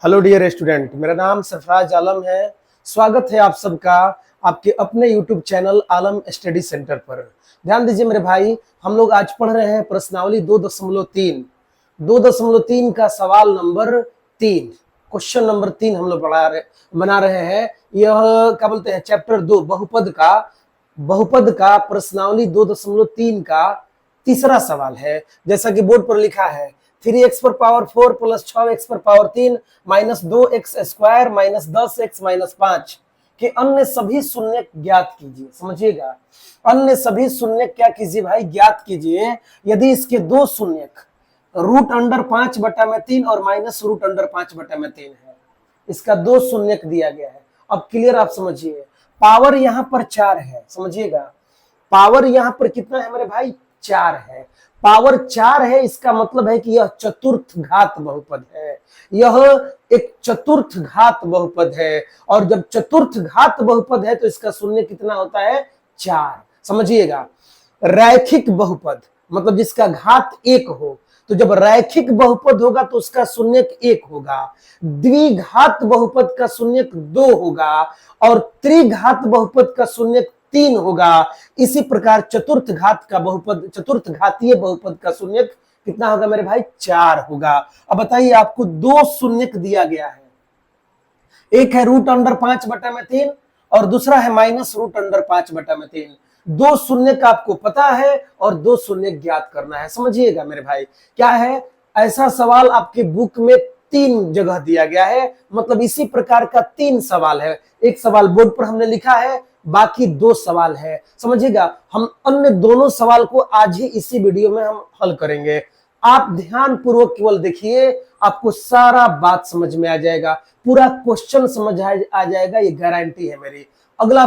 Hello dear student, मेरा नाम सरफराज आलम है। स्वागत है आप सबका आपके अपने यूट्यूब चैनल आलम स्टडी सेंटर पर। ध्यान दीजिए मेरे भाई, हम लोग आज पढ़ रहे हैं प्रश्नावली 2.3 का सवाल नंबर 3, क्वेश्चन नंबर 3 हम लोग बना रहे हैं। यह क्या बोलते हैं, चैप्टर 2 बहुपद का प्रश्नावली 2.3 का तीसरा सवाल है। जैसा कि बोर्ड पर लिखा है 3x पर पावर 4 प्लस 6x पर power 3 minus 2x square minus 10x minus 5 के अन्य सभी शून्य ज्ञात कीजिए। समझिएगा, अन्य सभी शून्य क्या कीजिए भाई, ज्ञात कीजिए। यदि इसके दो शून्य रूट अंडर 5/3 और माइनस रूट अंडर 5/3 है, इसका दो शून्य दिया गया है। अब क्लियर आप समझिए, पावर यहां पर 4 है। समझिएगा, पावर यहां पर कितना है मेरे भाई, 4 है। पावर 4 है, इसका मतलब है कि यह चतुर्थ घात बहुपद है। यह एक चतुर्थ घात बहुपद है, और जब चतुर्थ घात बहुपद है तो इसका शून्य कितना होता है, 4। समझिएगा, रैखिक बहुपद मतलब जिसका घात 1 हो, तो जब रैखिक बहुपद होगा तो उसका शून्य 1 होगा। द्विघात बहुपद का शून्य 2 होगा, और त्रिघात बहुपद का शून्य 3 होगा। इसी प्रकार चतुर्थ घातीय बहुपद का शून्य कितना होगा मेरे भाई, 4 होगा। अब बताइए, आपको दो शून्य दिया गया है, एक है रूट अंडर 5/3 और दूसरा है माइनस रूट अंडर 5/3। दो शून्य का आपको पता है और दो शून्य ज्ञात करना है। समझिएगा मेरे भाई, क्या है, ऐसा सवाल आपके बुक में 3 जगह दिया गया है, मतलब इसी प्रकार का 3 सवाल है। एक सवाल बोर्ड पर हमने लिखा है, बाकी 2 सवाल है। समझिएगा, हम अन्य दोनों सवाल को आज ही इसी वीडियो में हम हल करेंगे। आप ध्यान पूर्वक केवल देखिए, आपको सारा बात समझ में आ जाएगा, पूरा क्वेश्चन समझ आ जाएगा, ये गारंटी है मेरी। अगला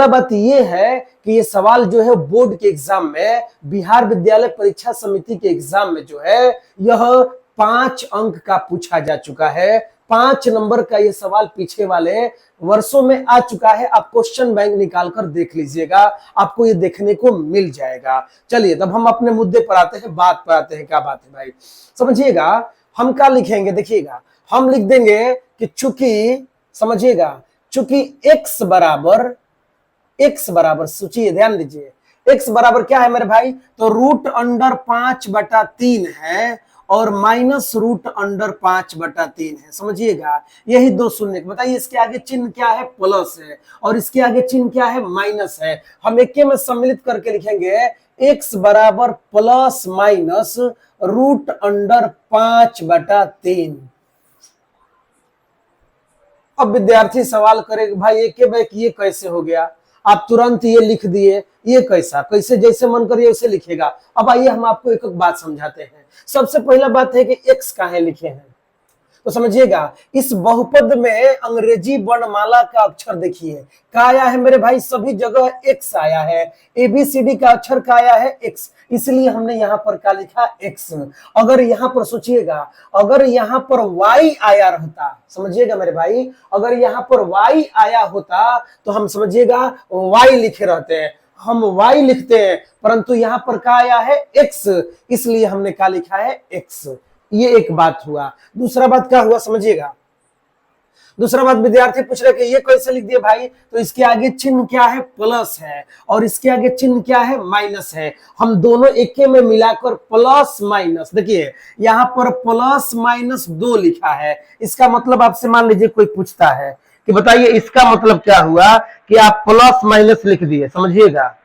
बात ये है कि ये सवाल जो है बोर्ड के एग्जाम में, बिहार विद्यालय परीक्षा समिति के एग्जाम में जो है, यह 5 अंक का पूछा जा चुका है। 5 नंबर का ये सवाल पीछे वाले वर्षों में आ चुका है। आप क्वेश्चन बैंक निकाल कर देख लीजिएगा, आपको ये देखने को मिल जाएगा। चलिए, तब हम अपने मुद्दे पर आते हैं, बात पर आते हैं। क्या बात है भाई, समझिएगा, हम क्या लिखेंगे, देखिएगा, हम लिख देंगे कि चूंकि, समझिएगा, चूंकि x बराबर सोचिए, ध्यान दीजिए, x बराबर क्या है मेरे भाई, तो रूट अंडर 5/3 है और माइनस रूट अंडर 5/3 है। समझिएगा, यही दो शून्य। बताइए, इसके आगे चिन्ह क्या है, प्लस है, और इसके आगे चिन्ह क्या है, माइनस है। हम एक में सम्मिलित करके लिखेंगे x बराबर प्लस माइनस रूट अंडर 5/3। अब विद्यार्थी सवाल करे, भाई एक बैक ये कैसे हो गया, आप तुरंत ये लिख दिए, ये कैसे जैसे मन करिए वैसे लिखेगा। अब आइए हम आपको एक एक बात समझाते हैं। सबसे पहला बात है कि x काहे लिखे हैं, तो समझिएगा, इस बहुपद में अंग्रेजी वर्णमाला का अक्षर देखिए, क्या आया है मेरे भाई, सभी जगह x आया है। ABCD का अक्षर क्या आया है, x, इसलिए हमने यहां पर क्या लिखा, x। अगर यहां पर सोचिएगा, अगर यहां पर y आया रहता, समझिएगा मेरे भाई, अगर यहां पर y आया होता तो हम समझिएगा y लिखे रहते हैं, हम y लिखते हैं, परंतु यहां पर क्या आया है, x, इसलिए हमने क्या लिखा है, x। ये एक बात हुआ। दूसरा बात क्या हुआ, समझिएगा, दूसरा बात विद्यार्थी पूछ रहे कि ये कैसे लिख दिए भाई, तो इसके आगे चिन्ह क्या है, प्लस है, और इसके आगे चिन्ह क्या है, माइनस है। हम दोनों एक में मिलाकर प्लस माइनस, देखिए यहां पर प्लस माइनस 2 लिखा है। इसका मतलब आपसे मान लीजिए कोई पूछता है कि बताइए इसका मतलब क्या हुआ, कि आप प्लस माइनस लिख दिए। समझिएगा,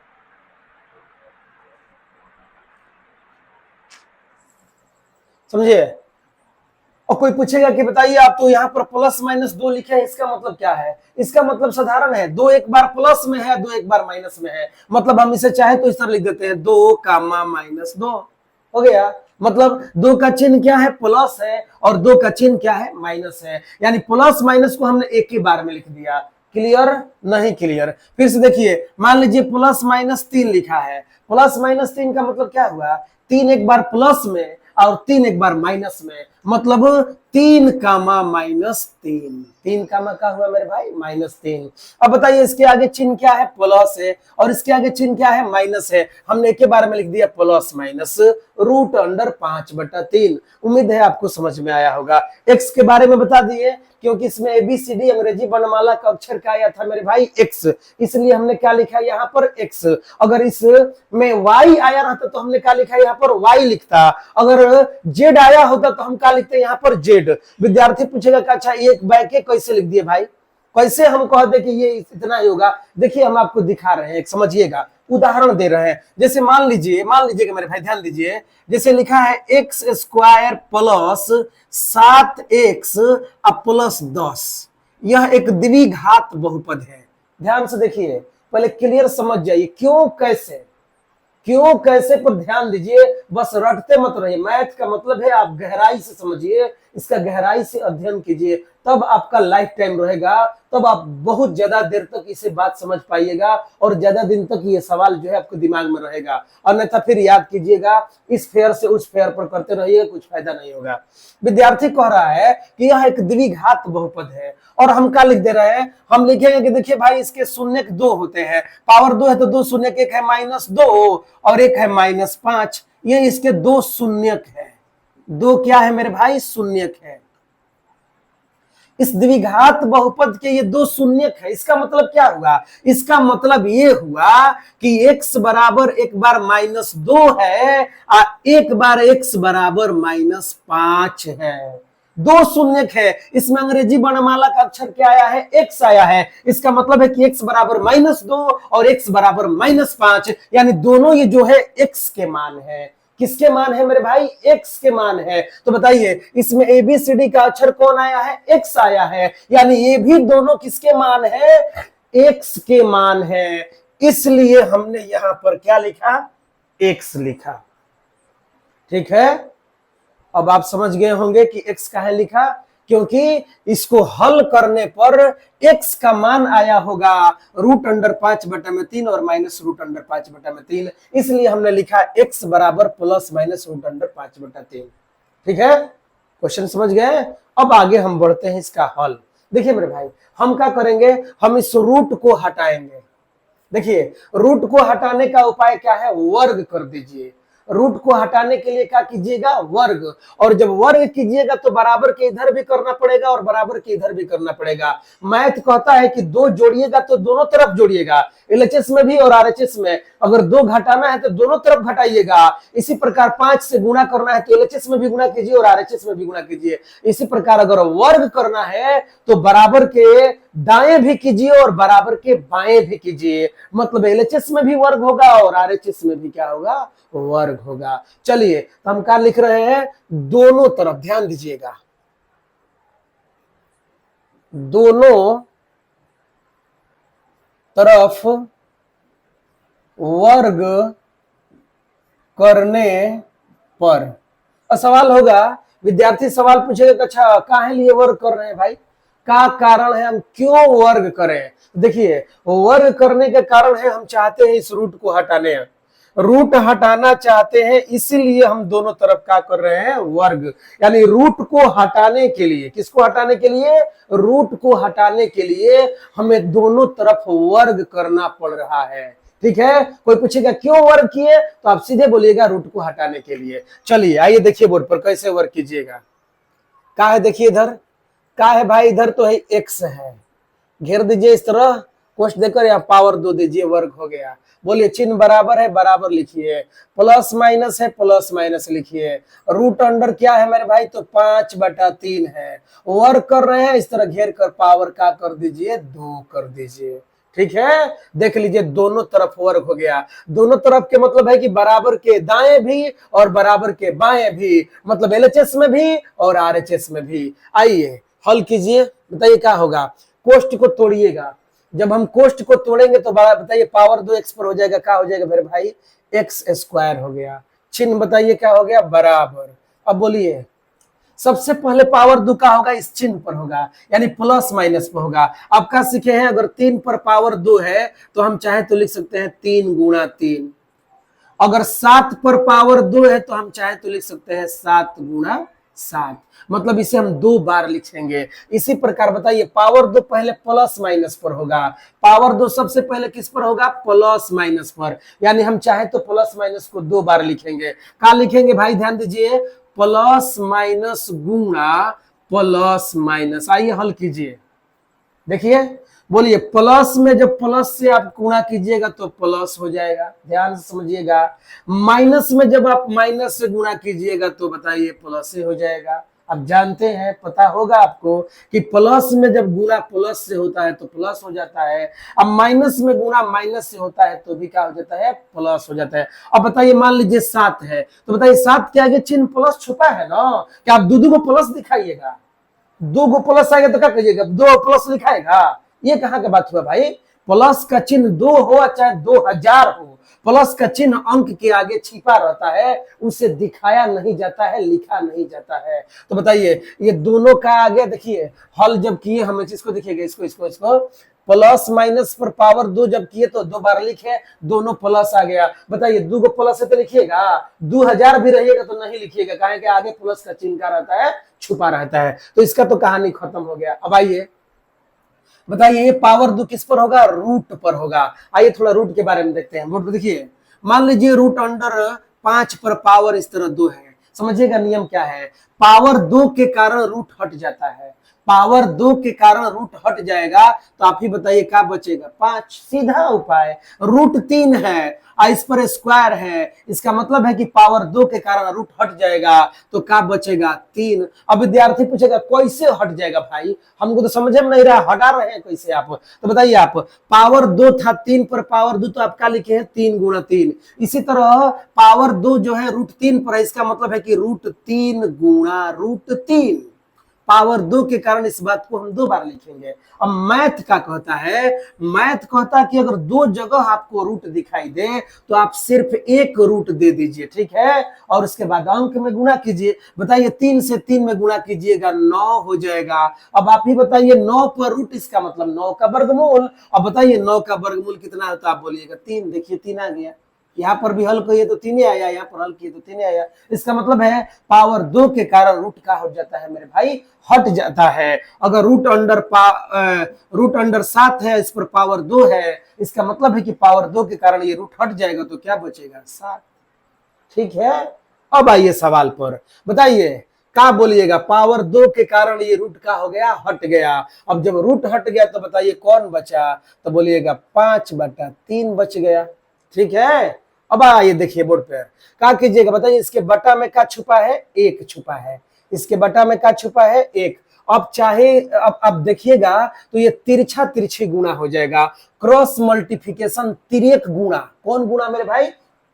समझिए, और कोई पूछेगा कि बताइए आप तो यहाँ पर प्लस माइनस 2 लिखे हैं, इसका मतलब क्या है, इसका मतलब साधारण है, 2 एक बार प्लस में है, 2 एक बार माइनस में है। मतलब हम इसे चाहे तो इस तरह लिख देते हैं, 2 कामा माइनस 2 हो गया। मतलब 2 का चिन्ह क्या है, प्लस है, और 2 का चिन्ह क्या है, माइनस है। यानी प्लस माइनस को हमने एक ही बार में लिख दिया। क्लियर, नहीं क्लियर, फिर से देखिए, मान लीजिए प्लस माइनस 3 लिखा है। प्लस माइनस 3 का मतलब क्या हुआ, 3 एक बार प्लस में और 3 एक बार माइनस में। मतलब 3, तीन कामा का हुआ मेरे भाई -3। अब बताइए इसके आगे चिन्ह क्या है, प्लस है, और इसके आगे चिन्ह क्या है, माइनस है। हमने एक के बारे में लिख दिया प्लस माइनस √5/3। उम्मीद है आपको समझ में आया होगा। एक्स के बारे में बता दिए, क्योंकि इसमें ABCD अंग्रेजी वर्णमाला का अक्षर क्या आया था मेरे भाई, एक्स, इसलिए हमने क्या लिखा यहाँ पर एक्स। अगर इसमें वाई आया रहता तो हमने क्या लिखा यहाँ पर वाई लिखता, अगर जेड आया होता तो हम क्या लिखते यहाँ पर जेड। विद्यार्थी पूछेगा कि अच्छा एक बाय के कैसे लिख दिए भाई, कैसे हम कह दे कि ये इतना ही होगा। देखिए हम आपको दिखा रहे हैं, एक समझिएगा, उदाहरण दे रहे हैं। जैसे मान लीजिएगा मेरे भाई, ध्यान दीजिए, जैसे लिखा है x² प्लस 7x प्लस 10, यह एक द्विघात बहुपद है। ध्यान से देखिए, पहले क्लियर समझ जाइए क्यों कैसे पर ध्यान दीजिए, बस रटते मत रहिए। मैथ का मतलब है आप गहराई से समझिए, इसका गहराई से अध्ययन कीजिए, तब आपका लाइफ टाइम रहेगा, तब आप बहुत ज्यादा देर तक इसे बात समझ पाइएगा और ज्यादा दिन तक ये सवाल जो है आपके दिमाग में रहेगा। अन्यथा फिर याद कीजिएगा, इस फेयर से उस फेयर पर करते रहिए, कुछ फायदा नहीं होगा। विद्यार्थी कह रहा है कि यह एक द्विघात बहुपद है, और हम क्या लिख दे रहे हैं, हम लिखेंगे कि देखिए भाई इसके शून्यक 2 होते हैं, पावर 2 है तो 2 शून्यक, एक है -2 और एक है -5, ये इसके 2 शून्यक है। 2 क्या है मेरे भाई, शून्यक है। इस द्विघात बहुपद के ये 2 शून्यक है। इसका मतलब क्या हुआ, इसका मतलब ये हुआ कि x बराबर एक बार -2 है और एक बार x बराबर -5 है। 2 शून्यक है, इसमें अंग्रेजी वर्णमाला का अक्षर क्या आया है, x आया है। इसका मतलब है कि x बराबर -2 और x बराबर -5, यानी दोनों ये जो है x के मान है। किसके मान है मेरे भाई, x के मान है। तो बताइए इसमें ABCD का अक्षर कौन आया है, x आया है, यानी ये भी दोनों किसके मान है, x के मान है। इसलिए हमने यहां पर क्या लिखा, x लिखा। ठीक है, अब आप समझ गए होंगे कि x काहे लिखा, क्योंकि इसको हल करने पर x का मान आया होगा √5/3 और -√5/3, इसलिए हमने लिखा x बराबर प्लस माइनस √5/3। ठीक है, क्वेश्चन समझ गए। अब आगे हम बढ़ते हैं इसका हल। देखिए मेरे भाई, हम क्या करेंगे, हम इस रूट को हटाएंगे। देखिए रूट को हटाने का उपाय क्या है, वर्ग कर दीजिए। रूट को हटाने के लिए क्या कीजिएगा, वर्ग, और जब वर्ग कीजिएगा तो बराबर के इधर भी करना पड़ेगा और बराबर के इधर भी करना पड़ेगा। मैथ कहता है कि 2 जोड़िएगा तो दोनों तरफ जोड़िएगा, LHS में भी और RHS में। अगर 2 घटाना है तो दोनों तरफ घटाइएगा। इसी प्रकार 5 से गुणा करना है तो LHS में भी गुणा कीजिए और RHS में भी गुणा कीजिए। इसी प्रकार अगर वर्ग करना है तो बराबर के दाएं भी कीजिए और बराबर के बाएं भी कीजिए, मतलब LHS में भी वर्ग होगा और RHS में भी क्या होगा, वर्ग होगा। चलिए तो हम क्या लिख रहे हैं, दोनों तरफ, ध्यान दीजिएगा, दोनों तरफ वर्ग करने पर। सवाल होगा, विद्यार्थी सवाल पूछेगा अच्छा काहे लिए वर्ग कर रहे हैं भाई, का कारण है, हम क्यों वर्ग करें। देखिए वर्ग करने के कारण है, हम चाहते हैं इस रूट को हटाने, रूट हटाना चाहते हैं, इसीलिए हम दोनों तरफ क्या कर रहे हैं, वर्ग। यानी रूट को हटाने के लिए, किसको हटाने के लिए, रूट को हटाने के लिए हमें दोनों तरफ वर्ग करना पड़ रहा है। ठीक है, कोई पूछेगा क्यों वर्ग किए, तो आप सीधे बोलिएगा रूट को हटाने के लिए। चलिए आइए देखिए बोर्ड पर कैसे वर्ग कीजिएगा। क्या है, देखिए इधर क्या है भाई, इधर तो है x है, घेर दीजिए इस तरह, कोष्ठ देकर या पावर 2 दीजिए, वर्ग हो गया। बोलिए चिन्ह बराबर है, बराबर लिखिए, प्लस माइनस है, प्लस माइनस लिखिए, रूट अंडर क्या है मेरे भाई, तो 5/3 है। वर्ग कर रहे हैं, इस तरह घेर कर पावर का कर दीजिए 2 कर दीजिए। ठीक है, देख लीजिए दोनों तरफ वर्ग हो गया। दोनों तरफ के मतलब है कि बराबर के दाएं भी और बराबर के बाएं भी, मतलब LHS में भी और RHS में भी। आइए हल कीजिए, बताइए क्या होगा, कोष्ठ को तोड़िएगा। जब हम कोष्ठ को तोड़ेंगे तो बताइए पावर 2x पर हो जाएगा, क्या हो जाएगा मेरे भाई, x² हो गया। चिन्ह बताइए क्या हो गया, बराबर। अब बोलिए सबसे पहले पावर 2 का होगा, इस चिन्ह पर होगा, यानी प्लस माइनस पर होगा। आपका सीखे हैं, अगर 3 पर पावर 2 है तो हम चाहे तो लिख सकते हैं 3 × 3। अगर 7 पर पावर 2 है तो हम चाहे तो लिख सकते हैं 7 × 7, मतलब इसे हम 2 बार लिखेंगे। इसी प्रकार बताइए पावर 2 पहले प्लस माइनस पर होगा, पावर 2 सबसे पहले किस पर होगा, प्लस माइनस पर, यानी हम चाहे तो प्लस माइनस को 2 बार लिखेंगे। कहा लिखेंगे भाई, ध्यान दीजिए, प्लस माइनस गुणा प्लस माइनस। आइए हल कीजिए, देखिए, बोलिए प्लस में जब प्लस से आप गुणा कीजिएगा तो प्लस हो जाएगा, ध्यान से समझिएगा। माइनस में जब आप माइनस से गुणा कीजिएगा तो बताइए प्लस से हो जाएगा। अब जानते हैं, पता होगा आपको कि प्लस में जब गुणा प्लस से होता है तो प्लस हो जाता है, अब माइनस में गुणा माइनस से होता है तो भी क्या हो जाता है, प्लस हो जाता है। अब बताइए मान लीजिए 7 है, तो बताइए 7 के आगे चिन्ह प्लस छुपा है ना, क्या आप दो को प्लस दिखाइएगा, 2 को प्लस आएगा तो क्या कहिएगा, 2 प्लस लिखाएगा, ये कहां का बात हुआ भाई। प्लस का चिन्ह 2 हो चाहे 2000 हो, प्लस का चिन्ह अंक के आगे छिपा रहता है, उसे दिखाया नहीं जाता है, लिखा नहीं जाता है। तो बताइए ये दोनों का आगे देखिए, हल जब किए हम इस चीज को देखिएगा, इसको प्लस माइनस पर पावर 2 जब किए तो 2 बार लिखे, दोनों प्लस आ गया। बताइए 2 को प्लस है तो लिखिएगा, 2000 भी रहिएगा तो नहीं लिखिएगा, कहें कि आगे प्लस का चिन्ह का रहता है, छुपा रहता है। तो इसका तो कहानी खत्म हो गया। अब आइए बताइए ये पावर 2 किस पर होगा, रूट पर होगा। आइए थोड़ा रूट के बारे में देखते हैं। रूट देखिए, मान लीजिए रूट अंडर 5 पर पावर इस तरह 2 है, समझिएगा नियम क्या है, पावर 2 के कारण रूट हट जाता है, पावर 2 के कारण रूट हट जाएगा तो आप ही बताइए क्या बचेगा, 5। सीधा उपाय, रूट 3 है इस पर स्क्वायर है, इसका मतलब है कि पावर 2 के कारण रूट हट जाएगा तो क्या बचेगा, 3। अब विद्यार्थी पूछेगा कैसे हट जाएगा भाई, हमको तो समझ में नहीं रहा, हटा रहे हैं कैसे आप, तो बताइए आप, पावर 2 था 3 पर पावर 2 तो आप क्या लिखे हैं, 3 गुणा 3। इसी तरह पावर 2 जो है रूट 3 पर है, इसका मतलब है कि रूट 3 गुणा रूट 3। पावर 2 के कारण इस बात को हम 2 बार लिखेंगे। अब मैथ का कहता है, मैथ कहता है कि अगर 2 जगह आपको रूट दिखाई दे तो आप सिर्फ एक रूट दे दीजिए, ठीक है, और उसके बाद अंक में गुणा कीजिए। बताइए 3 से 3 में गुणा कीजिएगा 9 हो जाएगा। अब आप ही बताइए 9 पर रूट, इसका मतलब 9 का वर्गमूल। अब बताइए 9 का वर्गमूल कितना है, तो आप बोलिएगा 3। देखिए 3 आ गया, यहाँ पर भी हल किए तो 3 ही आया, यहाँ पर हल किए तो 3 ही आया। इसका मतलब है पावर 2 के कारण रूट का हो जाता है मेरे भाई, हट जाता है। अगर रूट अंडर 7 है, इस पर पावर 2 है, इसका मतलब है कि पावर 2 के कारण ये रूट हट जाएगा तो क्या बचेगा, 7। ठीक है, अब आइए सवाल पर, बताइए क्या बोलिएगा, पावर 2 के कारण ये रूट का हो गया, हट गया। अब जब रूट हट गया तो बताइए कौन बचा, तो बोलिएगा 5/3 बच गया। ठीक है, अब आइए देखिए बोर्ड पर क्या कीजिएगा, बताइए इसके बटा में क्या छुपा है, 1 छुपा है, इसके बटा में क्या छुपा है, 1। अब चाहे अब देखिएगा तो ये तिरछा तिरछी गुणा हो जाएगा, क्रॉस मल्टीप्लिकेशन, तिर्यक गुणा। कौन गुणा मेरे भाई,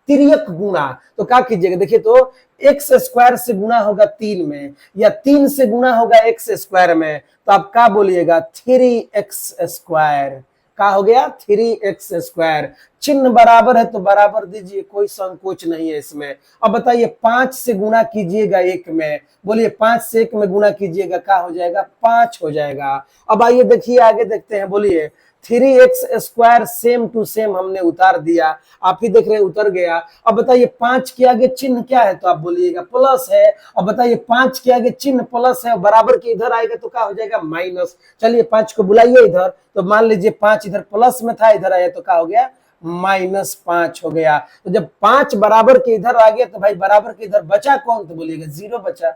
तिर्यक गुणा। तो क्या कीजिएगा, देखिए तो एक्स स्क्वायर से गुणा होगा 3 में, या 3 से गुणा होगा एक्स स्क्वायर में, तो आप क्या बोलिएगा, 3x स्क्वायर। क्या हो गया, 3x स्क्वायर। चिन्ह बराबर है तो बराबर दीजिए, कोई संकोच नहीं है इसमें। अब बताइए 5 से गुणा कीजिएगा 1 में, बोलिए 5 से 1 में गुणा कीजिएगा, क्या हो जाएगा, 5 हो जाएगा। अब आइए देखिए आगे देखते हैं, बोलिए 3x square same to same हमने उतार दिया, आप ही देख रहे हैं उतर गया। अब बताइए 5 के आगे चिन्ह क्या है, तो आप बोलिएगा प्लस है। अब बताइए 5 के आगे चिन्ह प्लस है, बराबर के इधर आएगा तो क्या हो जाएगा, माइनस। चलिए 5 को बुलाइए इधर, तो मान लीजिए 5 इधर प्लस में था, इधर आया तो क्या हो गया, -5 हो गया। तो जब 5 बराबर के इधर आ गया तो भाई बराबर के इधर बचा कौन, तो बोलिएगा 0 बचा।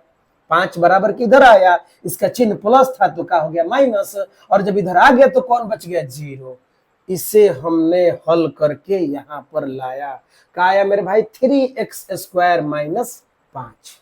5 बराबर के इधर आया, इसका चिन्ह प्लस था तो क्या हो गया, माइनस, और जब इधर आ गया तो कौन बच गया, 0। इसे हमने हल करके यहां पर लाया, क्या आया मेरे भाई, 3x स्क्वायर -5,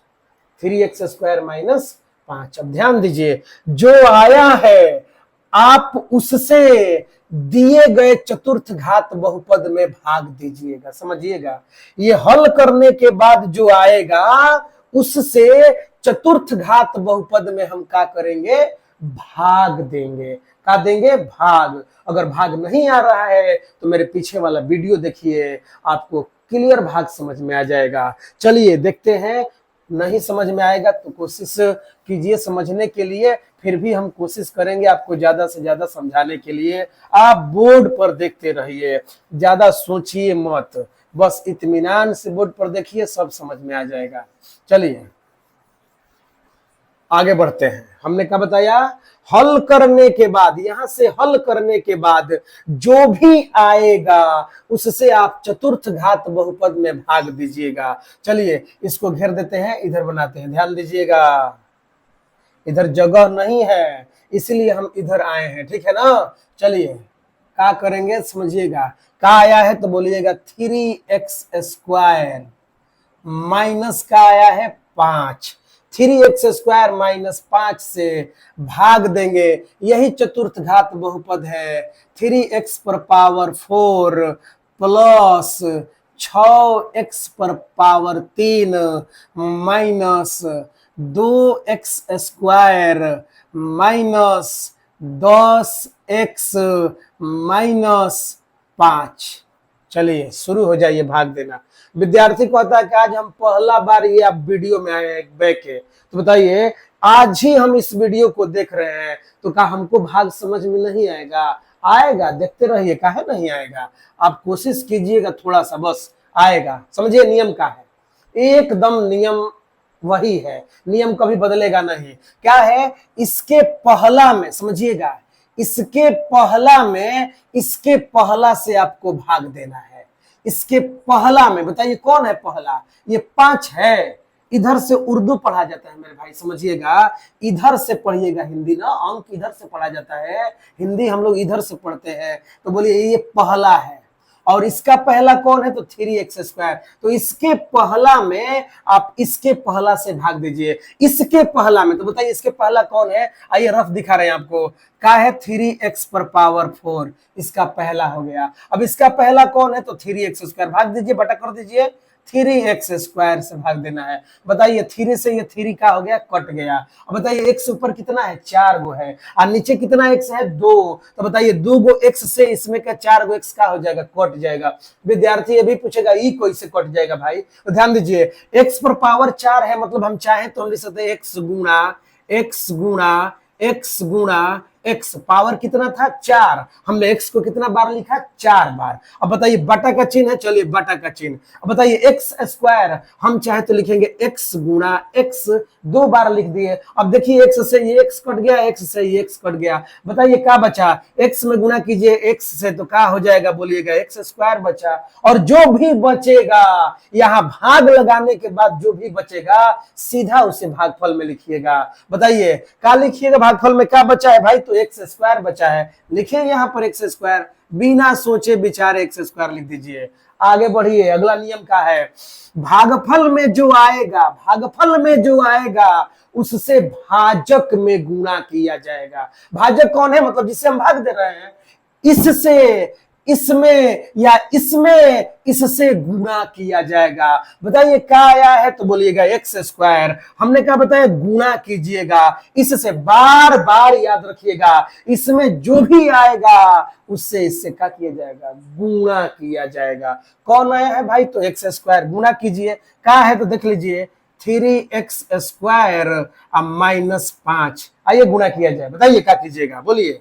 3x स्क्वायर -5। अब ध्यान दीजिए, जो आया है आप उससे दिए गए चतुर्थ घात बहुपद में भाग दीजिएगा, समझिएगा। ये हल करने के बाद जो आएगा उससे चतुर्थ घात बहुपद में हम क्या करेंगे, भाग देंगे। क्या देंगे, भाग। अगर भाग नहीं आ रहा है तो मेरे पीछे वाला वीडियो देखिए, आपको क्लियर भाग समझ में आ जाएगा। चलिए देखते हैं, नहीं समझ में आएगा तो कोशिश कीजिए समझने के लिए, फिर भी हम कोशिश करेंगे आपको ज्यादा से ज्यादा समझाने के लिए। आप बोर्ड पर देखते रहिए, ज्यादा सोचिए मत, बस इत्मीनान से बोर्ड पर देखिए, सब समझ में आ जाएगा। चलिए आगे बढ़ते हैं। हमने क्या बताया, हल करने के बाद, यहां से हल करने के बाद जो भी आएगा उससे आप चतुर्थ घात बहुपद में भाग दीजिएगा। चलिए इसको घेर देते हैं, इधर बनाते हैं, ध्यान दीजिएगा इधर जगह नहीं है इसलिए हम इधर आए हैं, ठीक है ना। चलिए क्या करेंगे समझिएगा, क्या आया है तो बोलिएगा 3x² माइनस का आया है 5, 3x² माइनस 5 से भाग देंगे, यही चतुर्थ घात बहुपद है। 3x पर पावर 4 प्लस 6x पर power 3 minus 2x² minus 10x minus 5। चलिए शुरू हो जाइए भाग देना। विद्यार्थी को आता है कि आज हम पहला बार ये आप वीडियो में आए हैं बैक के, तो बताइए आज ही हम इस वीडियो को देख रहे हैं तो क्या हमको भाग समझ में नहीं आएगा? आएगा, देखते रहिए, काहे नहीं आएगा। आप कोशिश कीजिएगा थोड़ा सा, बस आएगा। समझिए नियम का है, एकदम नियम वही है, नियम कभी बदलेगा नहीं। क्या है, इसके पहला में समझिएगा, इसके पहला में इसके पहला से आपको भाग देना है। इसके पहला में बताइए कौन है पहला? ये 5 है। इधर से उर्दू पढ़ा जाता है मेरे भाई, समझिएगा, इधर से पढ़िएगा हिंदी ना, अंक इधर से पढ़ा जाता है, हिंदी हम लोग इधर से पढ़ते हैं। तो बोलिए ये पहला है और इसका पहला कौन है तो 3x²। तो इसके पहला में आप इसके पहला से भाग दीजिए, इसके पहला में। तो बताइए इसके पहला कौन है? आइए रफ दिखा रहे हैं आपको, क्या है 3x पर पावर 4, इसका पहला हो गया। अब इसका पहला कौन है तो 3x², भाग दीजिए, बटा कर दीजिए, 3x² से भाग देना है। बताइए 3 से ये 3 का हो गया, कट गया। अब बताइए x ऊपर कितना है, 4 गो है, और नीचे कितना x है, 2। तो बताइए 2 गो x से इसमें का 4 गो x का हो जाएगा, कट जाएगा। विद्यार्थी ये भी पूछेगा ई कोई से कट जाएगा भाई, तो ध्यान दीजिए x पर पावर 4 है, मतलब हम चाहें तो हम लिख सकते हैं x गुणा x, पावर कितना था 4, हमने x को कितना बार लिखा, 4 बार। अब बताइए बटा का चिन्ह है, चलिए बटा का चिन्ह। अब बताइए x², हम चाहे तो लिखेंगे x गुणा x, 2 बार लिख दिए। अब देखिए x से ये x कट गया, x से ये x कट गया। बताइए क्या बचा, x में गुणा कीजिए x से तो क्या हो जाएगा, बोलिएगा x² बचा। और जो भी बचेगा यहाँ भाग लगाने के बाद जो भी बचेगा सीधा उसे भागफल में लिखिएगा। बताइए क्या लिखिएगा भागफल में, क्या बचा है भाई, तो x² बचा है, लिखिए यहाँ पर x², बिना सोचे विचारे x² लिख दीजिए। आगे बढ़िए, अगला नियम का है, भागफल में जो आएगा, भागफल में जो आएगा उससे भाजक में गुणा किया जाएगा। भाजक कौन है, मतलब जिसे हम भाग दे रहे हैं, इससे, इसमें या इसमें इससे गुणा किया जाएगा। बताइए क्या आया है तो बोलिएगा x²। हमने क्या बताया, गुणा कीजिएगा, इससे बार बार याद रखिएगा, इसमें जो भी आएगा उससे इससे क्या किया जाएगा, गुणा किया जाएगा। कौन आया है भाई, तो x², गुणा कीजिए, क्या है तो देख लीजिए 3x² माइनस 5। आइए गुणा किया जाए, बताइए क्या कीजिएगा, बोलिए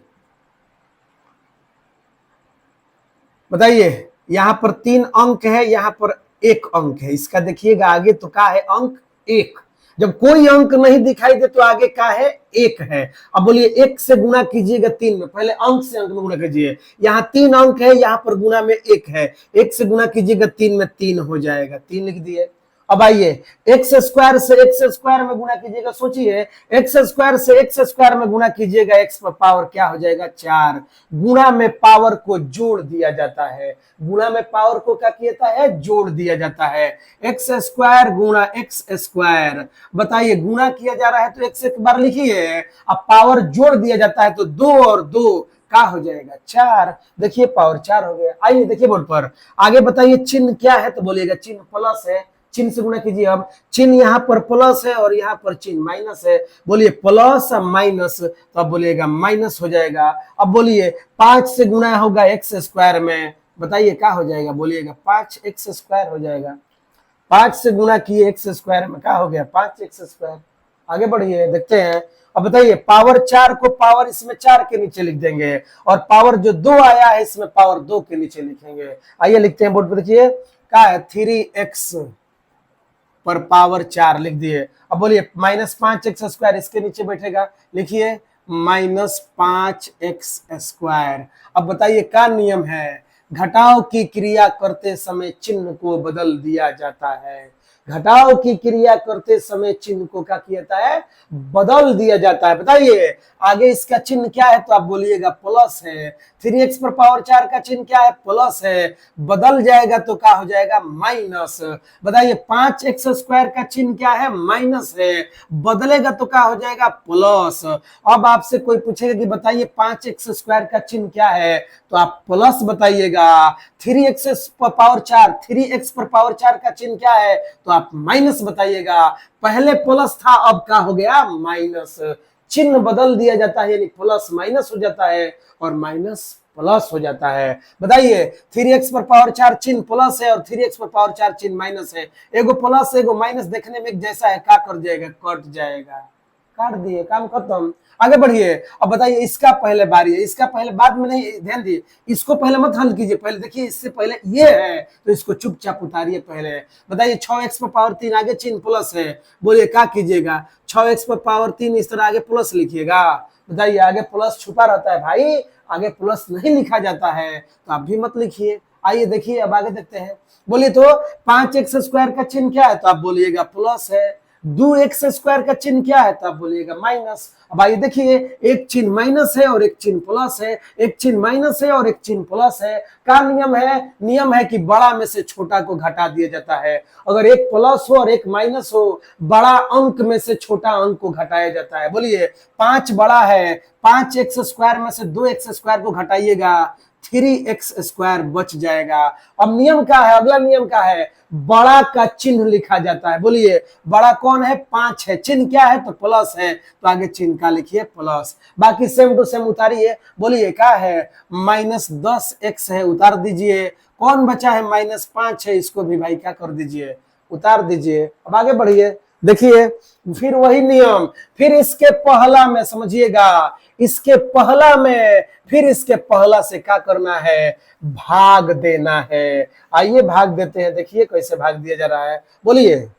बताइए। यहां पर 3 अंक है, यहां पर 1 अंक है, इसका देखिएगा आगे तो क्या है, अंक 1। जब कोई अंक नहीं दिखाई दे तो आगे क्या है, 1 है। अब बोलिए 1 से गुणा कीजिएगा 3 में, पहले अंक से अंक में गुणा कीजिए। यहाँ 3 अंक है, यहाँ पर गुणा में 1 है, 1 से गुणा कीजिएगा 3 में, 3 हो जाएगा, 3 लिख दिए। अब आइए x² से x² में गुणा कीजिएगा, सोचिए x² से x² में गुणा कीजिएगा, x पर पावर क्या हो जाएगा, 4। गुणा में पावर को जोड़ दिया जाता है, गुणा में पावर को क्या किया है, जोड़ दिया जाता है। x² गुणा x², बताइए गुणा किया जा रहा है तो x एक बार लिखिए, अब पावर जोड़ दिया जाता है तो 2 और 2 क्या हो जाएगा, 4। देखिए पावर 4 हो गया। आइए देखिए बोर्ड पर, आगे बताइए चिन्ह क्या है तो बोलिएगा चिन्ह प्लस है, चिन्ह से गुणा कीजिए। अब चिन्ह यहाँ पर प्लस है और यहाँ पर चिन्ह माइनस है, बोलिए प्लस माइनस, तो अब बोलिएगा माइनस हो जाएगा। अब बोलिए 5 से गुणा होगा x² में, बताइए क्या हो जाएगा, बोलिएगा 5x² हो जाएगा। 5 से गुणा किए x² में, क्या हो गया, 5x²। आगे बढ़िए देखते हैं। अब बताइए पावर 4 को पावर इसमें 4 के नीचे लिख देंगे, और पावर जो 2 आया है इसमें पावर 2 के नीचे लिखेंगे। आइए लिखते हैं बोर्ड पर, देखिए क्या है, 3x पर पावर 4 लिख दिए। अब बोलिए -5x², इसके नीचे बैठेगा, लिखिए -5x²। अब बताइए क्या नियम है, घटाव की क्रिया करते समय चिन्ह को बदल दिया जाता है। घटाव की क्रिया करते समय चिन्ह को क्या किया जाता है, बदल दिया जाता है। बताइए आगे इसका चिन्ह क्या है, तो आप बोलिएगा प्लस है। 3x पर पावर 4 का चिन्ह क्या है, प्लस है। बदल जाएगा तो क्या हो जाएगा, माइनस। बताइए 5x² का चिन्ह क्या है, माइनस है। बदलेगा तो क्या हो जाएगा, प्लस। अब आपसे कोई पूछेगा कि बताइए 5x² का चिन्ह क्या है, तो आप प्लस बताइएगा। 3x पर पावर 4, 3x पर पावर 4 का चिन्ह क्या है, तो आप माइनस बताइएगा। पहले प्लस था, अब क्या हो गया, माइनस। चिन्ह बदल दिया जाता है, यानी प्लस माइनस हो जाता है और माइनस प्लस हो जाता है। बताइए 3x पर पावर 4 चिन्ह प्लस है और 3x पर पावर 4 चिन्ह माइनस है। एगो प्लस एगो माइनस देखने में एक जैसा है, क्या कर जाएगा, कट जाएगा। काट दिए, काम खत्म। आगे बढ़िए। अब बताइए इसका पहले बारी है, इसका पहले बाद में नहीं, ध्यान दिए, इसको पहले मत हल कीजिए। पहले देखिए इससे पहले ये है, तो इसको चुपचाप उतारिए पहले। बताइए 6x पर पावर 3 आगे चिन्ह प्लस है, बोलिए क्या कीजिएगा, 6x पर पावर 3 इस तरह आगे प्लस लिखिएगा। बताइए आगे प्लस छुपा रहता है भाई, आगे प्लस नहीं लिखा जाता है, तो आप भी मत लिखिए। आइए देखिए अब आगे देखते हैं। बोलिए तो 5x² का चिन्ह क्या है, तो आप बोलिएगा प्लस है। 2x² का चिन्ह क्या है, तो आप बोलिएगा माइनस। अब आइए देखिए, एक चिन्ह माइनस है और एक चिन्ह प्लस है, एक चिन्ह माइनस है और एक चिन्ह प्लस है। क्या नियम है, नियम है कि बड़ा में से छोटा को घटा दिया जाता है। अगर एक प्लस हो और एक माइनस हो, बड़ा अंक में से छोटा अंक को घटाया जाता है। बोलिए 5 बड़ा है, 5x² में से 2x² को घटाइएगा, 3x² बच जाएगा। अब नियम क्या है, अगला नियम क्या है, बड़ा का चिन्ह लिखा जाता है। बोलिए बड़ा कौन है, 5 है, चिन्ह क्या है, तो प्लस है, तो आगे चिन्ह का लिखिए प्लस। बाकी सेम टू सेम उतारिए। बोलिए क्या है, -10x है, उतार दीजिए। कौन बचा है, -5 है, इसको भी भाई क्या कर दीजिए, उतार दीजिए। अब आगे बढ़िए, देखिए फिर वही नियम, फिर इसके पहला में समझिएगा, इसके पहला में, फिर इसके पहला से क्या करना है, भाग देना है। आइए भाग देते हैं, देखिए कैसे भाग दिया जा रहा है। बोलिए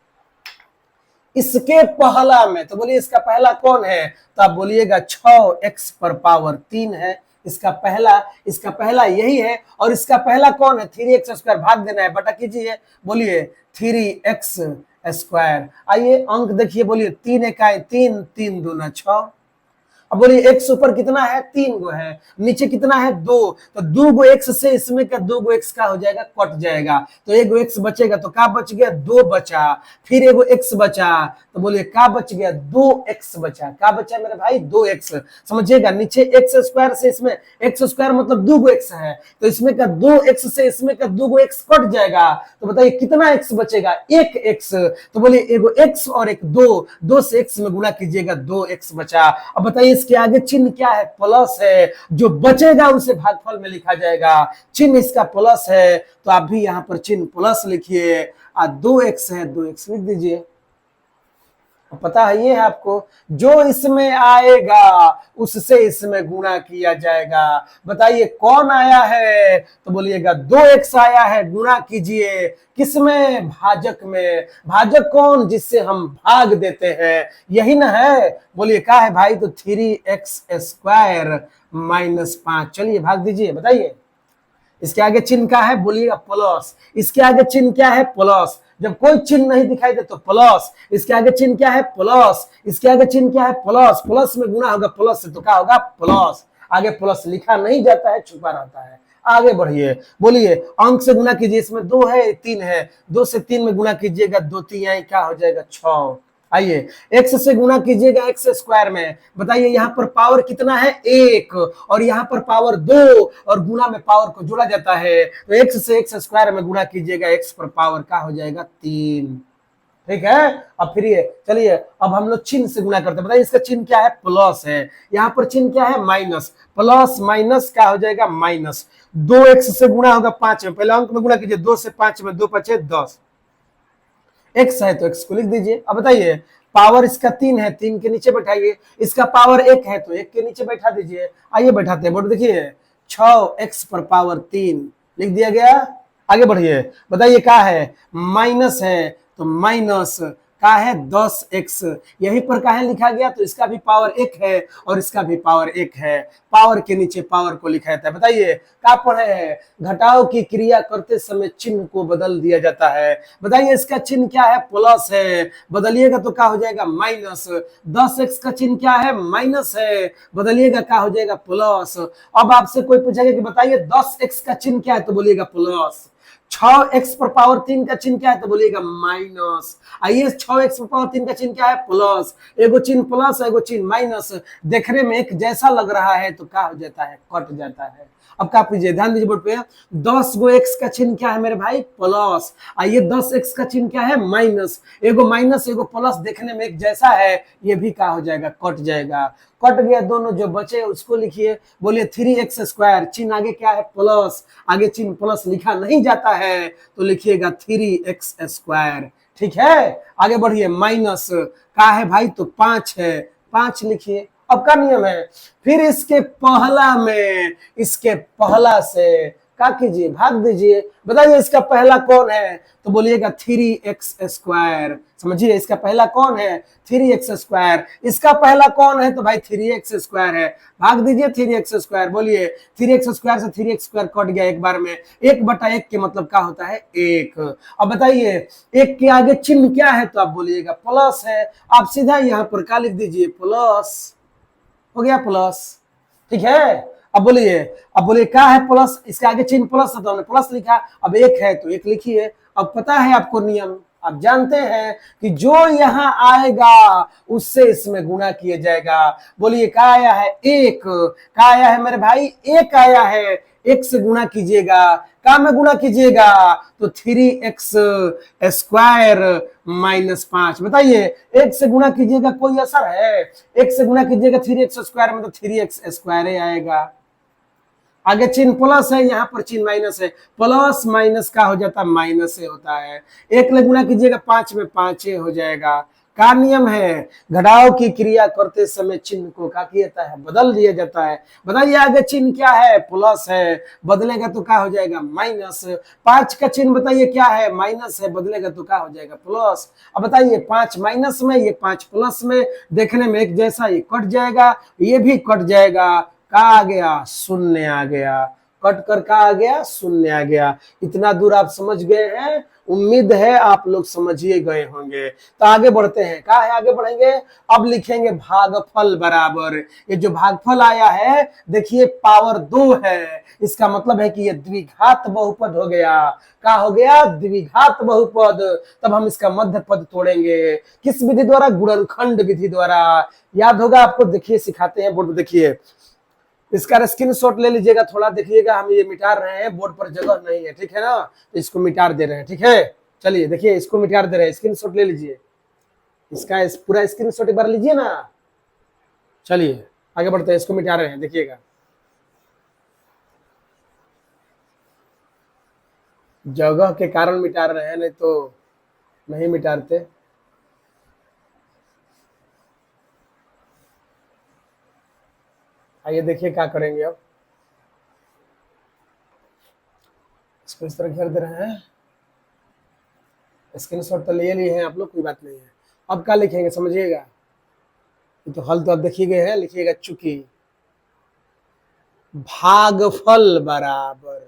इसके पहला में, तो बोलिए इसका पहला कौन है, तो आप बोलिएगा 6x पर पावर 3 है। इसका पहला यही है, और इसका पहला कौन है, 3x² भाग देना है, बटा कीजिए। बोलिए 3x²। आइए अंक देखिए, बोलिए 3 इकाई 3, 3 दूना 6। अब बोलिए x ऊपर कितना है, 3 गो है, नीचे कितना है, 2, तो 2 गो x से इसमें का 2 गो x का हो जाएगा, कट जाएगा, तो 1 गो x बचेगा, तो क्या बच गया, 2 बचा। फिर 1 गो x बचा, तो बोलिए क्या बच गया, 2x बचा। क्या बचा मेरे भाई, 2x। समझिएगा नीचे x² से इसमें x² मतलब 2 गो x है, तो इसमें का 2x से इसमें का 2 गो x कट जाएगा, तो बताइए कितना x बचेगा, 1x। तो बोलिए 1 गो x और 1 2 से x में गुणा कीजिएगा, 2x बचा। अब बताइए इसके आगे चिन्ह क्या है, प्लस है, जो बचेगा उसे भागफल में लिखा जाएगा। चिन्ह इसका प्लस है, तो आप भी यहां पर चिन्ह प्लस लिखिए, 2x है, 2x लिख दीजिए। पता है ये है आपको, जो इसमें आएगा उससे इसमें गुणा किया जाएगा। बताइए कौन आया है, तो बोलिएगा 2x आया है, गुणा कीजिए किसमें, भाजक में। भाजक कौन, जिससे हम भाग देते हैं, यही ना है। बोलिए क्या है भाई, तो 3x² -5। चलिए भाग दीजिए। बताइए इसके आगे चिन्ह क्या है, बोलिएगा प्लस। इसके आगे चिन्ह क्या है, प्लस। जब कोई चिन्ह नहीं दिखाई दे तो प्लस। इसके आगे चिन्ह क्या है, प्लस। इसके आगे चिन्ह क्या है, प्लस। प्लस में गुणा होगा प्लस से, तो क्या होगा, प्लस। आगे प्लस लिखा नहीं जाता है, छुपा रहता है। आगे बढ़िए, बोलिए अंक से गुणा कीजिए, इसमें 2 है 3 है, 2 से 3 में गुणा कीजिएगा, 2 3 क्या हो जाएगा, 6। आइए x से गुणा कीजिएगा x² में। बताइए यहाँ पर पावर कितना है, 1, और यहाँ पर पावर 2, और गुणा में पावर को जोड़ा जाता है, तो x से x² में गुणा कीजिएगा, x पर पावर का हो जाएगा 3। ठीक है। अब फिर ये चलिए, अब हम लोग चिन्ह से गुणा करते हैं। बताइए इसका चिन्ह क्या है, प्लस है, यहाँ पर चिन्ह क्या है, माइनस। प्लस माइनस क्या हो जाएगा, माइनस। 2x से गुणा होगा 5 में, पहले अंक में गुणा कीजिए, 2 से 5 में 2 5 10, x है तो x को लिख दीजिए। अब बताइए पावर इसका 3 है, 3 के नीचे बैठाइए। इसका पावर 1 है तो 1 के नीचे बैठा दीजिए। आइए बैठाते हैं, बोर्ड देखिए 6x पर पावर 3 लिख दिया गया। आगे बढ़िए, बताइए क्या है, माइनस है, तो माइनस का है 10x, यहीं पर का है लिखा गया, तो इसका भी पावर 1 है और इसका भी पावर 1 है, पावर के नीचे पावर को लिखा जाता है। बताइए क्या पढ़े हैं, घटाव की क्रिया करते समय चिन्ह को बदल दिया जाता है। बताइए इसका चिन्ह क्या है, प्लस है, बदलिएगा तो क्या हो जाएगा माइनस। 10x का चिन्ह क्या है, माइनस है, बदलिएगा क्या हो जाएगा प्लस। अब आपसे कोई पूछेगा कि बताइए 10x का चिन्ह क्या है, तो बोलिएगा प्लस। 6x पर पावर 3 का चिन्ह क्या है, तो बोलिएगा माइनस। आइए 6x पर पावर 3 का चिन्ह क्या है, प्लस। एगो चिन्ह प्लस, एगो चिन्ह माइनस, देखने में एक जैसा लग रहा है तो क्या हो जाता है, कट जाता है। अब क्या कीजिए, ध्यान दीजिए बोर्ड पे, 10 गो x का चिन्ह क्या है मेरे भाई, प्लस। आइए 10x का चिन्ह क्या है, माइनस। एगो माइनस एगो प्लस देखने में एक जैसा है, ये भी क्या हो जाएगा, कट जाएगा। कट गया, दोनों जो बचे उसको लिखिए, बोलिए 3x स्क्वायर, चिन्ह आगे क्या है, प्लस, आगे चिन्ह प्लस लिखा नहीं जाता है तो लिखिएगा 3x स्क्वायर। ठीक है, आगे बढ़िए, माइनस का है भाई, तो 5 है, 5 लिखिए। अब का नियम है, फिर इसके पहला में इसके पहला से क्या कीजिए, भाग दीजिए। बताइए इसका पहला कौन है, तो बोलिएगा 3x स्क्वायर। समझिए इसका पहला कौन है, 3x स्क्वायर। इसका पहला कौन है, तो भाई 3x स्क्वायर है, भाग दीजिए 3x स्क्वायर। बोलिए 3x स्क्वायर से 3x स्क्वायर कट गया एक बार में, 1/1 के मतलब क्या होता है, 1। अब बताइए 1 के आगे चिन्ह क्या है, तो आप बोलिएगा प्लस है। आप सीधा यहाँ पर क्या लिख दीजिए, प्लस, हो गया प्लस। ठीक है, अब बोलिए क्या है, प्लस, इसके आगे चिन्ह प्लस है तो हमने प्लस लिखा, अब 1 है तो 1 लिखिए। अब पता है आपको नियम, आप जानते हैं कि जो यहां आएगा उससे इसमें गुणा किया जाएगा। बोलिए क्या आया है, 1, क्या आया है मेरे भाई, 1 आया है, 1 से गुणा कीजिएगा, क्या में गुणा कीजिएगा, तो 3x स्क्वायर माइनस 5। बताइए 1 से गुणा कीजिएगा कोई असर है, 1 से गुणा कीजिएगा 3x स्क्वायर में तो 3x स्क्वायर आएगा। आगे चिन्ह प्लस है, यहाँ पर चिन्ह माइनस है, प्लस माइनस का हो जाता है, माइनस से होता है। 1 ले गुणा कीजिएगा 5 में 5 हो जाएगा। का नियम है, घटाव की क्रिया करते समय चिन्ह को क्या किया जाता है, बदल दिया जाता है। बताइए आगे चिन्ह क्या है, प्लस है, बदलेगा तो क्या हो जाएगा, माइनस। 5 का चिन्ह बताइए क्या है, माइनस है, बदलेगा तो क्या हो जाएगा, प्लस। अब बताइए 5 माइनस में, ये 5 प्लस में, देखने में एक जैसा, ये कट जाएगा, ये भी कट जाएगा, का आ गया, शून्य आ गया, कट कर का आ गया, शून्य आ गया। इतना दूर आप समझ गए हैं, उम्मीद है आप लोग समझिए गए होंगे। तो आगे बढ़ते हैं, क्या है, आगे बढ़ेंगे। अब लिखेंगे भागफल बराबर, ये जो भागफल आया है देखिए पावर 2 है, इसका मतलब है कि ये द्विघात बहुपद हो गया। क्या हो गया, द्विघात बहुपद। तब हम इसका मध्य पद तोड़ेंगे, किस विधि द्वारा, गुणनखंड विधि द्वारा। याद होगा आपको, देखिए सिखाते हैं बोर्ड, देखिए इसका स्क्रीनशॉट ले लीजिएगा, थोड़ा देखिएगा, हम ये मिटा रहे हैं, बोर्ड पर जगह नहीं है, ठीक है ना, तो इसको मिटा दे रहे हैं। ठीक है, चलिए देखिए इसको मिटा दे रहे हैं, स्क्रीनशॉट ले लीजिए, इसका पूरा स्क्रीनशॉट एक बार लीजिए ना। चलिए आगे बढ़ते हैं, इसको मिटा रहे हैं, देखिएगा। जगह के कारण मिटा रहे हैं, नहीं तो नहीं मिटाते। आइए देखिए क्या करेंगे। अब इसको इस तरह घेर दे रहे हैं, स्क्रीनशॉट तो ले लिए हैं आप लोग, कोई बात नहीं है। अब क्या लिखेंगे समझिएगा, तो हल तो अब देखिए गए हैं, लिखिएगा चूंकि भागफल बराबर,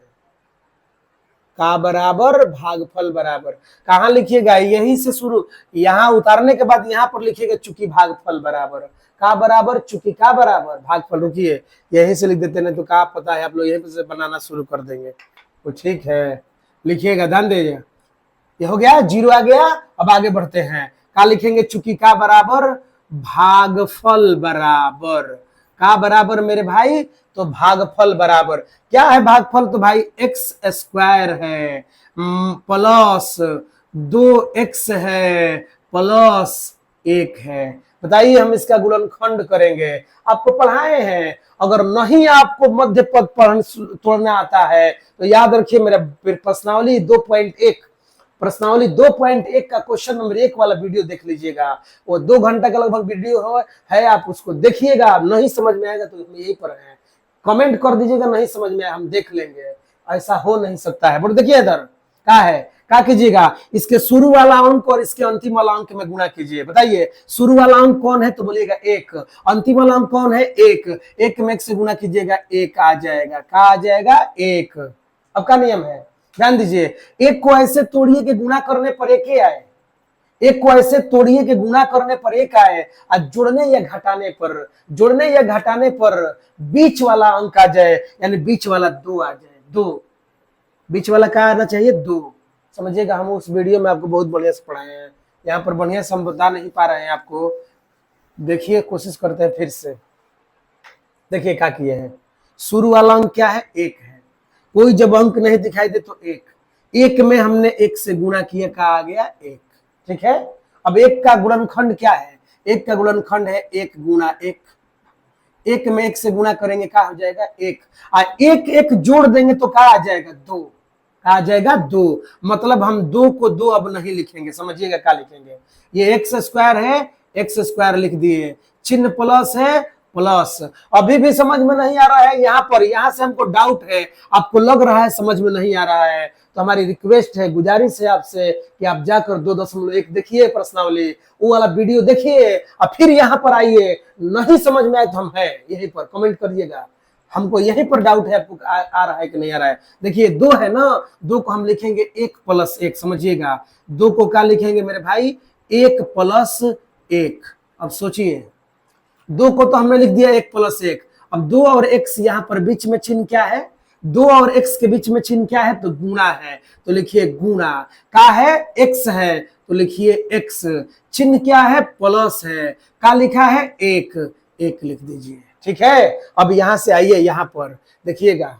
का बराबर, भागफल बराबर। कहाँ लिखिएगा, यहीं से शुरू, यहाँ उतारने के बाद यहाँ पर लिखिएगा चूंकि भागफल बराबर, का बराबर, चूंकि का बराबर, भागफल। रुकिए यहीं से लिख देते, नहीं तो क्या पता है आप लोग यहीं से बनाना शुरू कर देंगे, तो ठीक है लिखिएगा, ध्यान दीजिए। ये हो गया, 0 आ गया। अब आगे बढ़ते हैं, क्या लिखेंगे, चूंकि का बराबर, भागफल बराबर, का बराबर मेरे भाई, तो भागफल बराबर। क्या है भागफल, तो भाई x स्क्वायर है प्लस 2x है प्लस 1 है। बताइए हम इसका गुणनखंड करेंगे, आपको पढ़ाए हैं। अगर नहीं आपको मध्य पद तोड़ना आता है तो याद रखिए मेरा प्रश्नावली 2.1, प्रश्नावली 2.1 का क्वेश्चन नंबर 1 वाला वीडियो देख लीजिएगा, वो 2 घंटा का लगभग वीडियो है, आप उसको देखिएगा। नहीं समझ में आएगा तो यही पर है, कमेंट कर दीजिएगा, नहीं समझ में आया हम देख लेंगे, ऐसा हो नहीं सकता है। बट देखिए इधर क्या है, क्या कीजिएगा, इसके शुरू वाला अंक और इसके अंतिम वाला अंक में गुणा कीजिए। बताइए शुरू वाला अंक कौन है, तो बोलिएगा एक, अंतिम वाला अंक कौन है, एक, एक में एक से गुणा कीजिएगा, एक आ जाएगा, क्या आ जाएगा, एक। अब का नियम है, ध्यान दीजिए, एक को ऐसे तोड़िए कि गुणा करने पर एक ही आए, एक को ऐसे तोड़िए कि गुणा करने पर एक आए, और जोड़ने या घटाने पर बीच वाला अंक आ जाए, यानी बीच वाला दो आ जाए, दो, बीच वाला क्या आना चाहिए, दो। समझिएगा, हम उस वीडियो में आपको बहुत बढ़िया से पढ़ाए हैं, यहाँ पर बढ़िया से हम बता नहीं पा रहे हैं आपको, देखिए कोशिश करते हैं फिर से। देखिए क्या किए हैं, शुरू वाला अंक क्या है, एक है, कोई जब अंक नहीं दिखाई दे तो एक, एक में हमने एक से गुणा किया, क्या आ गया, एक। ठीक है, अब एक का गुणनखंड क्या है, एक का गुणनखंड है एक गुणा एक, एक में एक से गुणा करेंगे क्या हो जाएगा, एक, एक एक जोड़ देंगे तो क्या आ जाएगा, दो, आ जाएगा दो। मतलब हम दो को दो अब नहीं लिखेंगे, समझिएगा क्या लिखेंगे, ये एक्स स्क्वायर है, एक्स स्क्वायर लिख दिए, चिन्ह प्लस है, प्लस। अभी भी समझ में नहीं आ रहा है, यहाँ पर, यहाँ से हमको डाउट है, आपको लग रहा है समझ में नहीं आ रहा है, तो हमारी रिक्वेस्ट है, गुजारिश है आपसे कि आप जाकर 2.1 देखिए प्रश्नावली, वो वाला वीडियो देखिए और फिर यहाँ पर आइए, नहीं समझ में आए तो हम है यहीं पर कमेंट करिएगा, हमको यहीं पर डाउट है, आपको आ रहा है कि नहीं आ रहा है। देखिए दो है ना, दो को हम लिखेंगे एक प्लस एक, समझिएगा, दो को क्या लिखेंगे मेरे भाई, एक प्लस एक। अब सोचिए, दो को तो हमने लिख दिया एक प्लस एक, अब दो और एक्स यहाँ पर बीच में चिन्ह क्या है, दो और एक्स के बीच में चिन्ह क्या है, तो गुणा है, तो लिखिए गुणा, का है, एक्स है, तो लिखिए एक्स, चिन्ह क्या है, प्लस है, का लिखा है, एक, एक लिख दीजिए। ठीक है, अब यहां से आइए, यहां पर देखिएगा,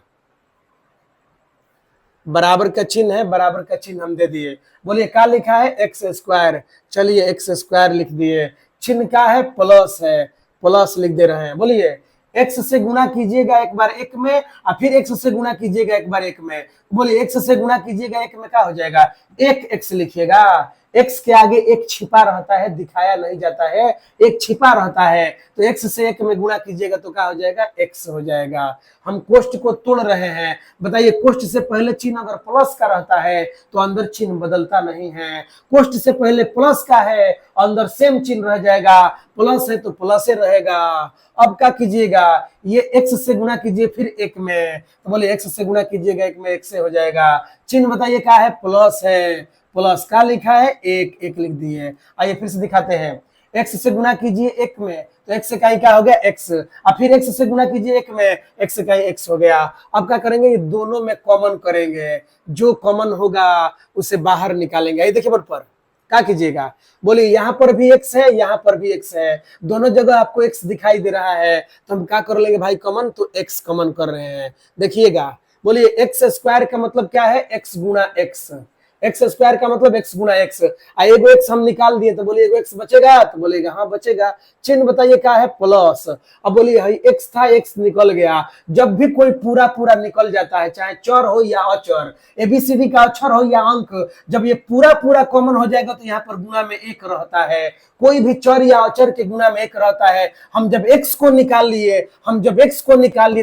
बराबर का चिन्ह है, बराबर का चिन्ह हम दे दिए, बोलिए क्या लिखा है, एक्स स्क्वायर, चलिए एक्स स्क्वायर लिख दिए, चिन्ह क्या है, प्लस है, प्लस लिख दे रहे हैं। बोलिए एक्स से गुणा कीजिएगा एक बार एक में, और फिर एक्स से गुणा कीजिएगा एक बार एक में, बोलिए एक्स से गुणा कीजिएगा एक में, क्या हो जाएगा, एक एक्स लिखिएगा, एक्स के आगे एक छिपा रहता है, दिखाया नहीं जाता है, एक छिपा रहता है, तो एक्स से एक में गुणा कीजिएगा तो क्या हो जाएगा, एक्स हो जाएगा। हम कोष्ठ को तोड़ रहे हैं, बताइए कोष्ठ से पहले चिन्ह अगर प्लस का रहता है तो अंदर चिन्ह बदलता नहीं है, कोष्ठ से पहले प्लस का है अंदर सेम चिन्ह रह जाएगा, प्लस है तो प्लस रहेगा। अब क्या कीजिएगा, ये एक्स से गुणा कीजिए फिर एक में, तो बोले एक्स से गुणा कीजिएगा एक में, एक से हो जाएगा, चिन्ह बताइए क्या है, प्लस है, प्लस का लिखा है एक, एक लिख दिए। आइए फिर से दिखाते हैं, एक्स से गुणा कीजिए एक में, तो एक्स का ही क्या हो गया, एक्स, और फिर एक्स से गुणा कीजिए एक में, एक्स का ही एक्स हो गया। अब क्या करेंगे, ये दोनों में कॉमन करेंगे, जो कॉमन होगा उसे बाहर निकालेंगे। ये देखिए बोर्ड पर क्या कीजिएगा, बोलिए यहाँ पर भी एक्स है, यहाँ पर भी एक्स है, दोनों जगह आपको एक्स दिखाई दे रहा है, तो हम क्या कर लेंगे भाई, कॉमन, तो एक्स कॉमन कर रहे हैं। देखिएगा, बोलिए एक्स स्क्वायर का मतलब क्या है, एक्स गुणा एक्स, एक्स स्क्वायर का मतलब एक्स गुणा एक्स, एगो एक्स हम निकाल दिए, तो बोलिए एगो एक्स बचेगा, तो बोलेगा हाँ बचेगा, चिन्ह बताइए क्या है, प्लस। अब बोलिए एक्स था, एक्स निकल गया, जब भी कोई पूरा पूरा निकल जाता है, चाहे चर हो या अचर, एबीसीडी का अक्षर हो या अंक, जब ये पूरा पूरा कॉमन हो जाएगा तो यहाँ पर गुणा में एक रहता है, कोई भी चर या अचर के गुणा में एक रहता है। हम जब एक्स को निकाल लिए,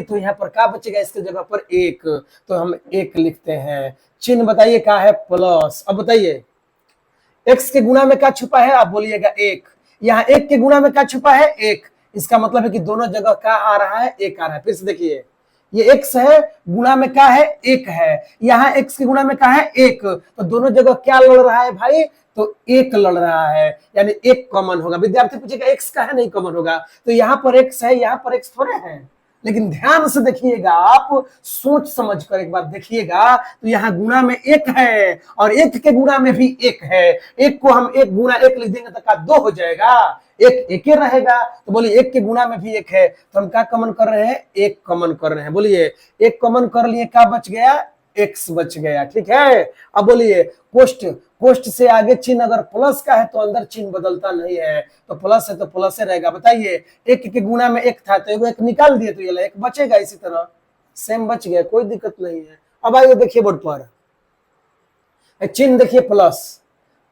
तो यहाँ पर क्या बचेगा, इसके जगह पर एक, तो हम एक लिखते हैं, चिन्ह बताइए क्या है, प्लस। अब बताइए एक्स के गुणा में क्या छुपा है, आप बोलिएगा एक, यहाँ एक के गुणा में क्या छुपा है, एक, इसका मतलब है कि दोनों जगह क्या आ रहा है, एक आ रहा है। फिर से देखिए, ये एक्स है, गुणा में क्या है, एक है, यहाँ एक्स के गुणा में क्या है, एक, तो दोनों जगह क्या लड़ रहा है भाई, तो एक लड़ रहा है, यानी एक कॉमन होगा। विद्यार्थी पूछेगा एक्स का है, नहीं कॉमन होगा, तो यहाँ पर एक्स है, यहाँ पर एक्स थोड़े है, लेकिन ध्यान से देखिएगा, आप सोच समझ कर एक बार देखिएगा, तो यहाँ गुणा में एक है और एक के गुणा में भी एक है, एक को हम एक गुणा एक लिख देंगे तो क्या दो हो जाएगा, एक एक ही रहेगा, तो बोलिए एक के गुणा में भी एक है, तो हम क्या कॉमन कर रहे हैं, एक कॉमन कर रहे हैं। बोलिए एक कॉमन कर लिए, क्या बच गया, एक्स बच गया। ठीक है, अब बोलिए कोष्ठ, कोष्ठ से आगे चिन्ह अगर प्लस का है तो अंदर चिन्ह बदलता नहीं है, तो प्लस है तो प्लस रहेगा। बताइए एक के गुणा में एक था, तो एगो एक निकाल दिए तो ये एक बचेगा, इसी तरह सेम बच गया, कोई दिक्कत नहीं है। अब आइए देखिए बोर्ड पर चिन्ह देखिए, प्लस,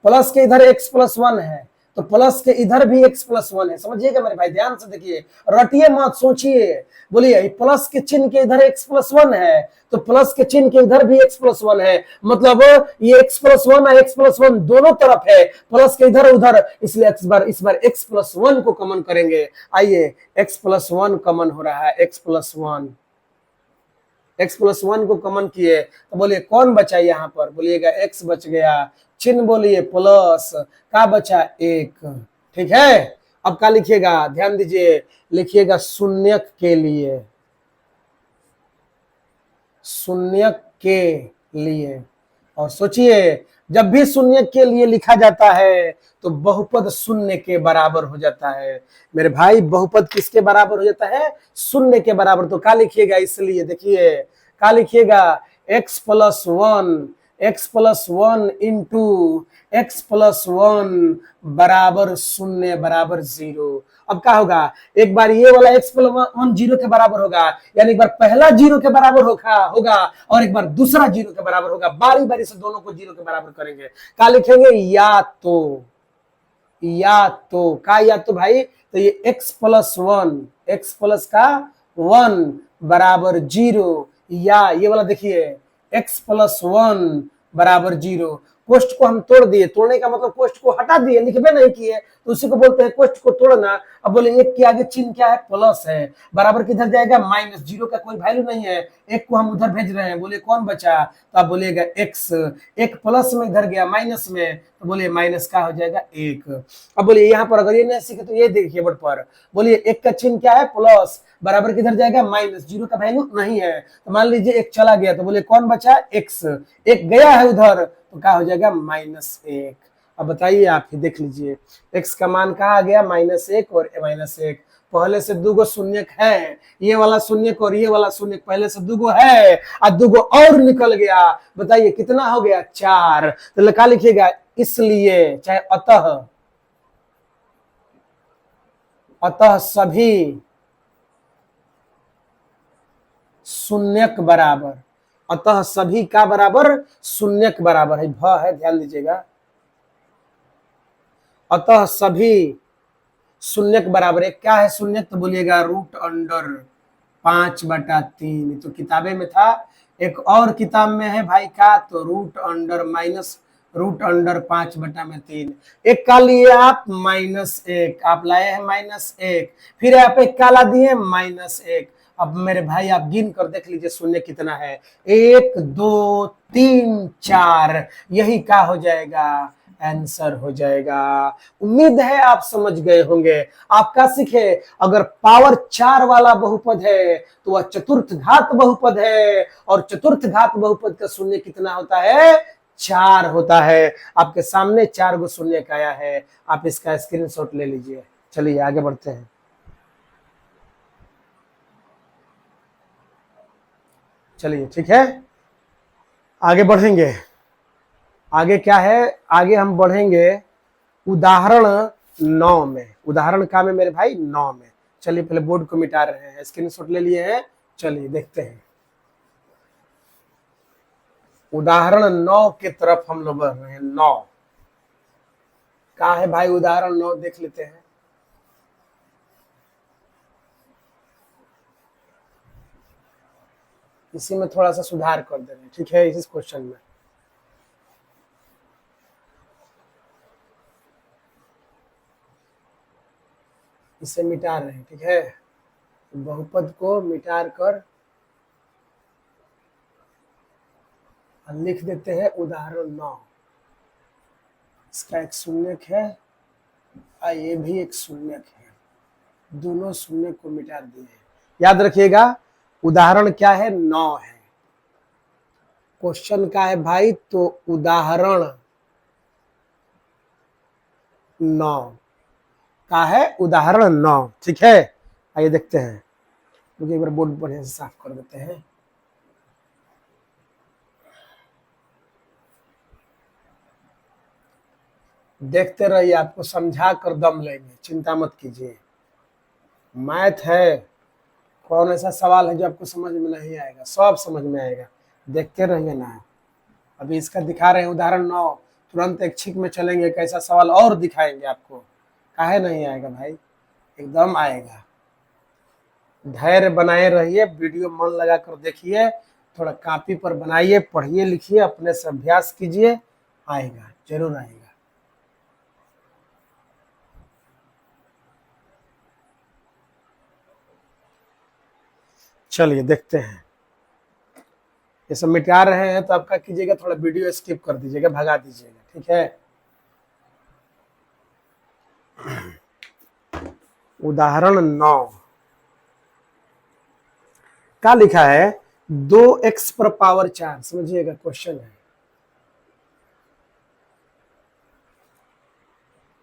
प्लस के इधर एक्स प्लस वन है, तो प्लस के इधर भी x प्लस वन है। समझिएगा मेरे भाई, ध्यान से देखिए, रटिए मत, सोचिए। बोलिए प्लस के चिन्ह के इधर x प्लस वन है, तो प्लस के चिन्ह के इधर भी x प्लस वन है, मतलब ये x प्लस वन और x प्लस वन दोनों तरफ है, प्लस के इधर उधर, इसलिए इस बार x प्लस वन को कॉमन करेंगे। आइए, x प्लस वन कॉमन हो रहा है, x प्लस वन को कॉमन किए तो बोलिए कौन बचा यहाँ पर, बोलिएगा x बच गया, चिन्ह बोलिए प्लस, का बचा एक। ठीक है, अब क्या लिखिएगा, ध्यान दीजिए, लिखिएगा शून्यक के लिए, शून्यक के लिए। और सोचिए, जब भी शून्य के लिए लिखा जाता है तो बहुपद शून्य के बराबर हो जाता है। मेरे भाई, बहुपद किसके बराबर हो जाता है, शून्य के बराबर। तो क्या लिखिएगा, इसलिए देखिए क्या लिखिएगा, x plus one into x plus one बराबर शून्य बराबर जीरो। अब क्या होगा, एक बार ये वाला x प्लस वन जीरो के बराबर होगा, यानी एक बार पहला जीरो के बराबर होगा और एक बार दूसरा जीरो के बराबर होगा। बारी बारी से दोनों को जीरो के बराबर करेंगे। क्या लिखेंगे, या तो का, या तो भाई, तो ये x प्लस का वन बराबर जीरो, या ये वाला देखिए x प्लस वन बराबर जीरो। कोष्ठ को हम तोड़ दिए, तोड़ने का मतलब कोष्ठ को हटा दिए, लिखबे नहीं किए, तो उसी को बोलते हैं कोष्ठ को तोड़ना। अब बोले एक के आगे चिन्ह क्या है, प्लस है, बराबर किधर जाएगा, माइनस, जीरो का कोई वैल्यू नहीं है, एक को हम उधर भेज रहे हैं। बोले कौन बचा, तो आप बोलिएगा x, एक प्लस में इधर गया माइनस में, तो बोलिए माइनस का हो जाएगा एक। अब बोलिए यहाँ पर अगर ये नहीं सीखे तो ये देखिए बोर्ड पर, बोलिए एक का चिन्ह क्या है, प्लस, बराबर किधर जाएगा, माइनस, जीरो का वैल्यू नहीं है, तो मान लीजिए एक चला गया, तो बोले कौन बचा, x, एक गया है उधर, तो क्या हो जाएगा, माइनस एक। अब बताइए, आप ही देख लीजिए, x का मान कहा आ गया, माइनस एक और माइनस एक। पहले से दूगो शून्यक है, ये वाला शून्यक और ये वाला शून्यक पहले से दूगो है, और दूगो और निकल गया। बताइए कितना हो गया, चार। तो लिखा लिखिएगा, इसलिए, चाहे अतः सभी शून्यक बराबर, अतः सभी का बराबर शून्यक बराबर है, भ है, ध्यान दीजिएगा, अतः सभी शून्यक बराबर है। क्या है शून्यक, तो बोलिएगा रूट अंडर 5/3। तो किताबे में था, एक और किताब में है भाई का, तो root under minus root under 5/3। एक का लिए आप -1, आप लाए हैं -1, फिर आप एक का ला दिए -1। अब मेरे भाई आप गिन कर देख लीजिए शून्य कितना है, 1 2 3 4, यही का हो जाएगा, आंसर हो जाएगा। उम्मीद है आप समझ गए होंगे। आप क्या सीखे, अगर पावर 4 वाला बहुपद है तो वह चतुर्थ घात बहुपद है, और चतुर्थ घात बहुपद का शून्य कितना होता है, 4 होता है। आपके सामने 4 गो शून्य आया है, आप इसका स्क्रीनशॉट ले लीजिए। चलिए आगे बढ़ते हैं। चलिए ठीक है, आगे बढ़ेंगे। आगे क्या है, आगे हम बढ़ेंगे उदाहरण 9 में। उदाहरण का में मेरे भाई 9 में। चलिए पहले बोर्ड को मिटा रहे हैं, स्क्रीनशॉट ले लिए हैं, चलिए देखते हैं। उदाहरण 9 की तरफ हम लोग बढ़ रहे हैं। 9 का है भाई, उदाहरण 9 देख लेते हैं। इसी में थोड़ा सा सुधार कर दे रहे हैं, ठीक है, इस क्वेश्चन में। इसे मिटा रहे हैं, ठीक है, बहुपद को मिटा कर लिख देते हैं उदाहरण 9। इसका एक शून्यक है और ये भी एक शून्यक है, दोनों शून्य को मिटा दिए। याद रखिएगा उदाहरण क्या है, 9 है। क्वेश्चन का है भाई, तो उदाहरण 9 का है, उदाहरण 9, ठीक है। आइए देखते हैं, मुझे एक बार बोर्ड बढ़िया से साफ कर देते हैं। देखते रहिए, आपको समझा कर दम लेंगे, चिंता मत कीजिए। मैथ है, कौन ऐसा सवाल है जो आपको समझ में नहीं आएगा, सब समझ में आएगा। देखते रहिए ना। अभी इसका दिखा रहे हैं उदाहरण 9, तुरंत इच्छिक में चलेंगे, कैसा सवाल और दिखाएंगे आपको। काहे नहीं आएगा भाई, एकदम आएगा। धैर्य बनाए रहिए, वीडियो मन लगा कर देखिए, थोड़ा कॉपी पर बनाइए, पढ़िए लिखिए, अपने से अभ्यास कीजिए, आएगा, जरूर आएगा। चलिए देखते हैं। ये सब मिटा रहे हैं तो आपका कीजिएगा, थोड़ा वीडियो स्किप कर दीजिएगा, भगा दीजिएगा, ठीक है। उदाहरण 9 क्या लिखा है, 2x पर पावर 4, समझिएगा क्वेश्चन है,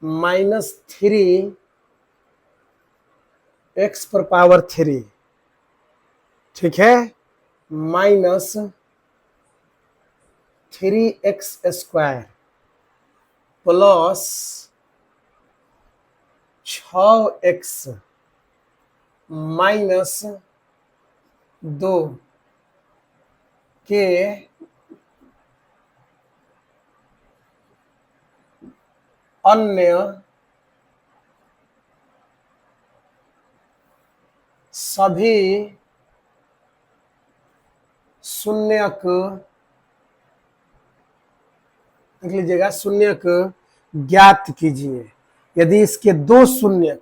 -3 x पर पावर 3, ठीक है, -3x² प्लस 6x -2 के अन्य सभी शून्यक, लिख लीजिएगा, शून्यक ज्ञात कीजिए। यदि इसके दो शून्यक,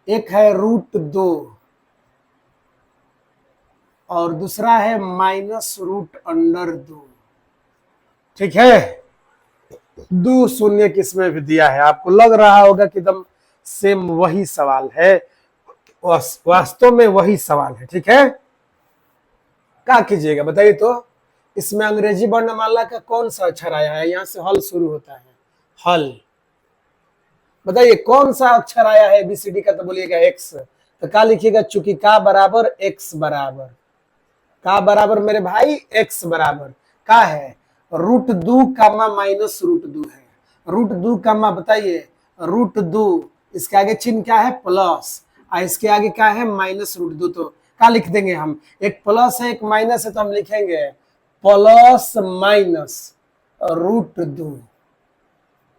एक है √2 और दूसरा है -√2, ठीक है, दो शून्यक इसमें भी दिया है। आपको लग रहा होगा कि एकदम सेम वही सवाल है, वास्तव में वही सवाल है, ठीक है। क्या कीजिएगा बताइए तो, इसमें अंग्रेजी वर्णमाला का कौन सा अक्षर आया है, यहां से हल शुरू होता है, हल, बताइए कौन सा अक्षर आया है ABCD का, तो बोलिएगा x। तो क्या लिखिएगा, चूंकि का बराबर x बराबर, का बराबर मेरे भाई x बराबर का है √2 कामा -√2 है, √2 कामा, बताइए √2, इसके आगे चिन्ह क्या है, प्लस, और इसके आगे क्या है, -√2। तो क्या लिख देंगे हम, एक प्लस है एक माइनस है, तो हम लिखेंगे प्लस माइनस √2।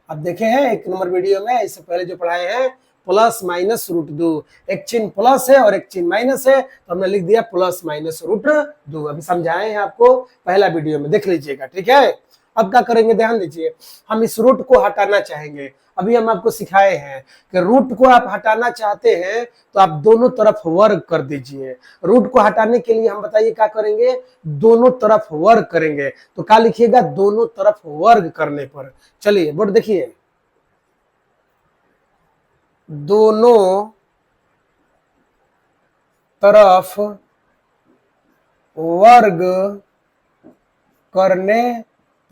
अब देखे हैं 1 नंबर वीडियो में, इससे पहले जो पढ़ाए हैं, प्लस माइनस √2, एक चिन्ह प्लस है और एक चिन्ह माइनस है, तो हमने लिख दिया प्लस माइनस √2। अभी समझाए हैं आपको पहला वीडियो में, देख लीजिएगा, ठीक है। अब क्या करेंगे, ध्यान दीजिए, हम इस रूट को हटाना चाहेंगे। अभी हम आपको सिखाए हैं कि रूट को आप हटाना चाहते हैं तो आप दोनों तरफ वर्ग कर दीजिए। रूट को हटाने के लिए हम बताइए क्या करेंगे, दोनों तरफ वर्ग करेंगे। तो क्या लिखिएगा, दोनों तरफ वर्ग करने पर, चलिए बोर्ड देखिए, दोनों तरफ वर्ग करने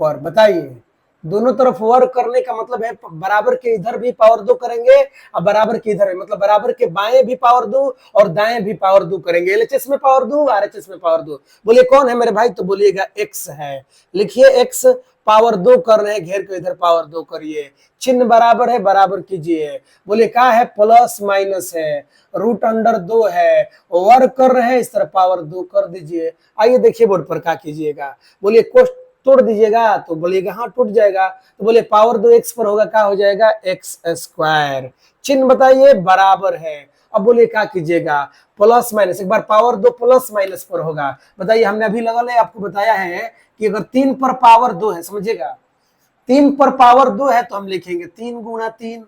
पर, बताइए दोनों तरफ वर्ग करने का मतलब है बराबर के इधर भी पावर 2 करेंगे और बराबर के इधर, मतलब बराबर के बाएं भी पावर 2 और दाएं भी पावर 2 करेंगे। LHS में पावर 2, RHS में पावर 2। बोलिए कौन है मेरे भाई, तो बोलिएगा x है। लिखिए x पावर 2 कर रहे हैं, घेर को इधर पावर 2 करिए, चिन्ह बराबर है, बराबर कीजिए। बोलिए क्या है, प्लस माइनस है, √2 है, वर्ग कर रहे हैं, इस तरह पावर 2 कर दीजिए। आइए देखिए बोर्ड पर क्या कीजिएगा, बोलिए कोष्ट तोड़ दीजिएगा, तो बोलिएगा हाँ टूट जाएगा। तो बोले पावर 2 x पर होगा, क्या हो जाएगा, x²। चिन्ह बताइए, बराबर है। अब बोलिए क्या कीजिएगा, प्लस माइनस, एक बार पावर 2 प्लस माइनस पर होगा, बताइए, हमने अभी लगल है आपको बताया है कि अगर 3 पर पावर 2 है, समझिएगा 3 पर पावर 2 है तो हम लिखेंगे 3 गुणा 3,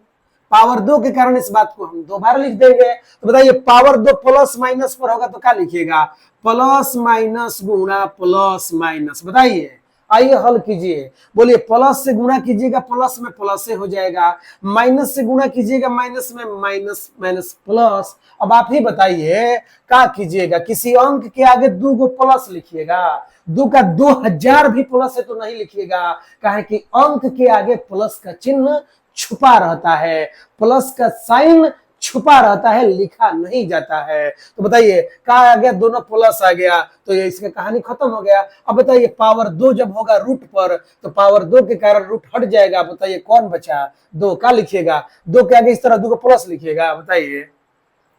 पावर 2 के कारण इस बात को हम 2 बार लिख देंगे। तो बताइए पावर 2 प्लस माइनस पर होगा तो क्या लिखिएगा, प्लस माइनस गुणा प्लस माइनस। बताइए, आइए हल कीजिए। बोलिए प्लस से गुणा कीजिएगा, प्लस में प्लस से हो जाएगा, माइनस से गुणा कीजिएगा, माइनस में माइनस माइनस प्लस। अब आप ही बताइए क्या कीजिएगा, किसी अंक के आगे 2 गो प्लस लिखिएगा, 2 का 2000 भी प्लस है तो नहीं लिखिएगा, कहे कि अंक के आगे प्लस का चिन्ह छुपा रहता है, प्लस का साइन छुपा रहता है, लिखा नहीं जाता है। तो बताइए क्या आ गया, दोनों प्लस आ गया, तो ये इसकी कहानी खत्म हो गया। अब बताइए पावर 2 जब होगा रूट पर तो पावर 2 के कारण रूट हट जाएगा, बताइए कौन बचा, 2। क्या लिखिएगा, 2 के आगे इस तरह 2 को प्लस लिखिएगा। बताइए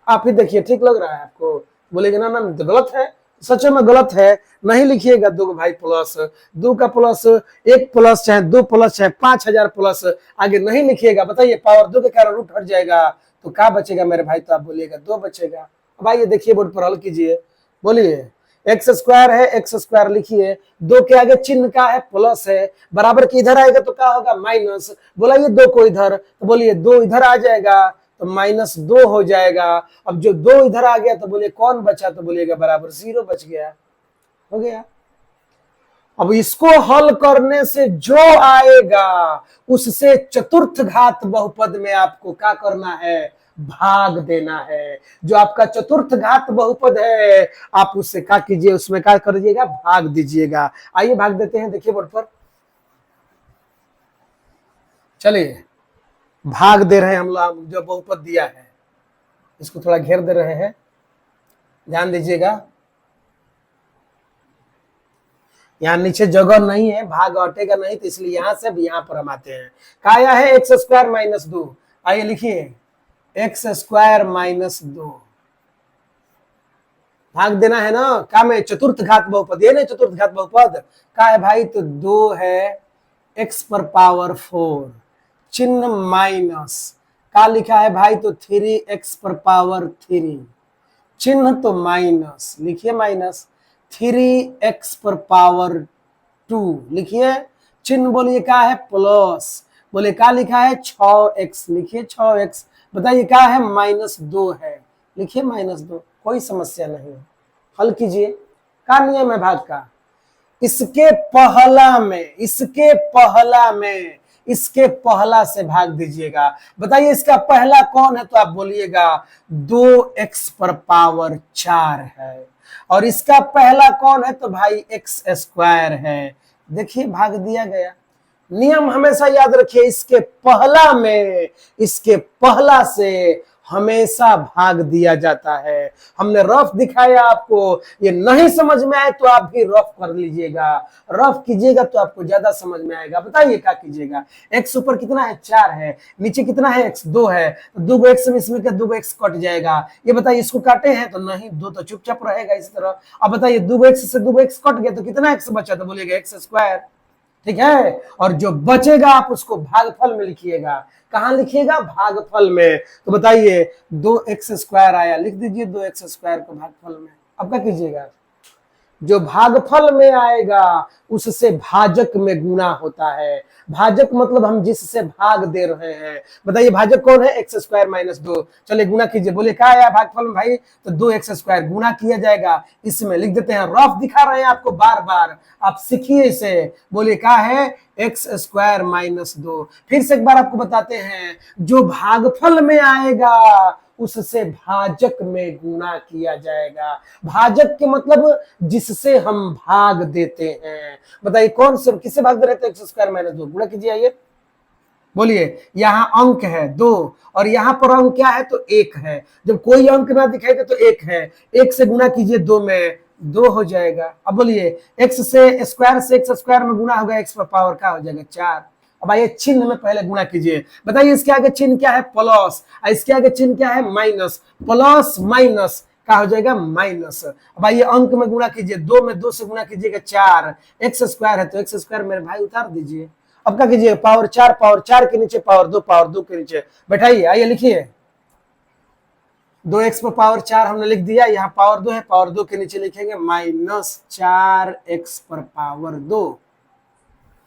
आप ही देखिए, ठीक लग रहा है आपको, बोलेगे ना ना तो गलत है, सच में गलत है, नहीं लिखिएगा 2 का भाई प्लस, 2 का प्लस, 1 प्लस चाहे 2 प्लस चाहे 5000 प्लस, आगे नहीं लिखिएगा। बताइए पावर 2 के कारण रूट हट जाएगा तो क्या बचेगा मेरे भाई? तो आप बोलिएगा 2 बचेगा। अब आइए देखिए बोर्ड पर हल कीजिए, बोलिए एक्स स्क्वायर है, एक्स स्क्वायर लिखिए, 2 के आगे चिन्ह का है प्लस है, बराबर के इधर आएगा तो क्या होगा माइनस, बोलाइए 2 को इधर, तो बोलिए 2 इधर आ जाएगा तो -2 हो जाएगा। अब जो 2 इधर आ गया तो बोलिए कौन बचा, तो बोलिएगा बराबर 0 बच गया, हो गया। अब इसको हल करने से जो आएगा उससे चतुर्थ घात बहुपद में आपको क्या करना है, भाग देना है। जो आपका चतुर्थ घात बहुपद है आप उससे क्या कीजिए, उसमें क्या करिएगा, भाग दीजिएगा। आइए भाग देते हैं, देखिए बोर्ड पर, चलिए भाग दे रहे हैं हम लोग। जो बहुपद दिया है इसको थोड़ा घेर दे रहे हैं, ध्यान दीजिएगा। यहाँ नीचे जगह नहीं है, भाग हटेगा नहीं, तो इसलिए यहां से भी यहां पर हम आते हैं। काया है एक्स स्क्वायर -2, आइए लिखिए एक्स स्क्वायर -2, भाग देना है ना। क्या में चतुर्थ घात बहुपद, ये नहीं चतुर्थ घात बहुपद का है भाई, तो 2 है x पर पावर 4, चिन्ह माइनस, का लिखा है भाई तो 3x पर पावर 3, चिन्ह तो माइनस, लिखिए माइनस 3x पर पावर 2, लिखिए चिन्ह बोलिए क्या है प्लस, बोले क्या लिखा है 6x, लिखिए 6x, बताइए क्या है -2 है, लिखिए -2, कोई समस्या नहीं। हल कीजिए, क्या नियम है भाग का, इसके पहला में, इसके पहला में, इसके पहला से भाग दीजिएगा। बताइए इसका पहला कौन है, तो आप बोलिएगा 2x पर पावर 4 है, और इसका पहला कौन है तो भाई x स्क्वायर है। देखिए भाग दिया गया। नियम हमेशा याद रखिए, इसके पहला में, इसके पहला से हमेशा भाग दिया जाता है। हमने रफ दिखाया आपको, ये नहीं समझ में आए तो आप भी रफ कर लीजिएगा, रफ कीजिएगा तो आपको ज्यादा समझ में आएगा। बताइए क्या कीजिएगा, x ऊपर कितना है 4 है, नीचे कितना है x 2 है, तो 2 x में इसमें का 2 x कट जाएगा। ये बताइए इसको काटे हैं तो नहीं, 2 तो चुपचाप रहेगा इस तरह। अब बताइए 2 x से 2 x कट गया तो कितना x बचा, तो बोलिएगा x स्क्वायर, ठीक है। और जो बचेगा आप उसको भागफल में लिखिएगा। कहां लिखिएगा, भागफल में। तो बताइए 2x स्क्वायर आया, लिख दीजिए 2x स्क्वायर को भागफल में। अब क्या कीजिएगा, जो भागफल में आएगा उससे भाजक में गुना होता है। भाजक मतलब हम जिससे भाग दे रहे हैं। बताइए भाजक कौन है, x स्क्वायर -2, चलिए गुना कीजिए, बोले क्या आया भागफल में भाई, तो 2x स्क्वायर गुना किया जाएगा। इसमें लिख देते हैं, रफ दिखा रहे हैं आपको बार बार, आप सीखिए इसे। बोले क्या है, x स्क्वायर -2। फिर से एक बार आपको बताते हैं, जो भागफल में आएगा उससे भाजक में गुना किया जाएगा। भाजक के मतलब जिससे हम भाग देते हैं। बताइए कौन से, किससे भाग दे रहे थे, x स्क्वायर -2, गुना कीजिए। आइए बोलिए, यहाँ अंक है 2 और यहाँ पर अंक क्या है, तो 1 है। जब कोई अंक ना दिखाई दे तो 1 है, 1 से गुना कीजिए 2 में, 2 हो जाएगा। अब बोलिए x से स्क्वायर से x स्क्वायर में गुना होगा, x पर पावर क्या हो जाएगा 4। अब आइए चिन्ह में पहले गुना कीजिए। बताइए इसके आगे चिन्ह क्या है, प्लस, इसके आगे चिन्ह क्या है, माइनस, प्लस माइनस क्या हो जाएगा, माइनस। अब आइए अंक में गुना कीजिए, 2 में 2 से गुना कीजिएगा 4, x स्क्वायर है तो x स्क्वायर मेरे भाई उतार दीजिए। अब क्या कीजिए, पावर 4 के नीचे पावर 2 के नीचे बैठाइए। आइए लिखिए 2x पर पावर 4 हमने लिख दिया, यहाँ पावर 2 है, पावर 2 के नीचे लिखेंगे -4x पर पावर 2।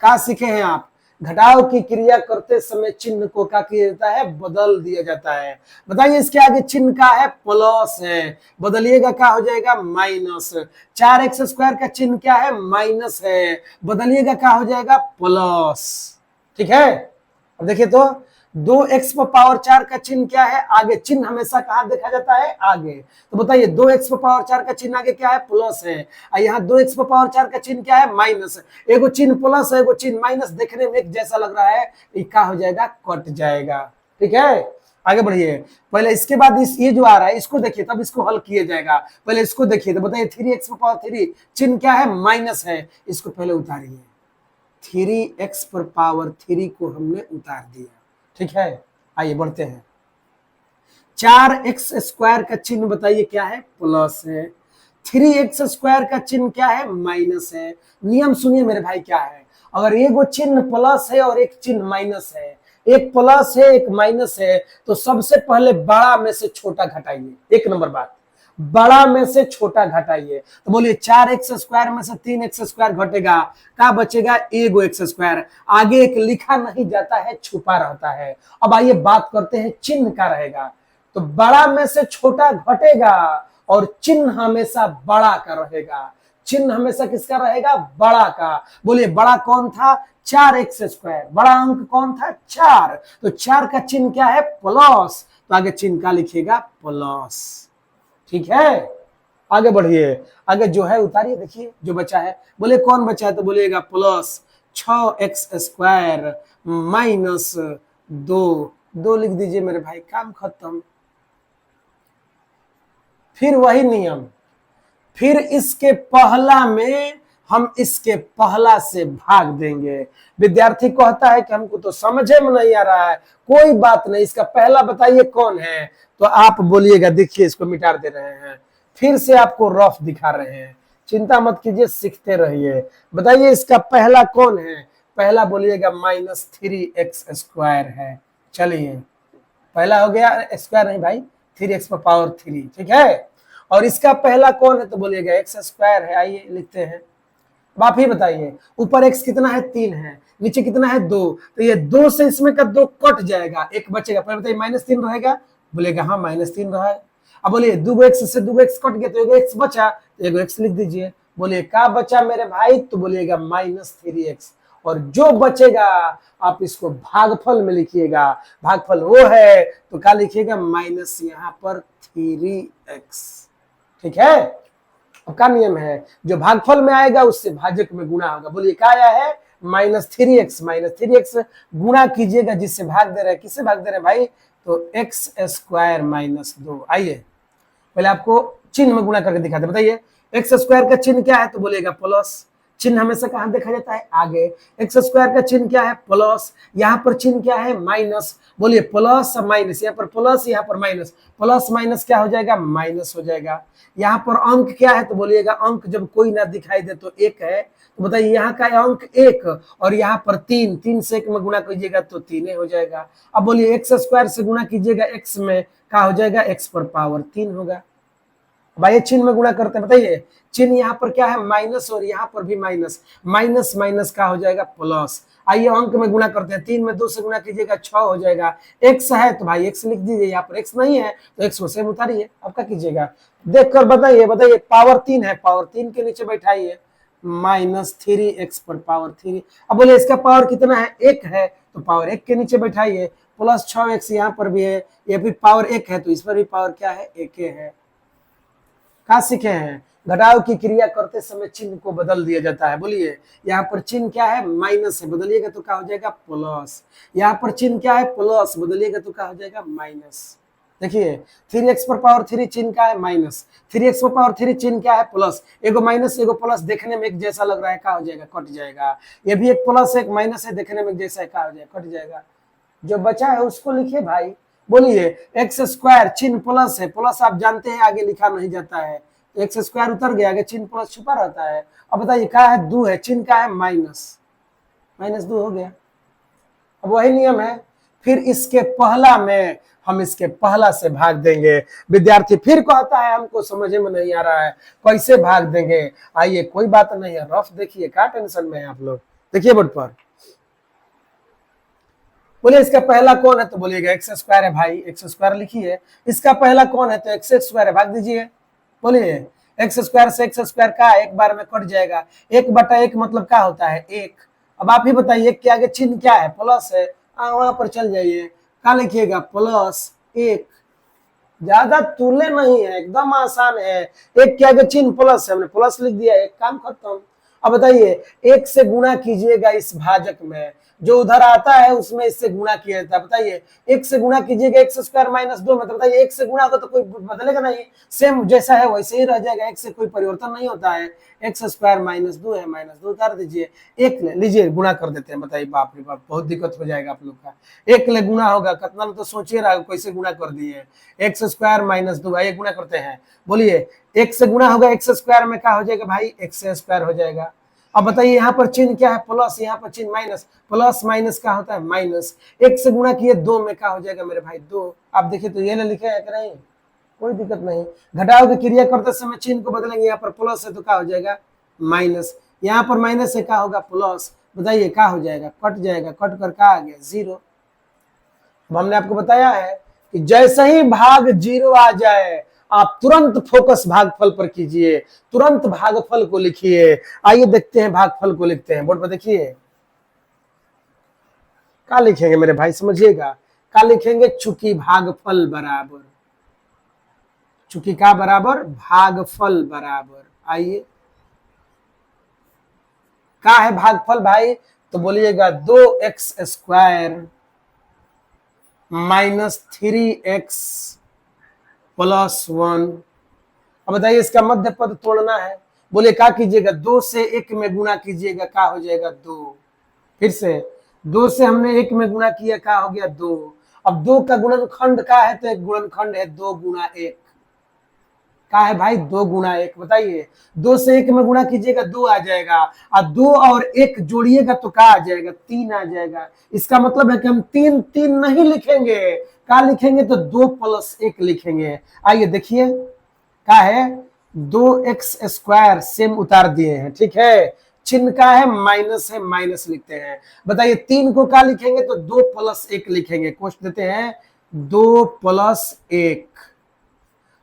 क्या सीखे हैं आप, घटाव की क्रिया करते समय चिन्ह को क्या किया जाता है, बदल दिया जाता है। बताइए इसके आगे चिन्ह का है, प्लस है, बदलिएगा क्या हो जाएगा, माइनस। 4x स्क्वायर का चिन्ह क्या है, माइनस है, बदलिएगा क्या हो जाएगा, प्लस, ठीक है। अब देखिए तो 2x पर पावर 4 का चिन्ह क्या है, आगे चिन्ह हमेशा कहां देखा जाता है, आगे। तो बताइए 2x पर पावर 4 का चिन्ह आगे क्या है, प्लस है, और यहाँ 2x पर पावर 4 का चिन्ह क्या है, माइनस है। एगो चिन्ह प्लस है, एगो चिन्ह माइनस, देखने में एक जैसा लग रहा है, क्या हो जाएगा, कट जाएगा, ठीक है। आगे बढ़िए, पहले इसके बाद ये जो आ रहा है इसको देखिए, तब इसको हल किया जाएगा। पहले इसको देखिए, तो बताइए 3x पर पावर 3 चिन्ह क्या है, माइनस है, इसको पहले उतारिए। 3x पर पावर 3 को हमने उतार दिया, ठीक है। आइए बढ़ते हैं, 4x स्क्वायर का चिन्ह बताइए क्या है, प्लस है, 3x² का चिन्ह क्या है, माइनस है। नियम सुनिए मेरे भाई क्या है, अगर एगो चिन्ह प्लस है और एक चिन्ह माइनस है, एक प्लस है एक माइनस है, तो सबसे पहले बड़ा में से छोटा घटाइए। एक नंबर बात, बड़ा में से छोटा घटाइए। तो बोलिए 4x² में से 3x² घटेगा, क्या बचेगा, एगो x²। आगे एक लिखा नहीं जाता है, छुपा रहता है। अब आइए बात करते हैं चिन्ह का रहेगा। तो बड़ा में से छोटा घटेगा और चिन्ह हमेशा बड़ा का रहेगा। चिन्ह हमेशा किसका रहेगा, बड़ा का। बोलिए बड़ा कौन था, 4x²। बड़ा अंक कौन था, 4। तो 4 का चिन्ह क्या है, प्लस। तो आगे चिन्ह का लिखिएगा प्लस। ठीक है, आगे बढ़िए। आगे जो है उतारिए, देखिए जो बचा है। बोले कौन बचा है, तो बोलिएगा प्लस 6x² माइनस 2 लिख दीजिए मेरे भाई, काम खत्म। फिर वही नियम, फिर इसके पहला में हम इसके पहला से भाग देंगे। विद्यार्थी कहता है कि हमको तो समझे में नहीं आ रहा है, कोई बात नहीं, इसका पहला बताइए कौन है। तो आप बोलिएगा, देखिए इसको मिटा दे रहे हैं, फिर से आपको रफ दिखा रहे हैं, चिंता मत कीजिए, सीखते रहिए। बताइए इसका पहला कौन है, पहला बोलिएगा -3x² है। चलिए पहला हो गया, स्क्वायर नहीं भाई, 3x⁻3, ठीक है। और इसका पहला कौन है, तो बोलिएगा x² है। आइए लिखते हैं, अब आप ही बताइए, ऊपर x कितना है, 3 है, नीचे कितना है, 2। तो ये 2 से इसमें का 2 कट जाएगा, एक बचेगा। पहले बताइए -3 रहेगा, बोलेगा हाँ -3 रहा है। अब बोलिए 2x से 2x कट गया, तो एगो x बचा, तो एगो x लिख दीजिए। बोलिए क्या बचा मेरे भाई, तो बोलिएगा -3x। और जो बचेगा आप इसको भागफल में लिखिएगा। भागफल वो है तो क्या लिखिएगा, माइनस यहाँ पर 3x। ठीक है, अब का नियम है, जो भागफल में आएगा उससे भाजक में गुणा होगा। बोलिए क्या आया है, -3x। -3x गुणा कीजिएगा, जिससे भाग दे रहे हैं, किससे भाग दे रहे हैं भाई, तो x² - 2। आइए पहले आपको चिन्ह में गुणा करके दिखाते, बताइए x² का चिन्ह क्या है, तो बोलिएगा प्लस। चिन्ह हमेशा कहां देखा जाता है, आगे। x² का चिन्ह क्या है, प्लस। यहाँ पर चिन्ह क्या है, माइनस। बोलिए प्लस माइनस, यहाँ पर प्लस यहाँ पर माइनस, प्लस माइनस क्या हो जाएगा, माइनस हो जाएगा। यहाँ पर अंक क्या है, तो बोलिएगा अंक जब कोई ना दिखाई दे तो 1 है। तो बताइए यहाँ का अंक 1 और यहाँ पर 3, 3 से 1 में गुणा कीजिएगा तो 3 हो जाएगा। अब बोलिए x² से गुणा कीजिएगा x में, क्या हो जाएगा, x⁻3 होगा। भाई चिन्ह में गुणा करते हैं, बताइए चिन्ह यहाँ पर क्या है, माइनस, और यहाँ पर भी माइनस। माइनस माइनस का हो जाएगा प्लस। आइए अंक में गुणा करते हैं, 3 में 2 से गुणा कीजिएगा 6 हो जाएगा। x है तो भाई x लिख दीजिए, यहाँ पर x नहीं है तो x को सेम उतारिए। अब क्या कीजिएगा, देखकर बताइए। बताइए पावर 3 है, पावर 3 के नीचे बैठाइए, -3x⁻3। अब बोले इसका पावर कितना है, 1 है, तो पावर 1 के नीचे बैठाइए, प्लस 6x यहाँ पर भी है, ये भी पावर 1 है, तो इस पर भी पावर क्या है, 1 है। क्या सीखे हैं, घटाव की क्रिया करते समय चिन्ह को बदल दिया जाता है। बोलिए यहाँ पर चिन्ह क्या है, माइनस है, बदलिएगा तो क्या हो जाएगा, प्लस। यहाँ पर चिन्ह क्या है, प्लस, बदलिएगा तो क्या हो जाएगा, माइनस। देखिए 3x⁻3 चिन्ह क्या है, माइनस। 3x⁻3 चिन्ह क्या है, प्लस। एगो माइनस एगो प्लस, देखने में एक जैसा लग रहा है, क्या हो जाएगा, कट जाएगा। ये भी एक प्लस एक माइनस है, देखने में एक जैसा है, क्या हो जाएगा, कट जाएगा। जो बचा है उसको लिखिए भाई। बोलिए x² चिन्ह प्लस है, प्लस आप जानते हैं आगे लिखा नहीं जाता है, x² उतर गया, आगे चिन्ह प्लस छुपा रहता है। अब बताइए क्या है, 2 है, चिन्ह का है माइनस, -2 हो गया। अब वही नियम है, फिर इसके पहला में हम इसके पहला से भाग देंगे। विद्यार्थी फिर कहता है हमको समझ में नहीं आ रहा है, कैसे भाग देंगे। आइए कोई बात नहीं है, रफ देखिए, क्या टेंशन में है आप लोग, देखिए बोर्ड पर। बोलिए इसका पहला कौन है, तो बोलिएगा x² है भाई, x² लिखिए। इसका पहला कौन है, तो x² है, भाग दीजिए। बोलिए x² से x² का 1 बार में कट जाएगा, 1/1 मतलब क्या होता है, 1। अब आप ही बताइए कि आगे चिन्ह क्या है, प्लस है, वहां पर चल जाइए, क्या लिखिएगा, +1। ज्यादा तुले नहीं है, एकदम आसान है। 1 के आगे चिन्ह प्लस है, हमने प्लस लिख दिया, 1, काम खत्म। अब बताइए 1 से गुणा कीजिएगा इस भाजक में, जो उधर आता है उसमें इससे गुणा किया जाता है। बताइए एक से गुणा कीजिएगा एक्स स्क्वायर माइनस 2 मतलब बताइए एक से गुणा होगा तो कोई बदलेगा नहीं, सेम जैसा है वैसे ही रह जाएगा, एक से कोई परिवर्तन नहीं होता है। एक्स स्क्वायर माइनस 2 है, माइनस 2 उतार दीजिए, एक ले लीजिए गुणा कर देते हैं। बताइए बाप रे बाप बहुत दिक्कत हो जाएगा आप लोग का, एक ले गुणा होगा कितना तो सोचिए रहा कैसे गुणा कर दिए। एक्स स्क्वायर माइनस 2 भाई गुणा करते हैं, बोलिए एक से गुणा होगा एक्स स्क्वायर में क्या हो जाएगा भाई एक्स स्क्वायर हो जाएगा। अब बताइए यहाँ पर चिन्ह क्या है प्लस, यहाँ पर चिन्ह माइनस, प्लस माइनस क्या होता है माइनस, एक से गुणा किए 2 में क्या हो जाएगा मेरे भाई 2। आप देखिए तो ये ना लिखे है कि नहीं, कोई दिक्कत नहीं, घटाव की क्रिया करते समय चिन्ह को बदलेंगे, यहाँ पर प्लस है तो क्या हो जाएगा माइनस, यहाँ पर माइनस है क्या होगा प्लस। बताइए क्या हो जाएगा कट जाएगा, कट कर क्या आ गया 0। हमने आपको बताया है कि जैसे ही भाग 0 आ जाए आप तुरंत फोकस भागफल पर कीजिए, तुरंत भागफल को लिखिए। आइए देखते हैं भागफल को लिखते हैं, बोर्ड पर देखिए क्या लिखेंगे मेरे भाई समझिएगा, क्या लिखेंगे चूंकि भागफल बराबर, चूंकि का बराबर भागफल बराबर। आइए क्या है भागफल भाई, तो बोलिएगा 2x square minus 3x plus 1। अब बताइए इसका मध्य पद तोड़ना है, बोले क्या कीजिएगा 2 से 1 में गुणा कीजिएगा क्या हो जाएगा 2, फिर से 2 से हमने 1 में गुणा किया क्या हो गया 2। अब 2 का गुणनखंड क्या है तो एक गुणनखंड है 2 गुणा 1, क्या है भाई 2 गुणा 1। बताइए 2 से 1 में गुणा कीजिएगा 2 आ जाएगा, और 2 और 1 जोड़िएगा तो क्या आ जाएगा 3 आ जाएगा। इसका मतलब है कि हम 3 3 नहीं लिखेंगे, क्या लिखेंगे तो 2 प्लस 1 लिखेंगे। आइए देखिए क्या है 2x स्क्वायर सेम उतार दिए हैं, ठीक है, चिन्ह का है माइनस है माइनस लिखते हैं। बताइए 3 को क्या लिखेंगे तो 2 प्लस 1 लिखेंगे, कोष्ट देते हैं 2 प्लस 1।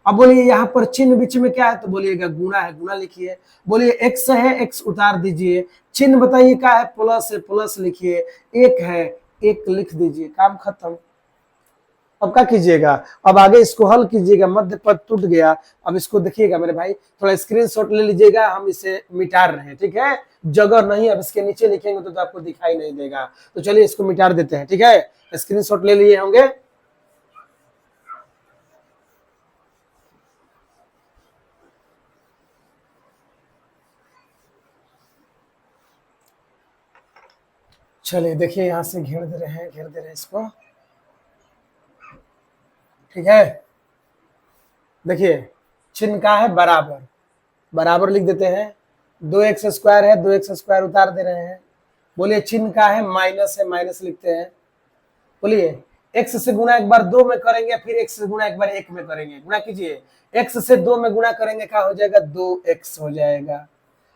अब बोलिए यहाँ पर चिन्ह बीच में क्या है तो बोलिएगा गुणा है, गुणा लिखिए। बोलिए x है x उतार दीजिए, चिन्ह बताइए क्या है प्लस है प्लस लिखिए, एक है एक लिख दीजिए, काम खत्म। अब क्या कीजिएगा, अब आगे इसको हल कीजिएगा, मध्य पद टूट गया। अब इसको देखिएगा मेरे भाई थोड़ा स्क्रीनशॉट ले लीजिएगा, हम इसे मिटा रहे हैं, ठीक है, जगह नहीं अब इसके नीचे लिखेंगे तो आपको दिखाई नहीं देगा, तो चलिए इसको मिटा देते हैं, ठीक है, स्क्रीनशॉट ले लिए होंगे। चलिए देखिए यहां से घेर दे रहे हैं, घेर दे रहे हैं इसको, ठीक है। देखिए चिन्ह का है बराबर, बराबर लिख देते हैं, 2x स्क्वायर है 2x स्क्वायर उतार दे रहे हैं। बोलिए चिन्ह का है माइनस माइनस लिखते हैं। बोलिए x से गुणा एक बार 2 में करेंगे, फिर x से गुणा एक बार 1 में करेंगे, गुणा कीजिए, x से 2 में गुणा करेंगे क्या हो जाएगा 2x हो जाएगा।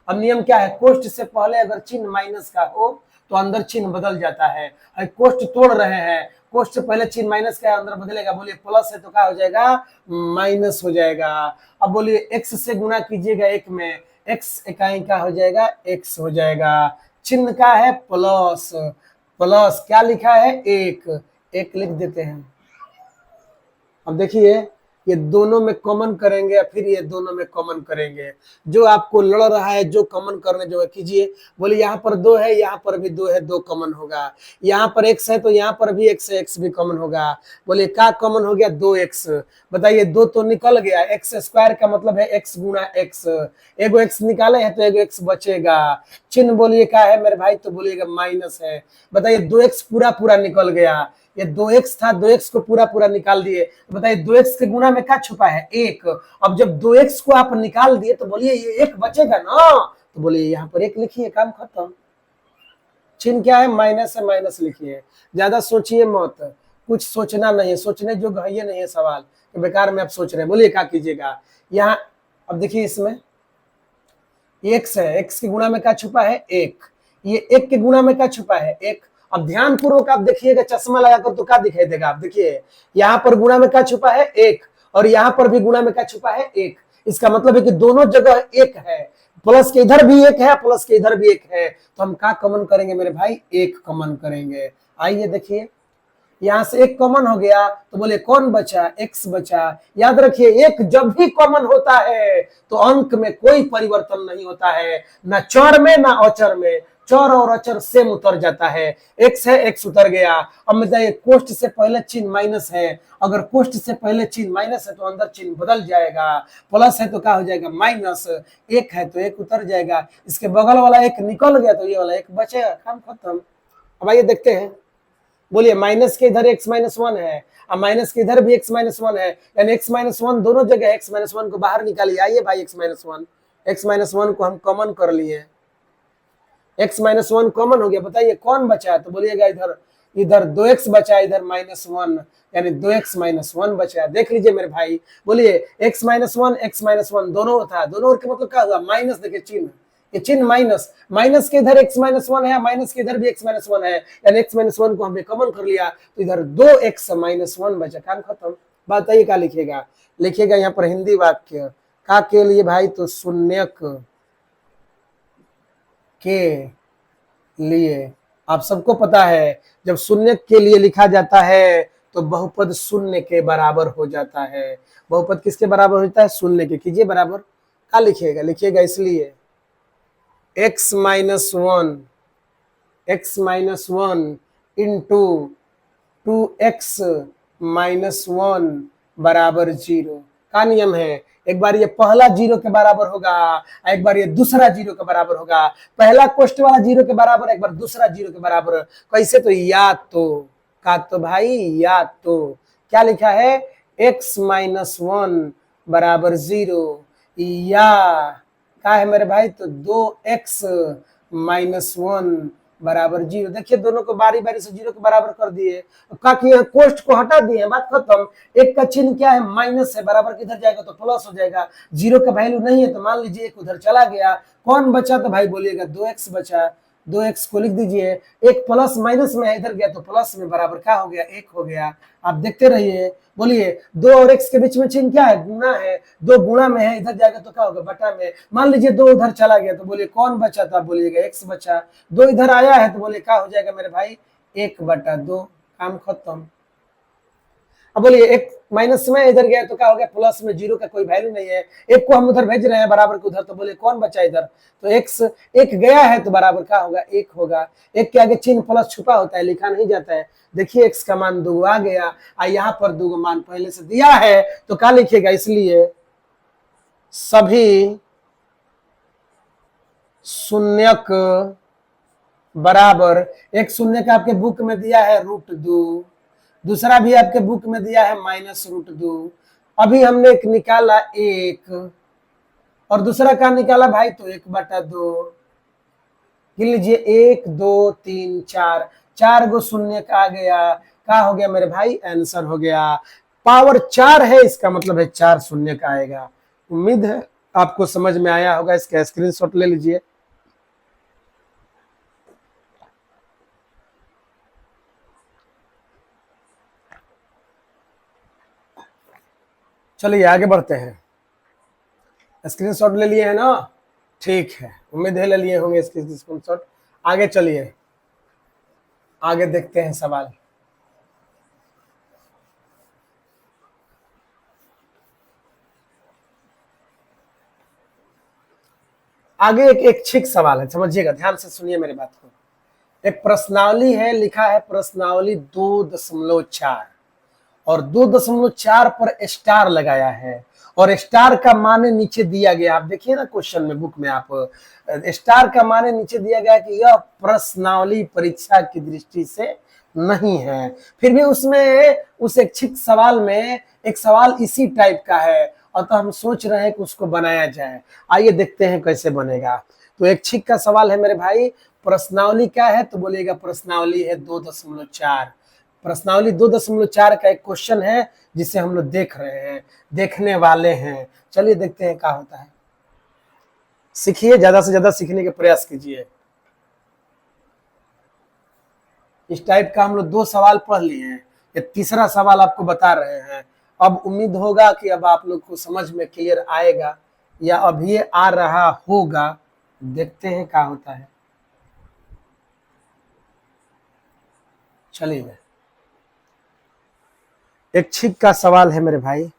अब नियम क्या है, कोष्ठ से पहले अगर चिन्ह माइनस का हो तो अंदर चिन्ह बदल जाता है, कोष्ठ तोड़ रहे हैं, कोष्ठ से पहले चिन्ह माइनस का अंदर बदलेगा, बोलिए प्लस है तो क्या हो जाएगा माइनस हो जाएगा। अब बोलिए x से गुणा कीजिएगा 1 में, x इकाई का हो जाएगा x हो जाएगा, चिन्ह का है प्लस, प्लस क्या लिखा है 1, 1 लिख देते हैं। अब देखिए ये दोनों में कॉमन करेंगे या फिर ये दोनों में कॉमन करेंगे, जो आपको लड़ रहा है जो कॉमन करने जो है कीजिए। बोले यहाँ पर 2 है यहाँ पर भी 2 है, 2 कॉमन होगा, यहाँ पर x है तो यहाँ पर भी x है, x भी कॉमन होगा। बोले क्या कॉमन हो गया 2x। बताइए 2 तो निकल गया, x स्क्वायर का मतलब है x गुणा x, एगो x निकाले है तो एगो x बचेगा। चिन्ह बोलिए क्या है मेरे भाई तो बोलिएगा माइनस है। बताइए 2x पूरा पूरा निकल गया, ये 2x था 2x को पूरा पूरा निकाल दिए। बताइए 2x के गुणा में क्या छुपा है 1। अब जब 2x को आप निकाल दिए तो बोलिए ये 1 बचेगा ना, तो बोलिए यहाँ पर 1 लिखिए, काम खत्म। चिन्ह क्या है माइनस है माइनस लिखिए, ज्यादा सोचिए मत, कुछ सोचना नहीं है, सोचने जो है नहीं है सवाल, तो बेकार में आप सोच रहे हैं। बोलिए क्या कीजिएगा यहाँ, अब देखिए इसमें x है, x के गुणा में क्या छुपा है 1, ये 1 के गुणा में क्या छुपा है 1। अब ध्यान पूर्वक आप देखिएगा चश्मा लगाकर तो क्या दिखाई देगा, आप देखिए यहाँ पर गुणा में क्या छुपा है 1 और यहाँ पर भी गुणा में क्या छुपा है 1। इसका मतलब है कि दोनों जगह 1 है, प्लस के इधर भी 1 है प्लस के इधर भी 1 है, तो हम क्या कॉमन करेंगे मेरे भाई 1 कॉमन करेंगे। आइए देखिए यहाँ से 1 कॉमन हो गया तो बोले कौन बचा x बचा। याद रखिए 1 जब भी कॉमन होता है तो अंक में कोई परिवर्तन नहीं होता है, ना चर में ना अचर में, चर और अचर सेम उतर जाता है। एक्स है, एक्स उतर गया। अब बताइए कोष्ट से पहले चिन्ह माइनस है, अगर कोष्ट से पहले चिन्ह माइनस है तो अंदर चिन्ह बदल जाएगा, प्लस है तो क्या हो जाएगा माइनस, एक है तो एक उतर जाएगा, इसके बगल वाला एक निकल गया तो ये वाला एक बचेगा, काम खत्म। अब आइए देखते हैं, बोलिए माइनस के इधर एक्स माइनस वन है, अब माइनस के इधर भी एक्स माइनस वन है, यानी एक्स माइनस वन दोनों जगह एक्स माइनस वन को बाहर निकालिए। आइए भाई एक्स माइनस वन को हम कॉमन कर लिए, एक्स माइनस वन कॉमन हो गया, बताइए कौन बचा है, तो बोलिएगा इधर इधर दो एक्स बचा, इधर माइनस वन, यानी दो एक्स माइनस वन बचा। देख लीजिए मेरे भाई, बोलिए एक्स माइनस वन दोनों था, दोनों का मतलब क्या हुआ माइनस, देखिए चिन्ह, ये चिन्ह माइनस, माइनस के इधर एक्स माइनस वन है, माइनस के इधर भी एक्स माइनस वन है, यानी एक्स माइनस वन को हमने कॉमन कर लिया तो इधर दो एक्स माइनस वन बचा, काम खत्म। बताइए क्या लिखिएगा, लिखिएगा यहाँ पर हिंदी वाक्य का के लिए भाई, तो शून्यक के लिए, आप सबको पता है जब शून्य के लिए लिखा जाता है तो बहुपद शून्य के बराबर हो जाता है। बहुपद किसके बराबर होता है, शून्य के। कीजिए बराबर, क्या लिखिएगा, लिखिएगा इसलिए x minus one into 2x minus one बराबर जीरो। का नियम है, एक बार ये पहला जीरो के बराबर होगा, एक बार ये दूसरा जीरो के बराबर होगा, पहला कोष्ट वाला जीरो के बराबर, एक बार दूसरा जीरो के बराबर। कैसे, तो या तो का, तो भाई या तो क्या लिखा है, x माइनस वन बराबर जीरो, या क्या है मेरे भाई, तो दो एक्स माइनस वन बराबर जीरो। देखिए दोनों को बारी बारी से जीरो के बराबर कर दिए, का किए कोष्ट को हटा दिए, बात खत्म। एक का चिन्ह क्या है, माइनस है, बराबर किधर जाएगा तो प्लस हो जाएगा, जीरो का वैल्यू नहीं है तो मान लीजिए एक उधर चला गया, कौन बचा, तो भाई बोलिएगा दो एक्स बचा, दो एक्स को लिख दीजिए, एक प्लस माइनस में इधर गया तो प्लस में, बराबर क्या हो गया, एक हो गया। आप देखते रहिए, बोलिए दो और एक्स के बीच में चिन्ह क्या है, गुणा है, दो गुणा में है, इधर जाएगा तो क्या होगा बटा में। मान लीजिए दो उधर चला गया तो बोलिए कौन बचा था, बोलिएगा एक्स बचा, दो इधर आया है तो बोलिए क्या हो जाएगा मेरे भाई, एक बटा दो, काम खत्म। अब बोलिए एक माइनस में इधर गया तो क्या हो गया प्लस में, जीरो का कोई वैल्यू नहीं है, एक को हम उधर भेज रहे हैं बराबर को उधर, तो बोले कौन बचा इधर, तो एक्स एक गया है तो बराबर क्या होगा, एक होगा। एक के आगे चिन्ह प्लस छुपा होता है, लिखा नहीं जाता है। देखिए एक्स का मान दो आ गया, यहाँ पर दो मान पहले से दिया है तो क्या लिखिएगा, इसलिए सभी शून्यक बराबर, एक शून्य का आपके बुक में दिया है √2, दूसरा भी आपके बुक में दिया है -√2, अभी हमने एक निकाला एक, और दूसरा का निकाला भाई तो 1/2। गिन लीजिए 1 2 3 4, 4 गो शून्य का आ गया, क्या हो गया मेरे भाई, आंसर हो गया। पावर 4 है, इसका मतलब है 4 शून्य का आएगा। उम्मीद है आपको समझ में आया होगा, इसका स्क्रीनशॉट ले लीजिए। चलिए आगे बढ़ते हैं, स्क्रीनशॉट ले लिए है ना, ठीक है, उम्मीद है ले लिए होंगे इसके स्क्रीनशॉट। आगे चलिए, आगे देखते हैं सवाल। आगे एक ऐच्छिक सवाल है, समझिएगा, ध्यान से सुनिए मेरी बात को। एक प्रश्नावली है, लिखा है प्रश्नावली 2.4 और 2.4 पर स्टार लगाया है, और स्टार का माने नीचे दिया गया, आप देखिए ना क्वेश्चन में, बुक में आप स्टार का माने नीचे दिया गया कि यह प्रश्नावली परीक्षा की दृष्टि से नहीं है। फिर भी उसमें उस ऐच्छिक सवाल में एक सवाल इसी टाइप का है, और तो हम सोच रहे हैं कि उसको बनाया जाए। आइए देखते हैं कैसे बनेगा। तो ऐच्छिक का सवाल है मेरे भाई, प्रश्नावली क्या है, तो बोलिएगा प्रश्नावली है 2.4। प्रश्नावली 2.4 का एक क्वेश्चन है जिसे हम लोग देख रहे हैं, देखने वाले हैं। चलिए देखते हैं क्या होता है। सीखिए, ज्यादा से ज्यादा सीखने के प्रयास कीजिए। इस टाइप का हम लोग 2 सवाल पढ़ लिए हैं, ये तीसरा सवाल आपको बता रहे हैं। अब उम्मीद होगा कि अब आप लोग को समझ में क्लियर आएगा, या अभी आ रहा होगा, देखते हैं क्या होता है। चलिए, ऐच्छिक का सवाल है मेरे भाई,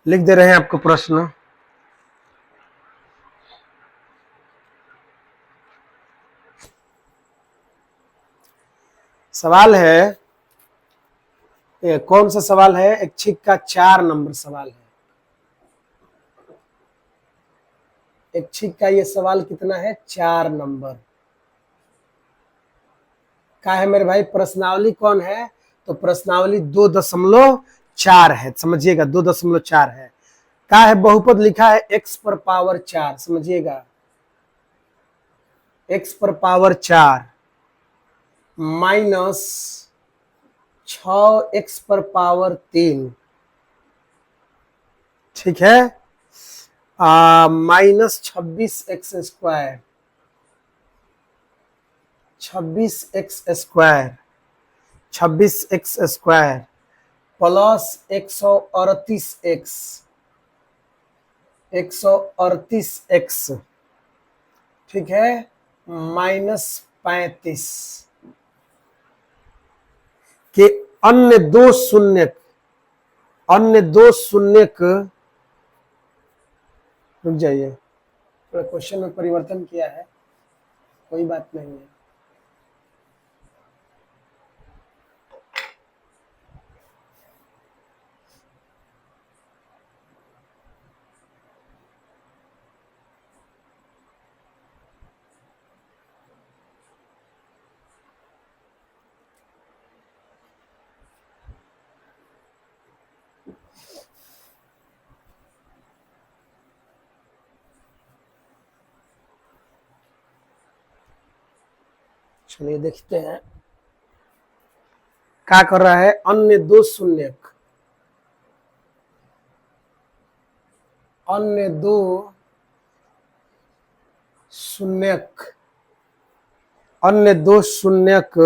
लिख दे रहे हैं आपको प्रश्न। सवाल है, ये कौन सा सवाल है? ऐच्छिक का 4 नंबर सवाल है। ऐच्छिक का ये सवाल कितना है? 4 नंबर का है मेरे भाई। प्रश्नावली कौन है? तो प्रश्नावली 2.4 है, समझिएगा 2.4 है। का है बहुपद लिखा है x पर पावर 4, समझिएगा x पर पावर 4 माइनस 6x पर पावर 3, ठीक है, minus 26x square, 26x square, 26x square plus 138x, 138x, ठीक है, माइनस 35 के अन्य दो शून्यक, अन्य दो शून्यक, रुक जाइए, थोड़ा क्वेश्चन में परिवर्तन किया है, कोई बात नहीं है। चलिए देखते हैं क्या कर रहा है। अन्य दो शून्यक, अन्य दो शून्यक, अन्य दो शून्यक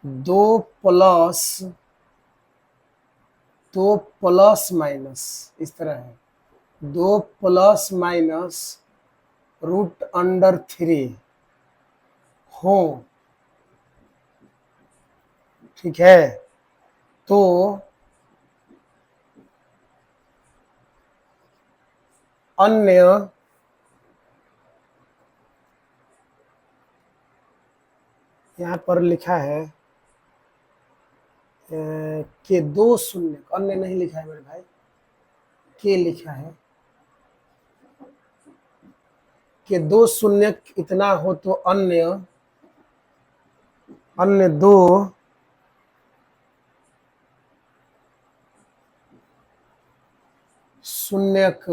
2 प्लस माइनस, इस तरह है, 2 प्लस माइनस √3 हो, ठीक है, तो अन्य यहां पर लिखा है के दो शून्य, अन्य नहीं लिखा है मेरे भाई, के लिखा है, के दो शून्य इतना हो तो अन्य, अन्य दो शून्यक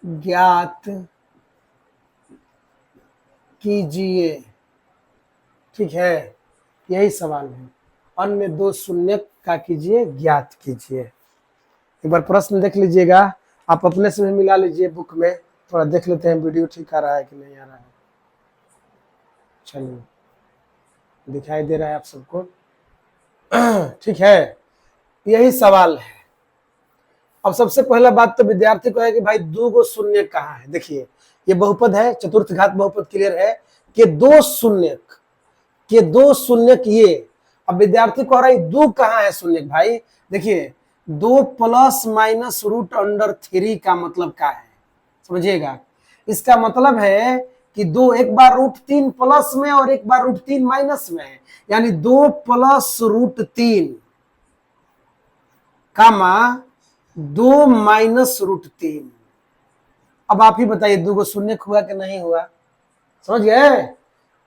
ज्ञात कीजिए, ठीक है, यही सवाल है। अन्य दो शून्यक का कीजिए, ज्ञात कीजिए। एक बार प्रश्न देख लीजिएगा, आप अपने से भी मिला लीजिए बुक में, थोड़ा देख लेते हैं वीडियो ठीक आ रहा है कि नहीं आ रहा है। चलिए, दिखाई दे रहा है आप सबको? ठीक है, यही सवाल है। अब सबसे पहला बात तो विद्यार्थी को है कि भाई दो गो शून्य कहाँ है। देखिए ये बहुपद है, चतुर्थ घात बहुपद क्लियर है कि दो शून्यक, के दो शून्यक ये। अब विद्यार्थी को आ रहा है दो कहाँ है शून्यक भाई? देखिए 2 प्लस माइनस √3 का मतलब क्या है, समझिएगा। इसका मतलब है कि दो एक बार √3 प्लस में और एक बार √3 माइनस में है, यानी 2 प्लस √3 कामा 2 माइनस √3। अब आप ही बताइए दो गो शून्य हुआ कि नहीं हुआ? समझ गए?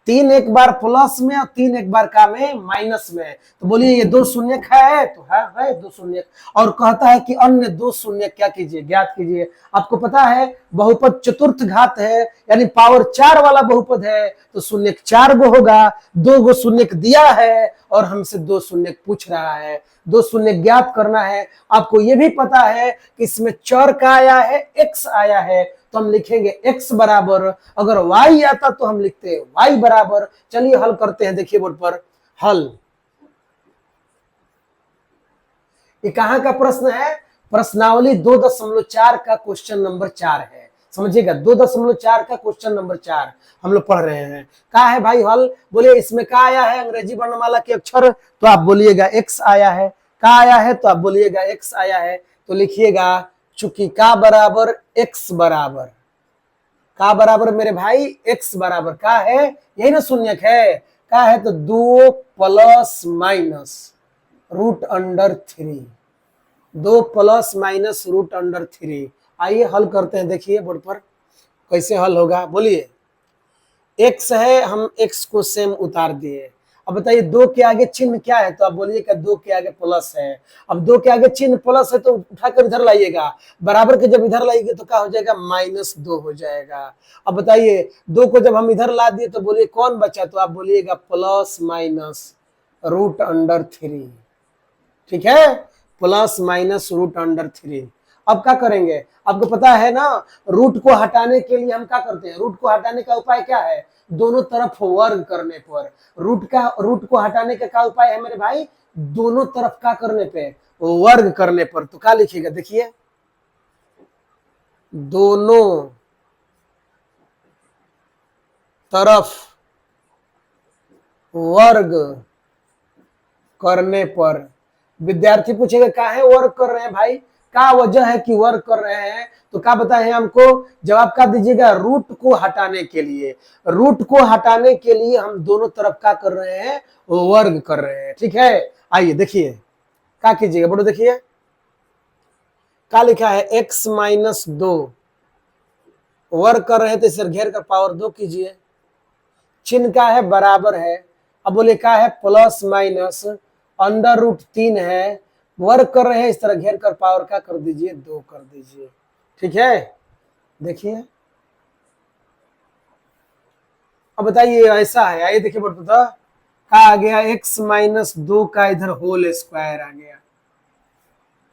3 एक बार प्लस में और 3 एक बार का में माइनस में, तो बोलिए ये दो शून्य है, तो है दो शून्य। और कहता है कि अन्य दो शून्य क्या कीजिए, ज्ञात कीजिए। आपको पता है बहुपद चतुर्थ घात है, यानी पावर 4 वाला बहुपद है, तो शून्य 4 गो होगा। 2 गो शून्य दिया है और हमसे दो शून्य पूछ रहा है, दो शून्य ज्ञात करना है। आपको यह भी पता है कि इसमें चर का आया है, x आया है, तो हम लिखेंगे x बराबर, अगर y आता तो हम लिखते हैं y बराबर। चलिए हल करते हैं, देखिए बोर्ड पर हल। ये कहां का प्रश्न है? प्रश्नावली 2.4 का क्वेश्चन नंबर 4 है, समझिएगा। 2.4 का क्वेश्चन नंबर 4 हम लोग पढ़ रहे हैं। क्या है भाई हल? बोलिए इसमें क्या आया है? अंग्रेजी वर्णमाला के अक्षर, तो आप बोलिएगा x आया है। क्या आया है? तो आप बोलिएगा x आया है। तो लिखिएगा चूंकि का बराबर x बराबर, का बराबर मेरे भाई x बराबर का है, यही ना शून्यक है, का है तो 2 plus minus root under 3, 2 plus minus root under 3। आइए हल करते हैं, देखिए बोर्ड पर कैसे हल होगा, बोलिए। x है, हम x को सेम उतार दिए। अब बताइए दो के आगे चिन्ह क्या है, तो आप बोलिएगा दो के आगे प्लस है। अब दो के आगे चिन्ह प्लस है तो उठाकर इधर लाइएगा, बराबर के जब इधर लाइएगा तो क्या हो जाएगा, -2 हो जाएगा। अब बताइए दो को जब हम इधर ला दिए तो बोलिए कौन बचा, तो आप बोलिएगा प्लस माइनस रूट अंडर 3, ठीक है, प्लस माइनस रूट अंडर 3। अब क्या करेंगे, आपको पता है ना, रूट को हटाने के लिए हम क्या करते हैं, रूट को हटाने का उपाय क्या है, दोनों तरफ वर्ग करने पर। रूट को हटाने का क्या उपाय है मेरे भाई, दोनों तरफ क्या करने पे, वर्ग करने पर। तो क्या लिखिएगा, देखिए दोनों तरफ वर्ग करने पर। विद्यार्थी पूछेगा काहे वर्क कर रहे हैं भाई, क्या वजह है कि वर्क कर रहे हैं, तो क्या बताए हमको, जवाब क्या दीजिएगा, रूट को हटाने के लिए। रूट को हटाने के लिए हम दोनों तरफ क्या कर रहे हैं, वर्ग कर रहे हैं, ठीक है। आइए देखिए क्या कीजिएगा, बोलो देखिए क्या लिखा है, x-2 वर्ग कर रहे हैं तो इसे घेर कर पावर 2 कीजिए, चिन्ह का है बराबर है। अब बोले क्या है, प्लस माइनस अंडर रूट 3 है, वर्ग कर रहे हैं इस तरह घेर कर पावर का कर दीजिए 2 कर दीजिए, ठीक है। देखिए अब बताइए ऐसा है, आइए देखिए बोर्ड पर, क्या आ गया, x-2 का इधर होल स्क्वायर आ गया,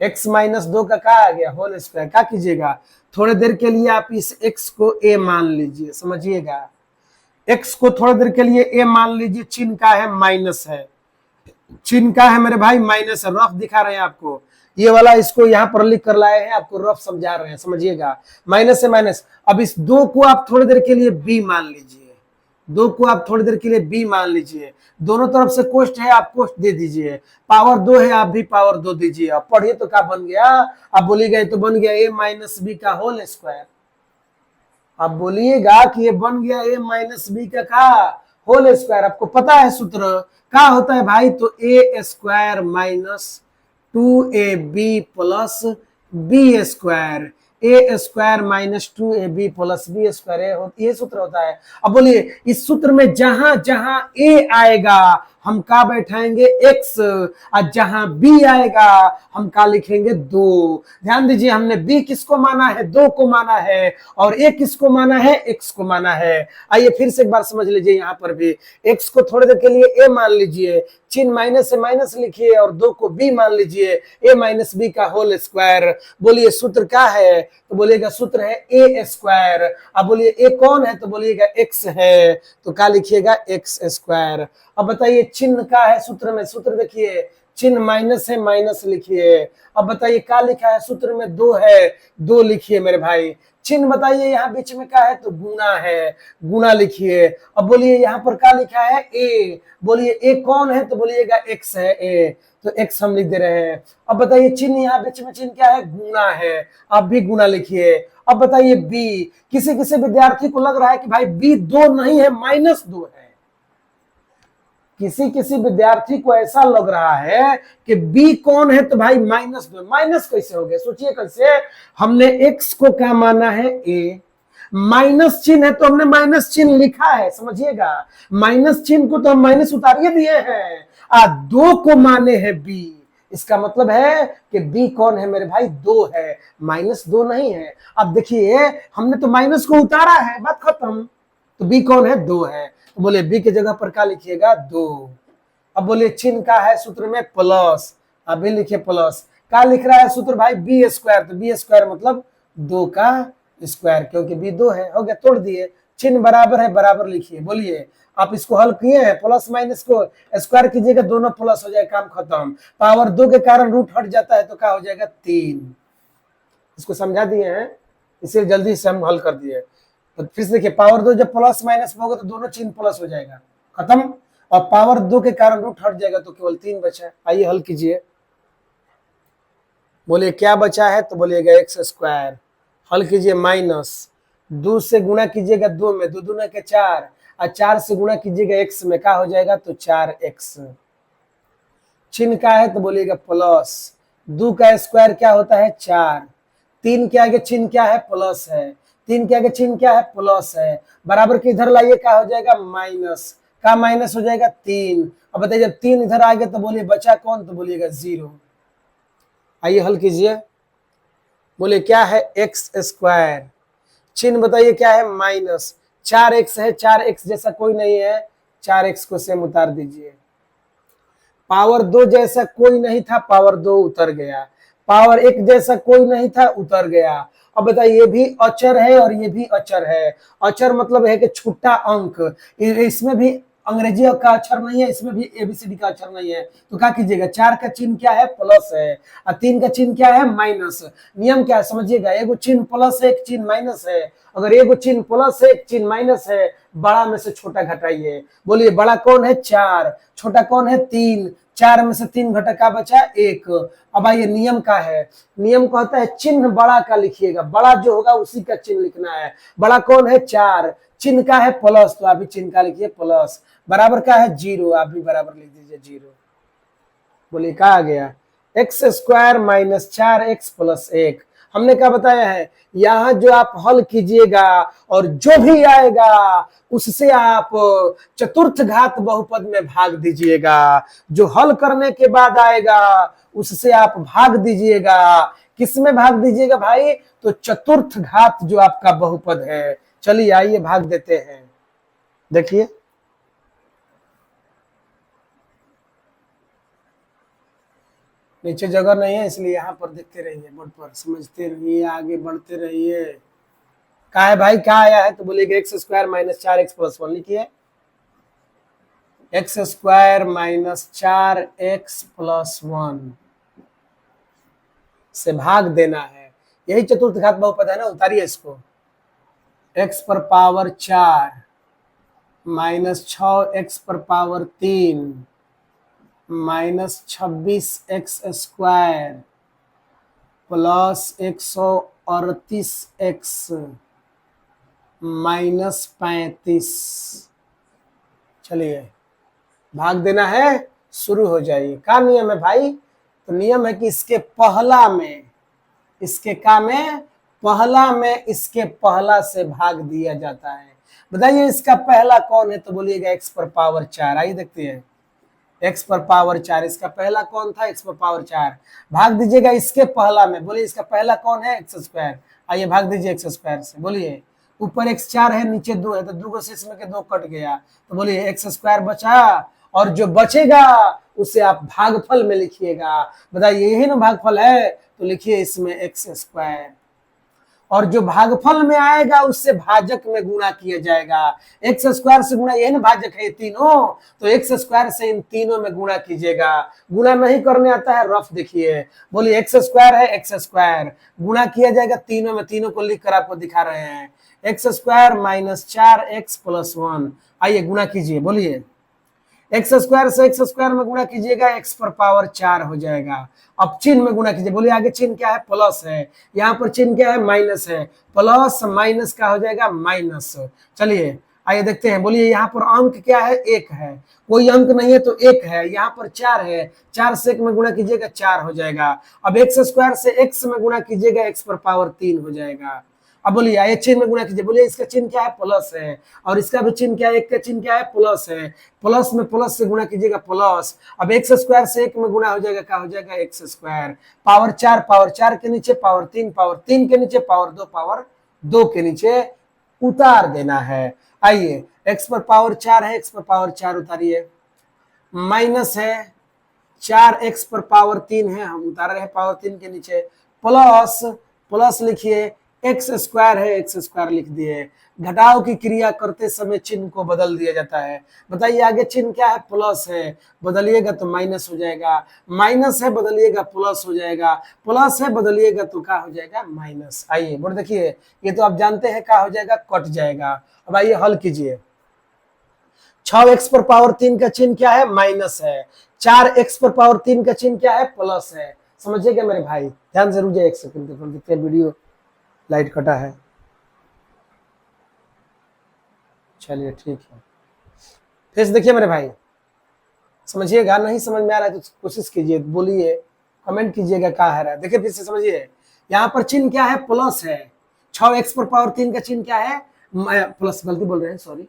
x-2 का क्या आ गया, होल स्क्वायर। क्या कीजिएगा, थोड़ी देर के लिए आप इस x को a मान लीजिए, समझिएगा, x को थोड़ी देर के लिए a मान लीजिए, चिन्ह का है माइनस है, चिन्ह का है मेरे भाई माइनस है, रफ दिखा रहे हैं आपको, ये वाला इसको यहाँ पर लिख कर लाए हैं, आपको रफ समझा रहे हैं, समझिएगा, माइनस से माइनस। अब इस 2 को आप थोड़ी देर के लिए b मान लीजिए, 2 को आप थोड़ी देर के लिए b मान लीजिए, दोनों तरफ से कोष्ट है आप कोष्ट दे दीजिए, पावर 2 है आप भी पावर 2 दीजिए। अब पढ़िए तो क्या बन गया, आप बोलिएगा तो बन गया a-b का होल स्क्वायर। आप बोलिएगा कि ये बन गया a-b का होल स्क्वायर। आपको पता है सूत्र क्या होता है भाई, तो a square minus 2ab plus b square, a square minus 2ab plus b square, ये सूत्र होता है। अब बोलिए इस सूत्र में जहां जहां a आएगा हम क्या बैठाएंगे x, और जहां b आएगा हम क्या लिखेंगे 2। ध्यान दीजिए हमने b किसको माना है, 2 को माना है, और a किसको माना है, x को माना है। आइए फिर से एक बार समझ लीजिए, यहाँ पर भी x को थोड़ी देर के लिए a मान लीजिए, चिन्ह माइनस से माइनस लिखिए, और 2 को b मान लीजिए, a-b का होल स्क्वायर। बोलिए सूत्र क्या है, तो बोलिएगा सूत्र है a स्क्वायर। अब बोलिए a कौन है, तो बोलिएगा x है, तो क्या लिखिएगा x स्क्वायर। अब बताइए चिन्ह का है सूत्र में, सूत्र देखिए चिन्ह माइनस है माइनस लिखिए। अब बताइए क्या लिखा है सूत्र में, 2 है 2 लिखिए मेरे भाई। चिन्ह बताइए यहाँ बीच में क्या है, तो गुना है, गुना लिखिए। अब बोलिए यहाँ पर क्या लिखा है, a, बोलिए a कौन है, तो बोलिएगा x है a, तो x हम लिख दे रहे हैं। अब बताइए चिन्ह यहाँ बीच में चिन्ह क्या है, गुना है, आप भी गुना लिखिए। अब बताइए b, किसी किसी विद्यार्थी को लग रहा है कि भाई b 2 नहीं है -2 है, किसी किसी विद्यार्थी को ऐसा लग रहा है कि b कौन है, तो भाई -2, माइनस कैसे हो गया, सोचिए कैसे। हमने x को क्या माना है, a, माइनस चिन्ह है तो हमने माइनस चिन्ह लिखा है, समझिएगा, माइनस चिन्ह को तो हम माइनस उतारिए दिए हैं, 2 को माने हैं b, इसका मतलब है कि b कौन है मेरे भाई, 2 है, -2 नहीं है। अब देखिए हमने तो माइनस को उतारा है, बात खत्म, तो b कौन है, 2 है, तो बोले b की जगह पर क्या लिखिएगा, 2। अब बोले चिन्ह का है सूत्र में प्लस, अभी लिखिए प्लस, क्या लिख रहा है सूत्र भाई, b स्क्वायर, तो b स्क्वायर मतलब 2 का स्क्वायर, क्योंकि b 2 है, हो गया, तोड़ दिए, चिन्ह बराबर है बराबर लिखिए। बोलिए आप इसको हल किए हैं, प्लस माइनस को स्क्वायर कीजिएगा, दोनों प्लस हो जाए, काम खत्म, पावर 2 के कारण रूट हट जाता है तो क्या हो जाएगा, 3। इसको समझा दिए हैं, इसे जल्दी से हम हल कर दिए। तो फिर से देखिए पावर 2 जब प्लस माइनस में होगा तो दोनों चिन्ह प्लस हो जाएगा, खत्म, और पावर 2 के कारण रूट हट जाएगा तो केवल 3 बचा। आइए हल कीजिए, बोलिए क्या बचा है, तो बोलिएगा x स्क्वायर, हल कीजिए माइनस 2 से गुणा कीजिएगा 2 में, 2 दूना के 4, और 4 से गुणा कीजिएगा x में, क्या हो जाएगा तो 4x। चिन्ह क्या है तो बोलिएगा प्लस। 2 का स्क्वायर क्या होता है 4, 3 के आगे चिन्ह क्या है प्लस है, 3 के आगे चिन्ह क्या है प्लस है, बराबर के इधर लाइए क्या हो जाएगा माइनस, का माइनस हो जाएगा 3। अब बताइए जब 3 इधर आ गया तो बोलिए बचा कौन, तो बोलिएगा 0। आइए हल कीजिए, बोले क्या है एक्स स्क्वायर, चिन्ह बताइए क्या है माइनस, 4x है, 4x जैसा कोई नहीं है, 4x को सेम उतार दीजिए। पावर 2 जैसा कोई नहीं था, पावर 2 उतर गया, पावर 1 जैसा कोई नहीं था, उतर गया। अब बताइए ये भी अचर है और ये भी अचर है। अचर मतलब है कि छुट्टा अंक, इसमें भी अंग्रेजी का अक्षर नहीं है, इसमें भी एबीसीडी का अक्षर नहीं है, तो क्या कीजिएगा 4 का चिन्ह क्या है प्लस है, और 3 का चिन्ह क्या है माइनस। नियम क्या है समझिएगा, एगो चिन्ह प्लस है एक चिन्ह माइनस है, अगर एगो चिन्ह प्लस है एक चिन्ह माइनस है, बड़ा में से छोटा घटाइए। बोलिए बड़ा कौन है 4, छोटा कौन है 3, 4 में से 3 घटा का बचा 1। अब आइए नियम का है, नियम कहता है चिन्ह बड़ा का लिखिएगा, बड़ा जो होगा उसी का चिन्ह लिखना है। बड़ा कौन है 4, चिन्ह का है प्लस, तो आप भी चिन्ह का लिखिए प्लस, बराबर का है 0, आप भी बराबर लिख दीजिए 0। बोलिए क्या आ गया x square minus 4x plus 1। हमने क्या बताया है, यहां जो आप हल कीजिएगा और जो भी आएगा उससे आप चतुर्थ घात बहुपद में भाग दीजिएगा, जो हल करने के बाद आएगा उससे आप भाग दीजिएगा। किसमें भाग दीजिएगा भाई, तो चतुर्थ घात जो आपका बहुपद है। चलिए आइए भाग देते हैं, देखिए नीचे जगह नहीं है इसलिए यहाँ पर देखते रहिए, बोर्ड पर समझते रहिए, आगे बढ़ते रहिए। क्या है भाई, क्या आया है तो बोलिएगा x square minus 4x plus 1 लिखिए, x square minus 4x plus 1 से भाग देना है, यही चतुर्थ घात बहुपद है ना, उतारिए इसको। x पर पावर 4 माइनस 6x पर power 3 minus 26x square plus 138x minus 35। चलिए भाग देना है, शुरू हो जाइए। क्या नियम है भाई, तो नियम है कि इसके पहला में, इसके का में पहला में इसके पहला से भाग दिया जाता है। बताइए इसका पहला कौन है तो बोलिएगा x पर पावर 4। आइए देखते हैं, x पर पावर 4, इसका पहला कौन था x पर पावर 4, भाग दीजिएगा इसके पहला में। बोलिए इसका पहला कौन है एक्स स्क्वायर, आइए भाग दीजिए एक्स स्क्वायर से। बोलिए ऊपर x 4 है नीचे 2 है, तो 2 से इसमें के 2 कट गया, तो बोलिए एक्स स्क्वायर बचा, और जो बचेगा उसे आप भागफल में लिखिएगा। बताइए यही ना भागफल है, तो लिखिए इसमें एक्स स्क्वायर, और जो भागफल में आएगा उससे भाजक में गुणा किया जाएगा। एक्स स्क्वायर से गुणा, यही ना भाजक है ये तीनों, तो एक्स स्क्वायर से इन तीनों में गुणा कीजिएगा। गुणा नहीं करने आता है रफ देखिए, बोलिए एक्स स्क्वायर है एक्स स्क्वायर, गुणा किया जाएगा तीनों में, तीनों को लिख कर आपको दिखा रहे हैं, x square minus 4x plus 1। आइए गुणा कीजिए, बोलिए एक्स स्क्वायर से एक्स स्क्वायर में गुणा कीजिएगा, एक्स पर पावर 4 हो जाएगा। अब चिन्ह में गुणा कीजिए, बोलिए आगे चिन्ह क्या है प्लस है, यहाँ पर चिन्ह क्या है माइनस है, प्लस माइनस का हो जाएगा माइनस। चलिए आइए देखते हैं, बोलिए यहाँ पर अंक क्या है 1 है, कोई अंक नहीं है तो 1 है, यहाँ पर 4 है, 4 से 1 में गुणा कीजिएगा 4 हो जाएगा। अब एक्स स्क्वायर से x में गुणा कीजिएगा, x पर पावर 3 हो जाएगा। अब बोलिए आइए चिन्ह में गुणा कीजिए, बोलिए इसका चिन्ह क्या है प्लस है, और इसका भी चिन्ह क्या है, एक का चिन्ह क्या है प्लस है, प्लस में प्लस से गुणा कीजिएगा प्लस। अब एक्स स्क्वायर से 1 में गुणा हो जाएगा, क्या हो जाएगा एक्स स्क्वायर, पावर 4 के नीचे पावर 3 के नीचे पावर 2 के नीचे उतार देना है। आइए एक्स पर पावर 4 है, एक्स पर पावर 4 उतारिए, माइनस है 4x पर पावर 3 है, हम उतार रहे हैं पावर 3 के नीचे, प्लस प्लस लिखिए, एक्स स्क्वायर है एक्स स्क्वायर लिख दिए। घटाव की क्रिया करते समय चिन्ह को बदल दिया जाता है। बताइए आगे चिन्ह क्या है प्लस है, बदलिएगा तो माइनस हो जाएगा, माइनस है बदलिएगा प्लस हो जाएगा, प्लस है बदलिएगा तो क्या हो जाएगा माइनस। आइए बोर्ड देखिए, ये तो आप जानते हैं क्या हो जाएगा, कट जाएगा। अब आइए हल कीजिए, 6x पर पावर 3 का चिन्ह क्या है माइनस है, 4x पर पावर 3 का चिन्ह क्या है प्लस है। समझिएगा मेरे भाई, ध्यान जरूर जाए, एक सेकंड देखते वीडियो लाइट कटा है। चलिए ठीक है। फिर से देखिए मेरे भाई, समझिएगा, नहीं समझ में आ रहा है तो कोशिश कीजिए, बोलिए, कमेंट कीजिएगा क्या है रहा है। देखिए फिर से समझिए, यहाँ पर चिन्ह क्या है, प्लस है। 6x पर पावर 3 का चिन्ह क्या है, प्लस, गलती बोल रहे हैं, सॉरी।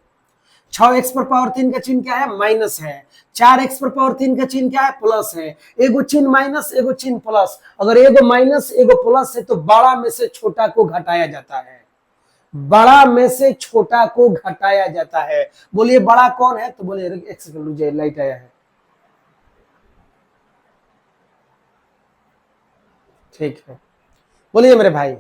6x पर पावर 3 का चिन्ह क्या है, माइनस है। 4x पर पावर 3 का चिन्ह क्या है, प्लस है। एगो चिन्ह माइनस, एगो चिन्ह प्लस। अगर एगो माइनस एगो प्लस है तो बड़ा में से छोटा को घटाया जाता है। बड़ा में से छोटा को घटाया जाता है। बोलिए बड़ा कौन है, तो बोलिए, एक सेकंड रुक जाइए, लाइट आया है। ठीक है, बोलिए मेरे भाई,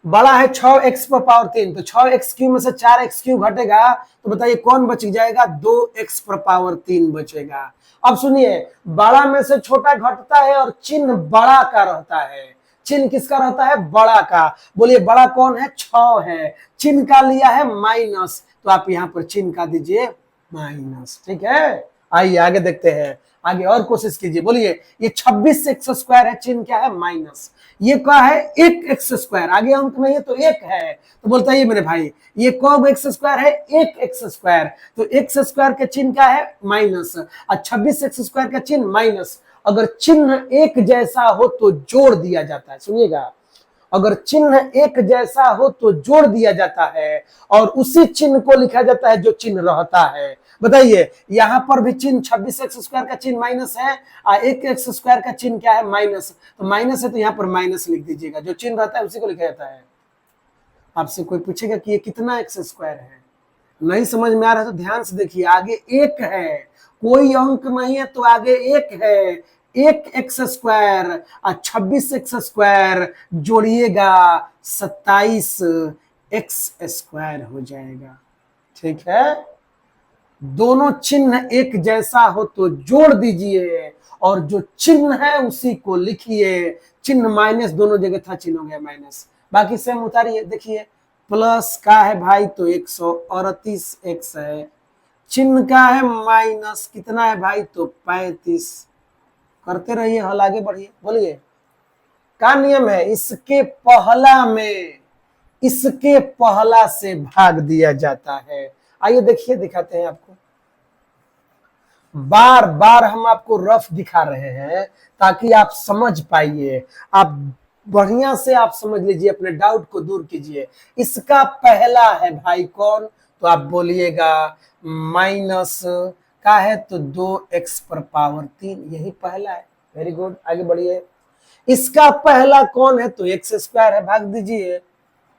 बड़ा है 6x पर पावर 3, तो 6x³ में से 4x³ घटेगा, तो बताइए कौन बच जाएगा, 2x पर पावर 3 बचेगा। अब सुनिए, बड़ा में से छोटा घटता है और चिन्ह बड़ा का रहता है। चिन्ह किसका रहता है, बड़ा का। बोलिए बड़ा कौन है, 6 है। चिन्ह का लिया है माइनस, तो आप यहां पर चिन्ह का दीजिए माइनस। ठीक है, आइए आगे देखते हैं, आगे और कोशिश कीजिए। बोलिए ये 26x² है, चिन्ह क्या है, माइनस। ये क्या है, 1x²। आगे अंक नहीं है तो 1 है, तो बोलता है ये मेरे भाई, ये कौन x² है, 1x²। तो x² का चिन्ह क्या है, माइनस, और 26x² का चिन्ह माइनस। अगर चिन्ह एक जैसा हो तो जोड़ दिया जाता है। सुनिएगा, अगर चिन्ह एक जैसा हो तो जोड़ दिया जाता है, और उसी चिन्ह को लिखा जाता है जो चिन्ह रहता है। बताइए, यहां पर भी चिन्ह 26x² का चिन्ह माइनस है, और 1x² का चिन्ह क्या है, माइनस। तो माइनस है तो यहां पर माइनस लिख दीजिएगा, जो चिन्ह रहता है उसी को लिखा जाता है। आपसे कोई पूछेगा कि ये कितना x² है, नहीं समझ में आ रहा है तो ध्यान से देखिए, आगे 1 है, कोई अंक नहीं है तो आगे 1 है। 1x² और 26x² जोड़िएगा 27x² हो जाएगा। ठीक है, दोनों चिन्ह एक जैसा हो तो जोड़ दीजिए, और जो चिन्ह है उसी को लिखिए। चिन्ह माइनस दोनों जगह था, चिन्ह हो गया माइनस। बाकी सेम उतारिए, देखिए प्लस का है भाई तो 138x है, चिन्ह का है माइनस, कितना है भाई, तो 35। करते रहिए, हल आगे बढ़िए। बोलिए का नियम है, इसके पहला से भाग दिया जाता है। आइए देखिए, दिखाते हैं आपको। बार बार हम आपको रफ दिखा रहे हैं ताकि आप समझ पाइए, आप बढ़िया से आप समझ लीजिए, अपने डाउट को दूर कीजिए। इसका पहला है भाई कौन, तो आप बोलिएगा माइनस का है तो 2x पर पावर 3, यही पहला है। वेरी गुड, आगे बढ़िए। इसका पहला कौन है, तो x² है, भाग दीजिए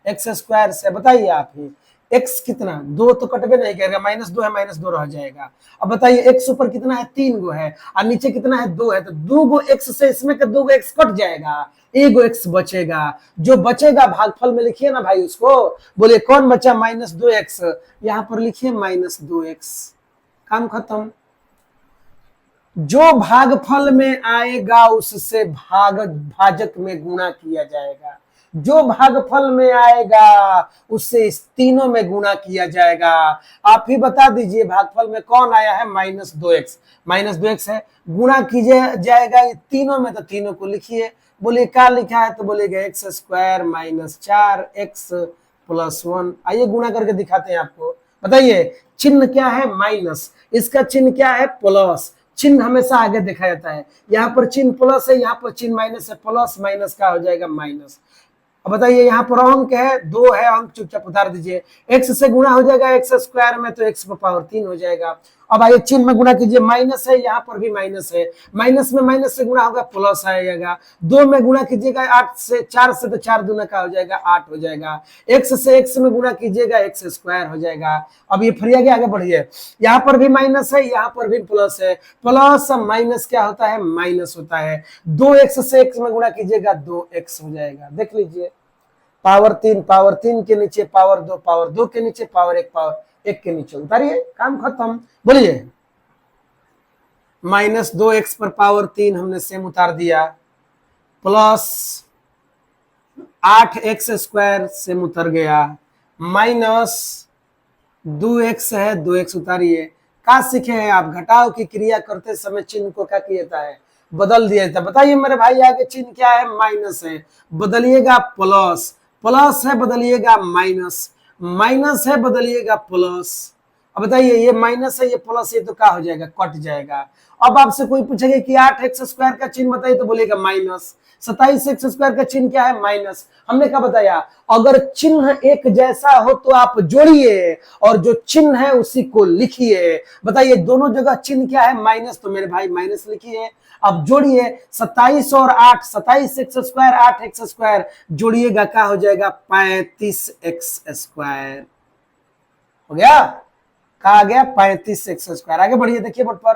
x² से। बताइए आप ही, x कितना, 2 तो कटबे नहीं करेगा, -2 है, -2 रह जाएगा। अब बताइए x ऊपर कितना है, 3 गो है, और नीचे कितना है, 2 है, तो 2 गो x से इसमें का 2 गो x कट जाएगा, 1 गो x बचेगा। जो बचेगा भागफल में लिखिए ना भाई उसको। बोलिए कौन बचा, -2x, यहां पर लिखिए -2x, काम खत्म। जो भागफल में आएगा उससे भाजक में गुणा किया जाएगा, जो भागफल में आएगा उससे इस तीनों में गुणा किया जाएगा। आप ही बता दीजिए भागफल में कौन आया है, -2x, -2x है, गुणा कीजिए जाएगा ये तीनों में, तो तीनों को लिखिए। बोलिए क्या लिखा है, तो बोलिएगा x² - 4x + 1। आइए गुणा करके दिखाते हैं आपको। बताइए चिन्ह क्या है, माइनस, इसका चिन्ह क्या है, प्लस। चिन्ह हमेशा आगे देखा जाता है, यहाँ पर चिन्ह प्लस है, यहाँ पर चिन्ह माइनस है, प्लस माइनस का हो जाएगा माइनस। अब बताइए यहाँ पर अंक है, 2 है, अंक चुपचाप उतार दीजिए। x से गुणा हो जाएगा x² में, तो x पर पावर 3 हो जाएगा। अब आइए चिन्ह में गुणा कीजिए, माइनस है, यहाँ पर भी माइनस है, माइनस में माइनस से गुणा होगा, प्लस आएगा। 2 में गुणा कीजिएगा 8 से, 4 से, तो 4 दूना का हो जाएगा 8 हो जाएगा। x से x में गुणा कीजिएगा, x² हो जाएगा। अब ये फिर आगे बढ़िए, यहाँ पर भी माइनस है, यहाँ पर भी प्लस है, प्लस माइनस क्या होता है, माइनस होता है। 2x से x में गुणा कीजिएगा, 2x हो जाएगा। देख लीजिए, पावर 3 के नीचे पावर 2 के नीचे पावर 1 के नीचे उतारिए, काम खत्म। बोलिए -2x पर पावर 3 हमने सेम उतार दिया, प्लस 8x² सेम उतर गया, -2x है, 2x उतारिए। क्या सीखे हैं आप, घटाव की क्रिया करते समय चिन्ह को क्या किया जाता है, बदल दिया जाता है। बताइए मेरे भाई, आगे चिन्ह क्या है, माइनस है, बदलिएगा प्लस, प्लस है बदलिएगा माइनस, माइनस है बदलिएगा प्लस। अब बताइए ये माइनस है ये प्लस, ये तो क्या हो जाएगा, कट जाएगा। अब आपसे कोई पूछेगा कि 8x² का चिन्ह बताइए तो बोलेगा माइनस। 27x² का चिन्ह क्या है, माइनस। हमने क्या बताया, अगर चिन्ह एक जैसा हो तो आप जोड़िए और जो चिन्ह है उसी को लिखिए। बताइए दोनों जगह चिन्ह क्या है, माइनस, तो मेरे भाई माइनस लिखिए। अब जोड़िए 27 और 8, 27x², 8x² जोड़िएगा क्या हो जाएगा, 35x²। हो गया, कहा गया 35x²। आगे बढ़िए, देखिए बोर्ड पर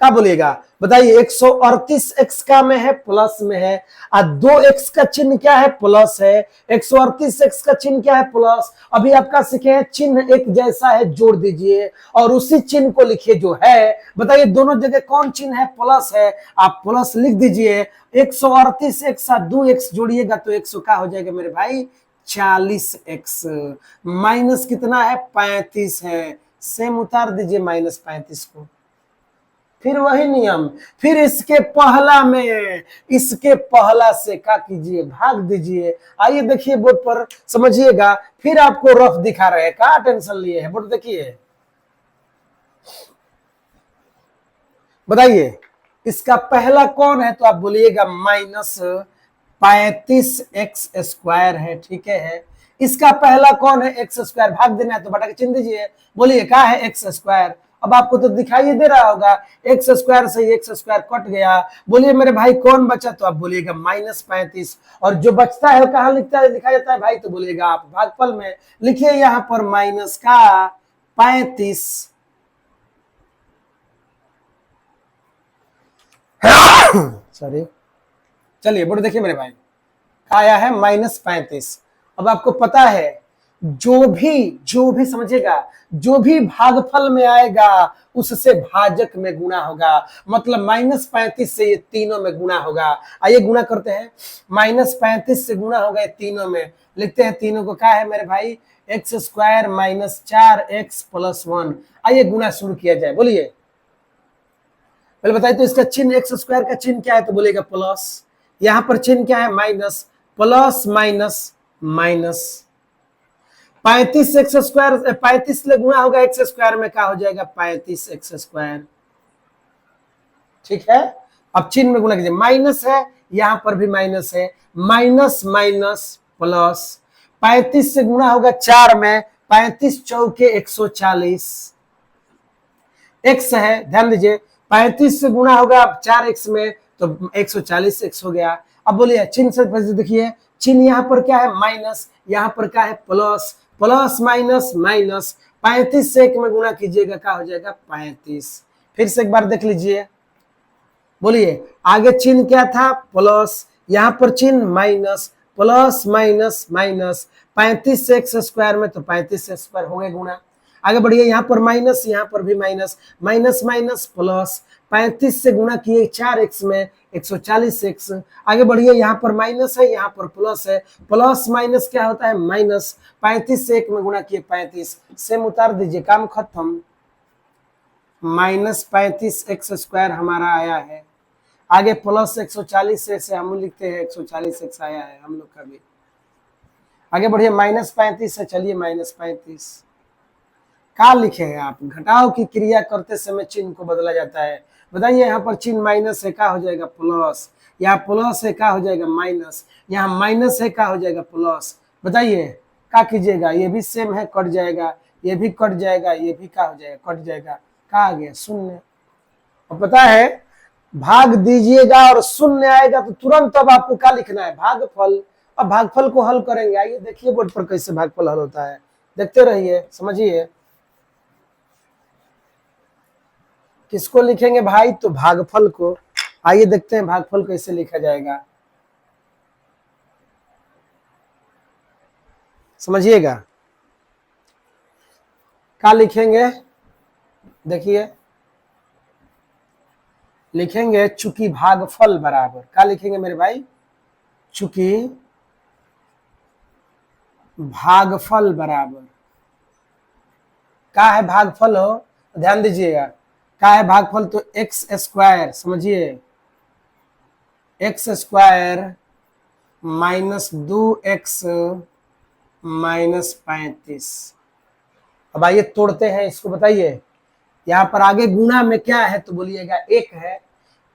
क्या बोलिएगा, बताइए 138x का में है प्लस में है, और 2x का चिन्ह क्या है, प्लस है। 138x का चिन्ह क्या है, प्लस। अभी आपका सीखे हैं चिन्ह एक जैसा है, जोड़ दीजिए और उसी चिन्ह को लिखिए जो है। बताइए दोनों जगह कौन चिन्ह है, प्लस है, आप प्लस लिख दीजिए। 138x 2x जोड़िएगा तो 100 का हो जाएगा मेरे भाई 40x, माइनस कितना है, 35 है। सेम उतार दीजिए -35 को। फिर वही नियम, फिर इसके पहला में, इसके पहला से क्या कीजिए, भाग दीजिए। आइए देखिए बोर्ड पर, समझिएगा। फिर आपको रफ दिखा रहे हैं, क्या टेंशन लिए है, बोर्ड देखिए। बताइए इसका पहला कौन है, तो आप बोलिएगा -35x² है, ठीक है। इसका पहला कौन है, x², भाग देना है तो बटा के चिन्ह दीजिए। बोलिए क्या है, x²। अब आपको तो दिखाई दे रहा होगा, x² से x² कट गया। बोलिए मेरे भाई कौन बचा, तो आप बोलिएगा -35। और जो बचता है कहाँ लिखता है, लिखा जाता है भाई, तो बोलिएगा आप भागफल में लिखिए यहाँ पर माइनस का 35। सॉरी, चलिए बोर्ड देखिए मेरे भाई, आया है -35। अब आपको पता है जो भी समझेगा, जो भी भागफल में आएगा उससे भाजक में गुणा होगा। मतलब -35 से ये तीनों में गुणा होगा। आइए गुणा करते हैं, -35 से गुणा होगा ये तीनों में। लिखते हैं तीनों को, क्या है मेरे भाई, x² -4x + 1। आइए गुणा शुरू किया जाए। बोलिए पहले बताइए तो इसका चिन्ह x² का चिन्ह क्या है, तो बोलेगा प्लस। यहां पर चिन्ह क्या है, minus. Plus minus minus. 35x², 35 से गुणा होगा x² में, क्या हो जाएगा 35x²। ठीक है, अब चिन्ह में गुणा कीजिए, माइनस है, यहां पर भी माइनस है, माइनस माइनस प्लस। 35 से गुणा होगा 4 में, 35 चौके 140। x है, ध्यान दीजिए, 35 से गुणा होगा 4x में तो 140 x हो गया। अब बोलिए चिन्ह से देखिए, चिन्ह यहाँ पर क्या है, माइनस, यहाँ पर क्या है, प्लस। प्लस माइनस माइनस, 35 से 1 में गुणा कीजिएगा, क्या हो जाएगा 35। फिर से एक बार देख लीजिए, बोलिए आगे चिन्ह क्या था, प्लस, यहाँ पर चिन्ह माइनस। प्लस माइनस माइनस, 35 से x² में तो 35x² हो गए गुणा। आगे बढ़िए, यहाँ पर माइनस, यहाँ पर भी माइनस, माइनस माइनस प्लस। 35 से गुणा किए 4x में 140x। आगे बढ़िए, यहाँ पर माइनस है, यहाँ पर प्लस है, प्लस माइनस क्या होता है, माइनस। 35 से 1 में गुणा किए 35, सेम उतार दीजिए, काम खत्म। -35x² हमारा आया है। आगे प्लस 140 से हम लिखते हैं 140x आया है हम लोग का भी। आगे बढ़िए, -35 से, चलिए -35 क्या लिखे हैं आप, घटाव की क्रिया करते समय चिन्ह को बदला जाता है। बताइए यहाँ पर चिन्ह माइनस है, क्या हो जाएगा प्लस, यहाँ प्लस है, क्या हो जाएगा माइनस, यहाँ माइनस है, क्या हो जाएगा प्लस। बताइए क्या कीजिएगा, ये भी सेम है, कट जाएगा, ये भी कट जाएगा, ये भी क्या हो जाएगा, कट जाएगा, क्या आ गया, शून्य। और पता है भाग दीजिएगा और शून्य आएगा तो तुरंत अब आपको क्या लिखना है, भागफल। अब भागफल को हल करेंगे, आइए देखिए बोर्ड पर कैसे भागफल हल होता है, देखते रहिए, समझिए। किसको लिखेंगे भाई, तो भागफल को। आइए देखते हैं भागफल कैसे लिखा जाएगा, समझिएगा। क्या लिखेंगे, देखिए लिखेंगे चूंकि भागफल बराबर, क्या लिखेंगे मेरे भाई, चूंकि भागफल बराबर, क्या है भागफल हो, ध्यान दीजिएगा, क्या है भागफल, तो x², समझिए, x² -2x -35। अब आइए तोड़ते हैं इसको, बताइए यहाँ पर आगे गुणा में क्या है तो बोलिएगा एक है,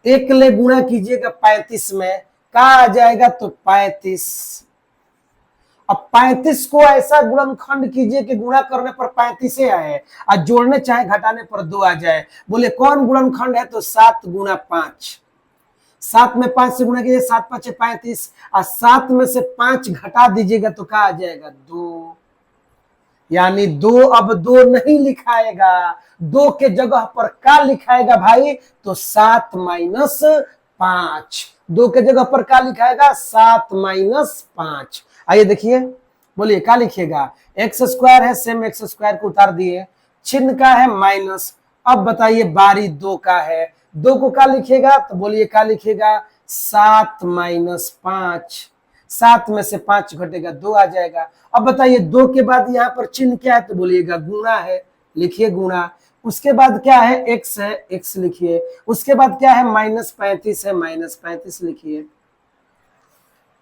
एक ले गुणा कीजिएगा 35 में, क्या आ जाएगा तो 35। अब 35 को ऐसा गुणनखंड कीजिए कि गुणा करने पर 35 आए और जोड़ने चाहे घटाने पर 2 आ जाए। बोले कौन गुणनखंड है तो 7 गुणा 5। 7 में 5 से गुणा कीजिए, 7 5 35 और 7 में से 5 घटा दीजिएगा तो क्या आ जाएगा 2। यानी 2 अब 2 नहीं लिखाएगा, 2 के जगह पर क्या लिखाएगा भाई तो 7 माइनस 5। 2 के जगह पर क्या लिखाएगा 7 माइनस 5। आइए देखिए, बोलिए क्या लिखिएगा, एक्स स्क्वायर है, सेम एक्स स्क्वायर को उतार दिए, चिन्ह का है माइनस। अब बताइए बारी 2 का है, 2 को क्या लिखिएगा तो बोलिए क्या लिखिएगा 7 माइनस 5। 7 में से 5 घटेगा 2 आ जाएगा। अब बताइए 2 के बाद यहाँ पर चिन्ह क्या है तो बोलिएगा गुणा है, लिखिए गुणा। उसके बाद क्या है एक्स है, एक्स लिखिए। उसके बाद क्या है -35 है, -35 लिखिए।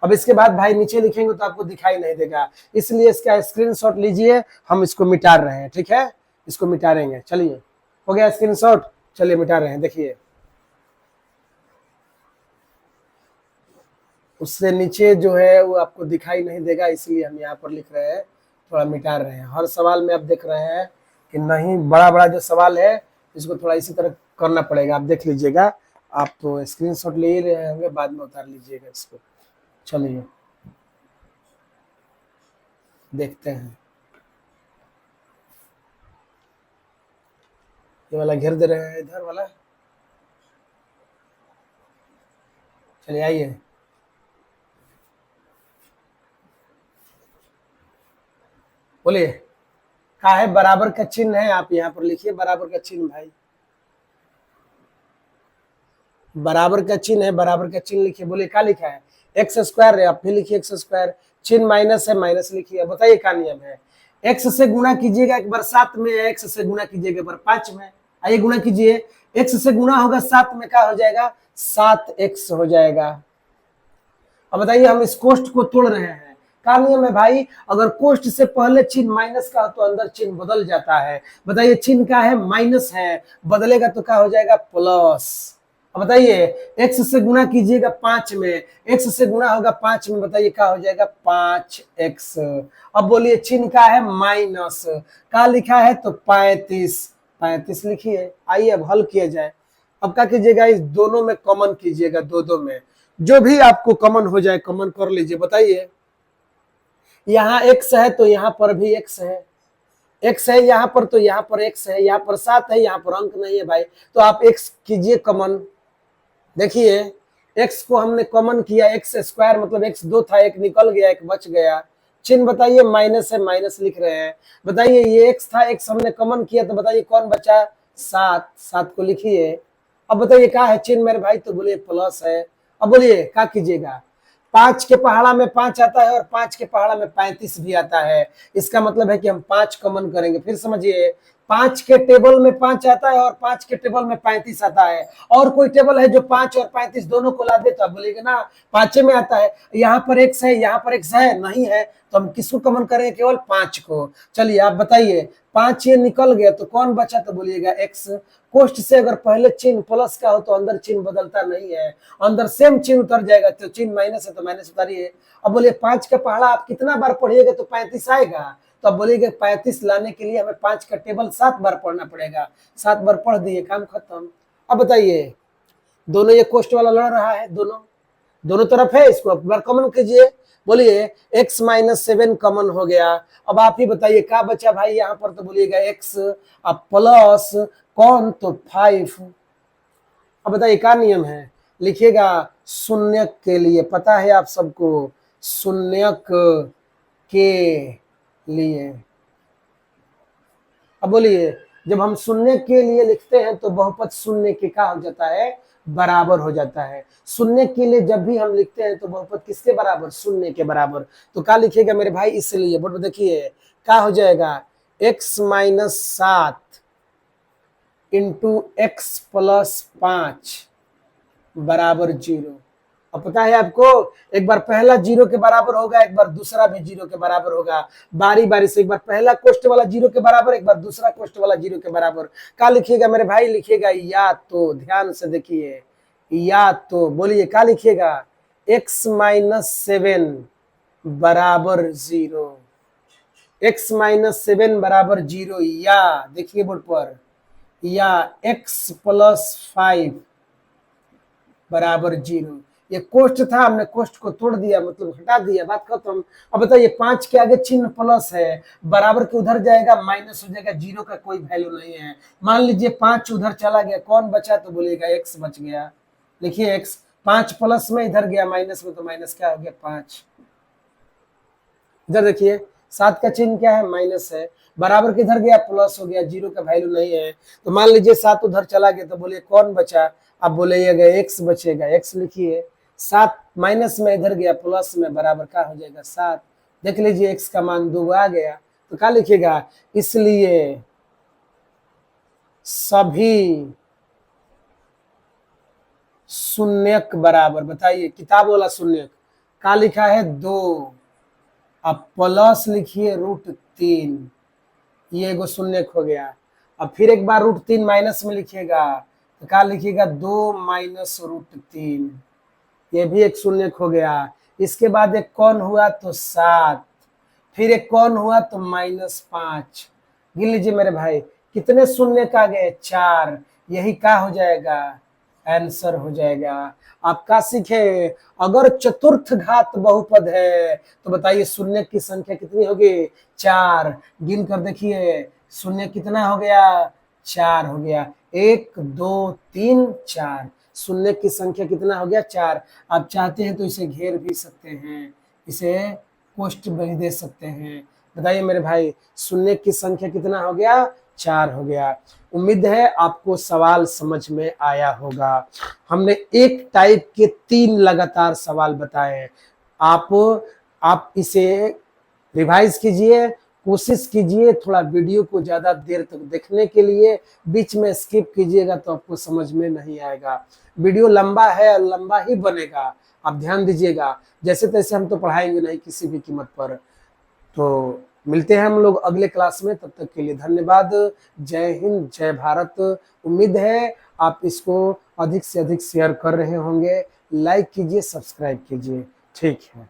अब इसके बाद भाई नीचे लिखेंगे तो आपको दिखाई नहीं देगा, इसलिए इसका स्क्रीनशॉट लीजिए, हम इसको मिटा रहे हैं, ठीक है, इसको मिटा देंगे। चलिए हो गया स्क्रीनशॉट, चलिए मिटा रहे हैं, देखिए उससे नीचे जो है वो आपको दिखाई नहीं देगा, इसलिए हम यहाँ पर लिख रहे हैं, थोड़ा मिटा रहे हैं। हर सवाल में आप देख रहे हैं कि नहीं, बड़ा बड़ा जो सवाल है इसको थोड़ा इसी तरह करना पड़ेगा, आप देख लीजिएगा। आप तो स्क्रीनशॉट ले ही रहे होंगे, बाद में उतार लीजिएगा इसको। चलिए देखते हैं, ये वाला घेर दे रहे हैं, इधर वाला। चलिए आइए, बोलिए क्या है, बराबर का चिन्ह है, आप यहाँ पर लिखिए बराबर का चिन्ह भाई, बराबर का चिन्ह है, बराबर का चिन्ह लिखिए। बोलिए क्या लिखा है, एक्स स्क्वायर है, आप भी लिखिए एक्स स्क्वायर, चिन्ह माइनस है, माइनस लिखिए। बताइए क्या नियम है, एक्स से गुणा कीजिएगा एक बार 7 में, एक्स से गुणा कीजिएगा एक बार 5 में। आइए गुणा कीजिए, एक्स से गुणा होगा 7 में, क्या हो जाएगा 7x हो जाएगा। अब बताइए हम इस कोष्ठ को तोड़ रहे हैं, क्या नियम है भाई, अगर कोष्ठ से पहले चिन्ह माइनस का हो तो अंदर चिन्ह बदल जाता है। बताइए चिन्ह का है माइनस है, बदलेगा तो क्या हो जाएगा प्लस। अब बताइए एक्स से गुणा कीजिएगा 5 में, एक्स से गुणा होगा 5 में, बताइए क्या हो जाएगा 5x। अब बोलिए चिन्ह का है माइनस, क्या लिखा है तो 35, 35 लिखिए। आइए अब हल किया जाए। अब क्या कीजिएगा, इस दोनों में कॉमन कीजिएगा, दो में जो भी आपको कॉमन हो जाए कॉमन कर लीजिए। बताइए यहाँ x है तो यहाँ पर भी x है, x है यहाँ पर तो यहाँ पर x है, यहाँ पर 7 है, यहाँ पर अंक नहीं है भाई, तो आप x कीजिए कॉमन। देखिए x को हमने कॉमन किया, एक्स स्क्वायर मतलब x 2 था, एक निकल गया, एक बच गया। चिन्ह बताइए माइनस है, माइनस लिख रहे हैं। बताइए ये x था, x हमने कॉमन किया तो बताइए कौन बचा 7, 7 को लिखिए। अब बताइए क्या है चिन्ह मेरे भाई तो बोलिए प्लस है। अब बोलिए क्या कीजिएगा, 5 के पहाड़ा में 5 आता है और 5 के पहाड़ा में 35 भी आता है, इसका मतलब है कि हम 5 कॉमन करेंगे। फिर समझिए 5 के टेबल में 5 आता है और 5 के टेबल में 35 आता है, और कोई टेबल है जो 5 और 35 दोनों को ला दे तो आप बोलेंगे ना 5 में आता है, यहाँ पर x है, यहाँ पर x है नहीं है, तो हम किसको कॉमन करेंगे, केवल 5 को। चलिए आप बताइए 5 ये निकल गया तो कौन बचा तो बोलिएगा x। कोष्ठ से अगर पहले चिन्ह प्लस का हो तो अंदर चिन्ह बदलता नहीं है, अंदर सेम चिन्ह उतर जाएगा, तो चिन्ह माइनस है तो माइनस उतारिए। अब बोलिए 5 का पहाड़ा आप कितना बार पढ़िएगा तो 35 आएगा, तो अब बोलिएगा 35 लाने के लिए हमें 5 का टेबल 7 बार पढ़ना पड़ेगा। 7 बार पढ़ दिए, काम खत्म। अब बताइए दोनों ये कोष्ठ वाला लड़ रहा है, दोनों दोनों तरफ है, इसको एक बार कॉमन कीजिए। बोलिए x माइनस 7 कॉमन हो गया। अब आप ही बताइए क्या बचा भाई यहाँ पर तो बोलिएगा x, अब प्लस कौन तो 5। अब बताइए क्या नियम है, लिखिएगा शून्यक के लिए, पता है आप सबको शून्यक के लिए। अब बोलिए जब हम शून्य के लिए लिखते हैं तो बहुपद शून्य के क्या हो जाता है, बराबर हो जाता है। शून्य के लिए जब भी हम लिखते हैं तो बहुपद किसके बराबर, शून्य के बराबर। तो क्या लिखिएगा मेरे भाई, इसलिए बोर्ड में देखिए क्या हो जाएगा, x minus 7 into x plus 5 बराबर 0। अब पता है आपको, एक बार पहला 0 के बराबर होगा, एक बार दूसरा भी 0 के बराबर होगा, बारी बारी से। एक बार पहला कोष्ट वाला 0 के बराबर, एक बार दूसरा कोष्ट वाला 0 के बराबर। क्या लिखिएगा मेरे भाई? लिखिएगा या तो, ध्यान से देखिए, या तो बोलिए क्या लिखिएगा? x-7 बराबर 0, x-7 बराबर 0, या देखिए बोर्ड पर, या x+5 बराबर 0। ये कोष्ट था, हमने कोष्ट को तोड़ दिया, मतलब हटा दिया, बात खत्म। अब बताइए 5 के आगे चिन्ह प्लस है, बराबर के उधर जाएगा माइनस हो जाएगा, 0 का कोई वैल्यू नहीं है। मान लीजिए 5 उधर चला गया, कौन बचा? तो बोलिएगा x बच गया। लिखिए x, 5 प्लस में इधर गया माइनस में, तो माइनस क्या हो गया? 5। इधर देखिए 7 का चिन्ह क्या है? माइनस है, बराबर किधर गया? प्लस हो गया, 0 का वैल्यू नहीं है। तो मान लीजिए 7 उधर चला गया, तो बोलिए कौन बचा? आप बोलिएगा x बचेगा। x लिखिए, 7 माइनस में इधर गया, प्लस में, बराबर का हो जाएगा 7। देख लीजिए x का मान 2 आ गया, तो क्या लिखिएगा? इसलिए सभी शून्यक बराबर, बताइए किताब वाला शून्यक क्या लिखा है? 2। अब प्लस लिखिए √3, ये एगो शून्यक हो गया। अब फिर एक बार √3 माइनस में लिखिएगा, तो क्या लिखिएगा? 2 माइनस √3, ये भी एक शून्यक हो गया। इसके बाद एक कौन हुआ? तो 7। फिर एक कौन हुआ? तो -5। गिन लीजिए मेरे भाई, कितने शून्यक आ गए? 4। यही क्या हो जाएगा? आंसर हो जाएगा। आप क्या सीखे? अगर चतुर्थ घात बहुपद है तो बताइए शून्य की संख्या कितनी होगी? 4। गिन कर देखिए, शून्य कितना हो गया? 4 हो गया। 1 2 3 4, शून्य की संख्या कितना हो गया? 4। आप चाहते हैं तो इसे घेर भी सकते हैं, इसे कोष्ट भी दे सकते हैं। बताइए मेरे भाई, शून्य की संख्या कितना हो गया? 4 हो गया। उम्मीद है आपको सवाल समझ में आया होगा। हमने एक टाइप के 3 लगातार सवाल बताए हैं। आप इसे रिवाइज कीजिए, कोशिश कीजिए थोड़ा वीडियो को ज्यादा देर तक देखने के लिए। बीच में स्किप कीजिएगा तो आपको समझ में नहीं आएगा। वीडियो लंबा है और लंबा ही बनेगा, आप ध्यान दीजिएगा। जैसे तैसे हम तो पढ़ाएंगे नहीं किसी भी कीमत पर। तो मिलते हैं हम लोग अगले क्लास में, तब तक के लिए धन्यवाद। जय हिंद, जय भारत। उम्मीद है आप इसको अधिक से अधिक शेयर कर रहे होंगे। लाइक कीजिए, सब्सक्राइब कीजिए। ठीक है।